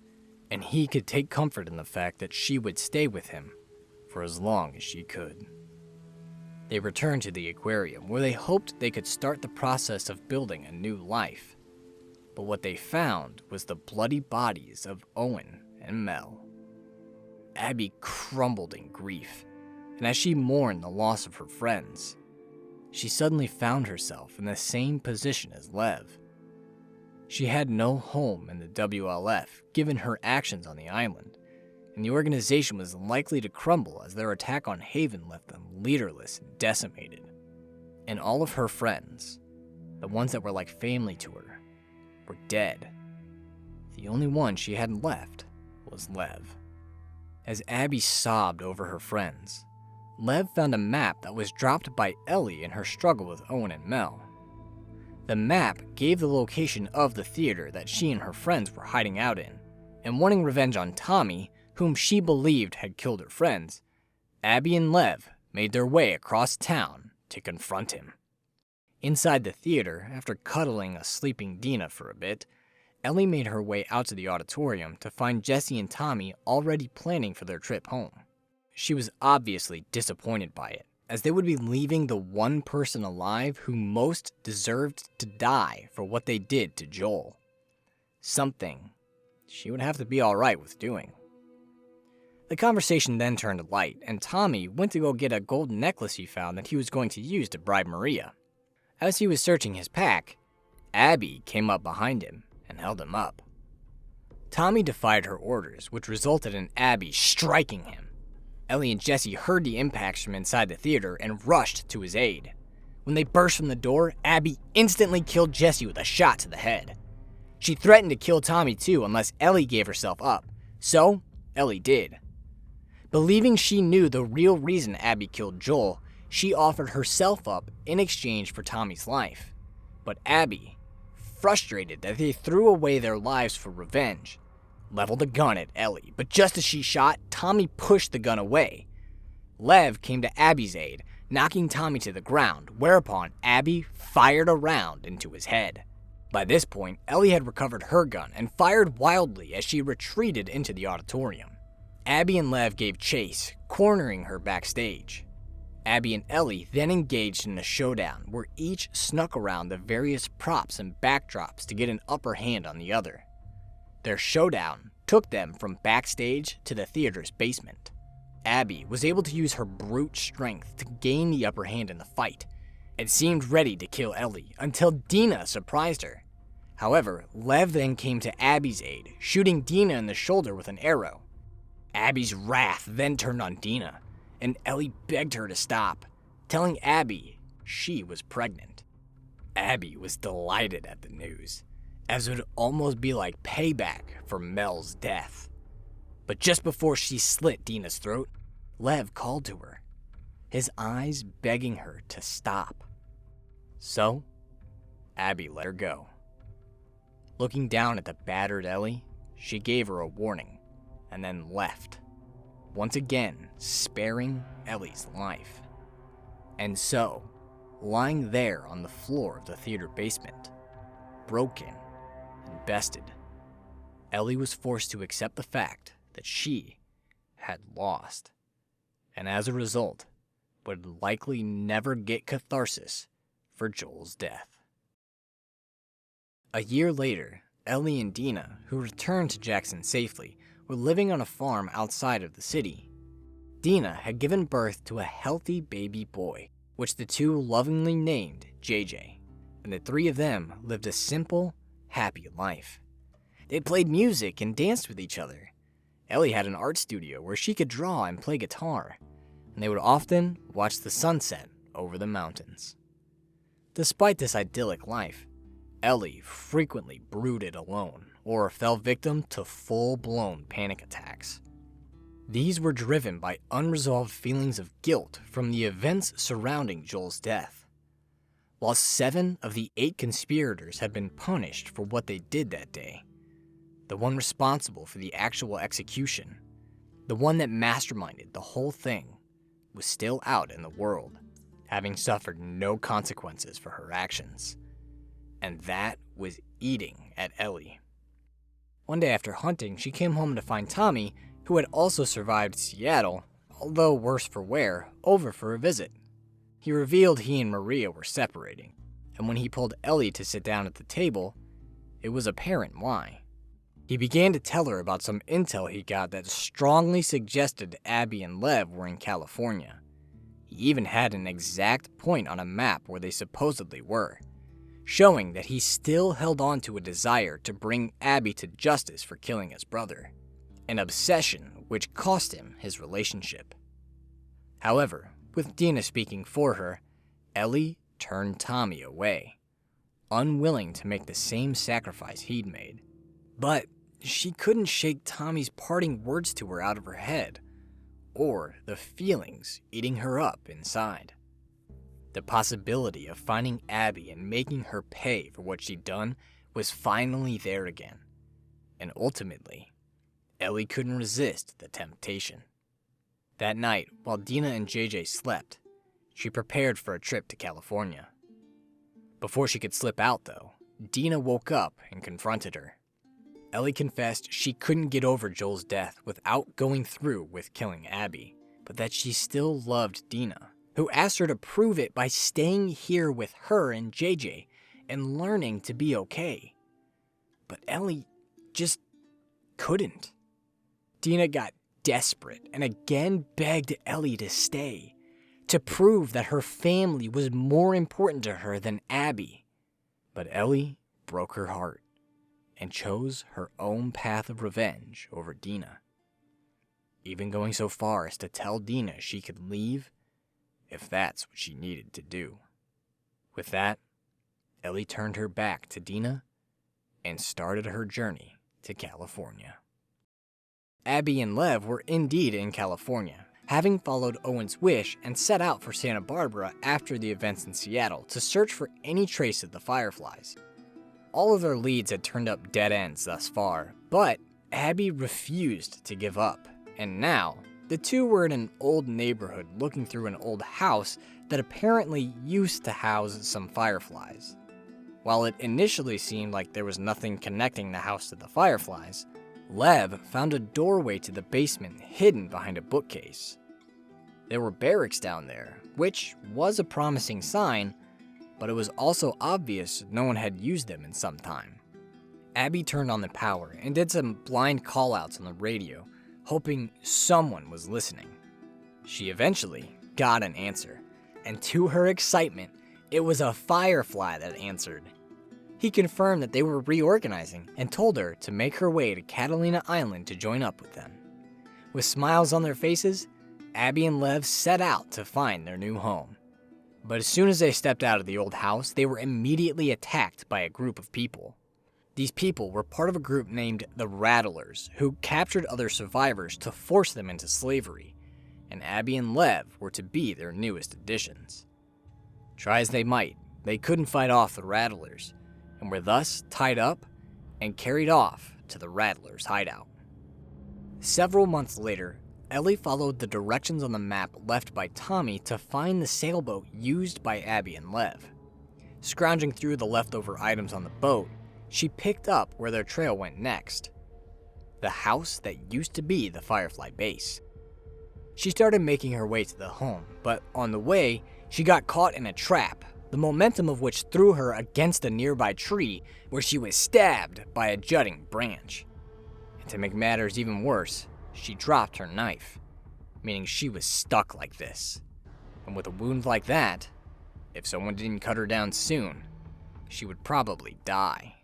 and he could take comfort in the fact that she would stay with him for as long as she could. They returned to the aquarium, where they hoped they could start the process of building a new life. But what they found was the bloody bodies of Owen and Mel. Abby crumbled in grief, and as she mourned the loss of her friends, she suddenly found herself in the same position as Lev. She had no home in the WLF given her actions on the island, and the organization was likely to crumble as their attack on Haven left them leaderless and decimated. And all of her friends, the ones that were like family to her, were dead. The only one she hadn't left was Lev. As Abby sobbed over her friends, Lev found a map that was dropped by Ellie in her struggle with Owen and Mel. The map gave the location of the theater that she and her friends were hiding out in, and wanting revenge on Tommy, whom she believed had killed her friends, Abby and Lev made their way across town to confront him. Inside the theater, after cuddling a sleeping Dina for a bit, Ellie made her way out to the auditorium to find Jesse and Tommy already planning for their trip home. She was obviously disappointed by it, as they would be leaving the one person alive who most deserved to die for what they did to Joel. Something she would have to be alright with doing. The conversation then turned light, and Tommy went to go get a gold necklace he found that he was going to use to bribe Maria. As he was searching his pack, Abby came up behind him and held him up. Tommy defied her orders, which resulted in Abby striking him. Ellie and Jesse heard the impacts from inside the theater and rushed to his aid. When they burst from the door, Abby instantly killed Jesse with a shot to the head. She threatened to kill Tommy too unless Ellie gave herself up, so Ellie did. Believing she knew the real reason Abby killed Joel, she offered herself up in exchange for Tommy's life. But Abby, frustrated that they threw away their lives for revenge, leveled a gun at Ellie, but just as she shot, Tommy pushed the gun away. Lev came to Abby's aid, knocking Tommy to the ground, whereupon Abby fired a round into his head. By this point, Ellie had recovered her gun and fired wildly as she retreated into the auditorium. Abby and Lev gave chase, cornering her backstage. Abby and Ellie then engaged in a showdown where each snuck around the various props and backdrops to get an upper hand on the other. Their showdown took them from backstage to the theater's basement. Abby was able to use her brute strength to gain the upper hand in the fight and seemed ready to kill Ellie until Dina surprised her. However, Lev then came to Abby's aid, shooting Dina in the shoulder with an arrow. Abby's wrath then turned on Dina, and Ellie begged her to stop, telling Abby she was pregnant. Abby was delighted at the news, as it would almost be like payback for Mel's death. But just before she slit Dina's throat, Lev called to her, his eyes begging her to stop. So, Abby let her go. Looking down at the battered Ellie, she gave her a warning, and then left, once again sparing Ellie's life. And so, lying there on the floor of the theater basement, broken and bested, Ellie was forced to accept the fact that she had lost, and as a result, would likely never get catharsis for Joel's death. A year later, Ellie and Dina, who returned to Jackson safely, were living on a farm outside of the city. Dina had given birth to a healthy baby boy, which the two lovingly named JJ, and the three of them lived a simple, happy life. They played music and danced with each other. Ellie had an art studio where she could draw and play guitar, and they would often watch the sunset over the mountains. Despite this idyllic life, Ellie frequently brooded alone or fell victim to full-blown panic attacks. These were driven by unresolved feelings of guilt from the events surrounding Joel's death. While 7 of the 8 conspirators had been punished for what they did that day, the one responsible for the actual execution, the one that masterminded the whole thing, was still out in the world, having suffered no consequences for her actions. And that was eating at Ellie. One day after hunting, she came home to find Tommy, who had also survived Seattle, although worse for wear, over for a visit. He revealed he and Maria were separating, and when he pulled Ellie to sit down at the table, it was apparent why. He began to tell her about some intel he got that strongly suggested Abby and Lev were in California. He even had an exact point on a map where they supposedly were, showing that he still held on to a desire to bring Abby to justice for killing his brother, an obsession which cost him his relationship. However, with Dina speaking for her, Ellie turned Tommy away, unwilling to make the same sacrifice he'd made. But she couldn't shake Tommy's parting words to her out of her head, or the feelings eating her up inside. The possibility of finding Abby and making her pay for what she'd done was finally there again, and ultimately, Ellie couldn't resist the temptation. That night, while Dina and JJ slept, she prepared for a trip to California. Before she could slip out, though, Dina woke up and confronted her. Ellie confessed she couldn't get over Joel's death without going through with killing Abby, but that she still loved Dina, who asked her to prove it by staying here with her and JJ and learning to be okay. But Ellie just couldn't. Dina got desperate and again begged Ellie to stay, to prove that her family was more important to her than Abby. But Ellie broke her heart and chose her own path of revenge over Dina, even going so far as to tell Dina she could leave if that's what she needed to do. With that, Ellie turned her back to Dina and started her journey to California. Abby and Lev were indeed in California, having followed Owen's wish and set out for Santa Barbara after the events in Seattle to search for any trace of the Fireflies. All of their leads had turned up dead ends thus far, but Abby refused to give up, and now the two were in an old neighborhood looking through an old house that apparently used to house some fireflies. While it initially seemed like there was nothing connecting the house to the fireflies, Lev found a doorway to the basement hidden behind a bookcase. There were barracks down there, which was a promising sign, but it was also obvious no one had used them in some time. Abby turned on the power and did some blind callouts on the radio, hoping someone was listening. She eventually got an answer, and to her excitement, it was a firefly that answered. He confirmed that they were reorganizing and told her to make her way to Catalina Island to join up with them. With smiles on their faces, Abby and Lev set out to find their new home. But as soon as they stepped out of the old house, they were immediately attacked by a group of people. These people were part of a group named the Rattlers, who captured other survivors to force them into slavery, and Abby and Lev were to be their newest additions. Try as they might, they couldn't fight off the Rattlers, and were thus tied up and carried off to the Rattlers' hideout. Several months later, Ellie followed the directions on the map left by Tommy to find the sailboat used by Abby and Lev. Scrounging through the leftover items on the boat, she picked up where their trail went next. The house that used to be the Firefly base. She started making her way to the home, but on the way, she got caught in a trap, the momentum of which threw her against a nearby tree where she was stabbed by a jutting branch. And to make matters even worse, she dropped her knife, meaning she was stuck like this. And with a wound like that, if someone didn't cut her down soon, she would probably die.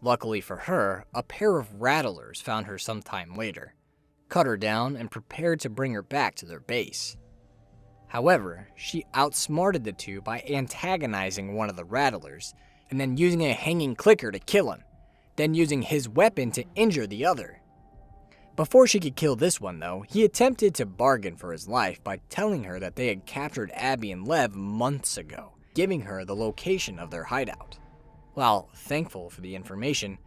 Luckily for her, a pair of rattlers found her sometime later, cut her down, and prepared to bring her back to their base. However, she outsmarted the two by antagonizing one of the rattlers, and then using a hanging clicker to kill him, then using his weapon to injure the other. Before she could kill this one though, he attempted to bargain for his life by telling her that they had captured Abby and Lev months ago, giving her the location of their hideout. While thankful for the information,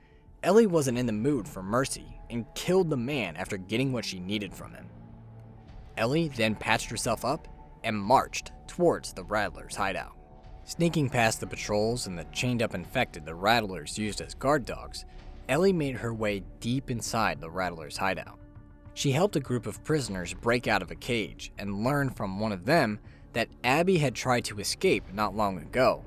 Ellie wasn't in the mood for mercy and killed the man after getting what she needed from him. Ellie then patched herself up and marched towards the Rattlers' hideout. Sneaking past the patrols and the chained-up infected the Rattlers used as guard dogs, Ellie made her way deep inside the Rattlers' hideout. She helped a group of prisoners break out of a cage and learned from one of them that Abby had tried to escape not long ago,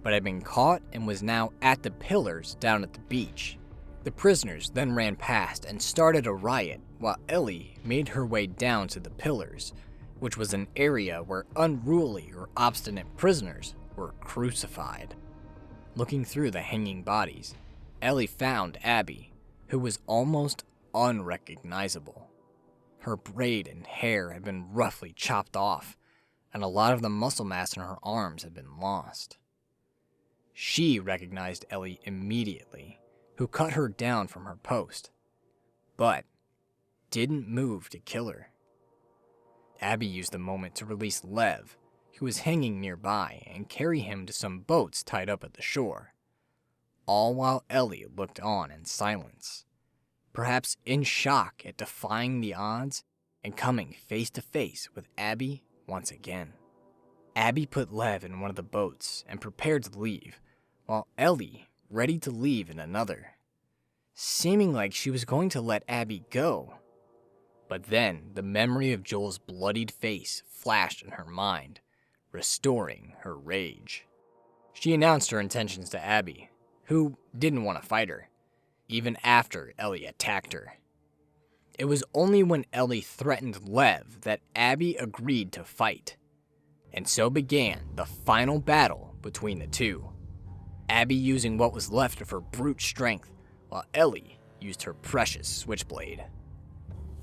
but had been caught and was now at the pillars down at the beach. The prisoners then ran past and started a riot while Ellie made her way down to the pillars, which was an area where unruly or obstinate prisoners were crucified. Looking through the hanging bodies, Ellie found Abby, who was almost unrecognizable. Her braid and hair had been roughly chopped off, and a lot of the muscle mass in her arms had been lost. She recognized Ellie immediately, who cut her down from her post, but didn't move to kill her. Abby used the moment to release Lev, who was hanging nearby, and carry him to some boats tied up at the shore, all while Ellie looked on in silence, perhaps in shock at defying the odds and coming face to face with Abby once again. Abby put Lev in one of the boats and prepared to leave, while Ellie ready to leave in another, seeming like she was going to let Abby go. But then the memory of Joel's bloodied face flashed in her mind, restoring her rage. She announced her intentions to Abby, who didn't want to fight her, even after Ellie attacked her. It was only when Ellie threatened Lev that Abby agreed to fight, and so began the final battle between the two. Abby using what was left of her brute strength, while Ellie used her precious switchblade.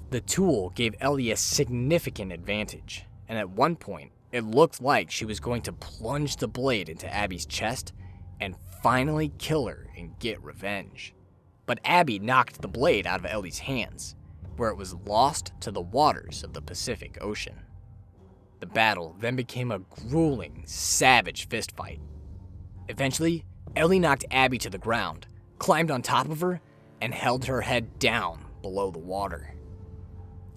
The tool gave Ellie a significant advantage, and at one point, it looked like she was going to plunge the blade into Abby's chest and finally kill her and get revenge. But Abby knocked the blade out of Ellie's hands, where it was lost to the waters of the Pacific Ocean. The battle then became a grueling, savage fistfight. Eventually, Ellie knocked Abby to the ground, climbed on top of her, and held her head down below the water.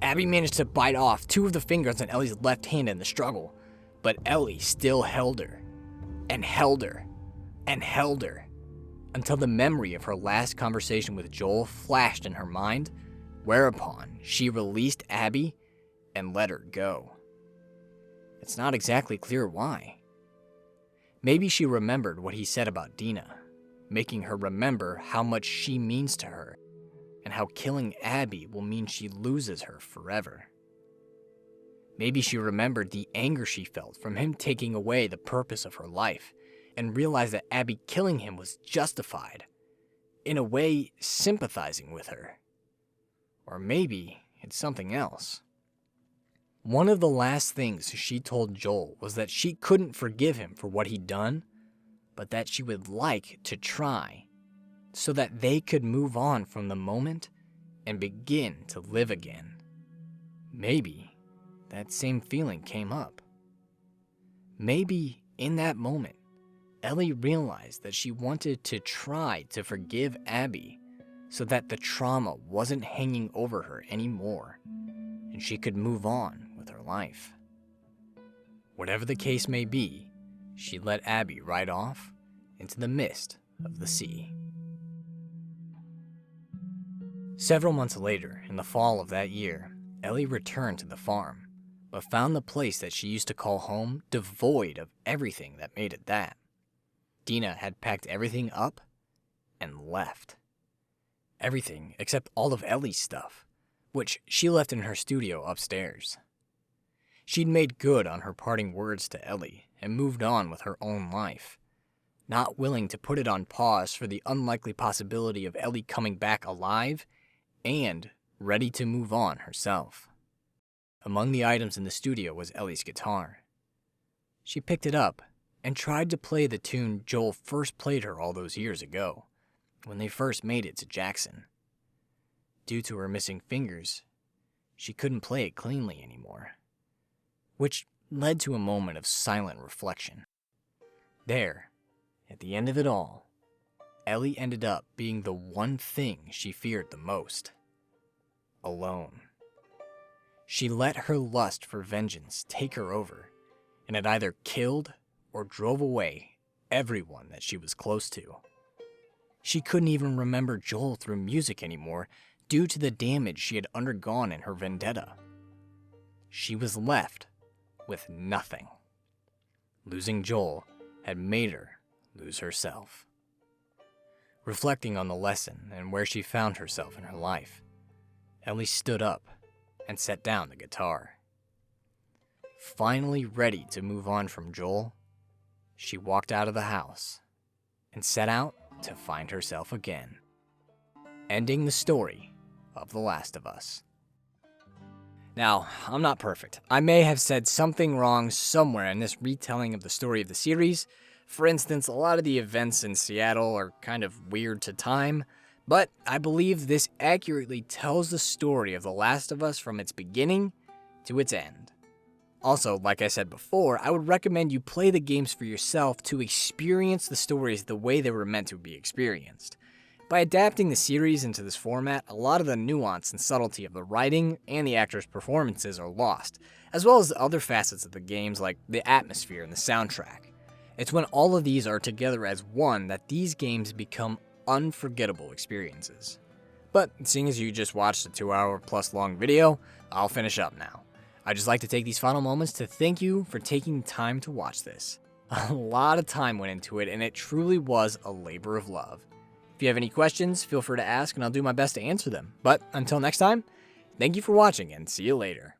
Abby managed to bite off 2 of the fingers on Ellie's left hand in the struggle, but Ellie still held her, and held her, and held her, until the memory of her last conversation with Joel flashed in her mind, whereupon she released Abby and let her go. it's not exactly clear why. Maybe she remembered what he said about Dina, making her remember how much she means to her, and how killing Abby will mean she loses her forever. Maybe she remembered the anger she felt from him taking away the purpose of her life, and realized that Abby killing him was justified, in a way sympathizing with her. Or maybe it's something else. One of the last things she told Joel was that she couldn't forgive him for what he'd done, but that she would like to try, so that they could move on from the moment and begin to live again. Maybe that same feeling came up. Maybe in that moment, Ellie realized that she wanted to try to forgive Abby so that the trauma wasn't hanging over her anymore, and she could move on with her life. Whatever the case may be, she let Abby ride off into the mist of the sea. Several months later, in the fall of that year, Ellie returned to the farm, but found the place that she used to call home devoid of everything that made it that. Dina had packed everything up and left. Everything except all of Ellie's stuff, which she left in her studio upstairs. She'd made good on her parting words to Ellie and moved on with her own life, not willing to put it on pause for the unlikely possibility of Ellie coming back alive and ready to move on herself. Among the items in the studio was Ellie's guitar. She picked it up and tried to play the tune Joel first played her all those years ago, when they first made it to Jackson. Due to her missing fingers, she couldn't play it cleanly anymore, which led to a moment of silent reflection. There, at the end of it all, Ellie ended up being the one thing she feared the most: alone. She let her lust for vengeance take her over, and it either killed or drove away everyone that she was close to. She couldn't even remember Joel through music anymore due to the damage she had undergone in her vendetta. She was left with nothing. Losing Joel had made her lose herself. Reflecting on the lesson and where she found herself in her life, Ellie stood up and set down the guitar. Finally ready to move on from Joel, she walked out of the house and set out to find herself again, ending the story of The Last of Us. Now, I'm not perfect. I may have said something wrong somewhere in this retelling of the story of the series. For instance, a lot of the events in Seattle are kind of weird to time, but I believe this accurately tells the story of The Last of Us from its beginning to its end. Also, like I said before, I would recommend you play the games for yourself to experience the stories the way they were meant to be experienced. By adapting the series into this format, a lot of the nuance and subtlety of the writing and the actors' performances are lost, as well as the other facets of the games like the atmosphere and the soundtrack. It's when all of these are together as one that these games become unforgettable experiences. But seeing as you just watched a 2-hour plus long video, I'll finish up now. I'd just like to take these final moments to thank you for taking time to watch this. A lot of time went into it, and it truly was a labor of love. If you have any questions, feel free to ask and I'll do my best to answer them. But until next time, thank you for watching and see you later.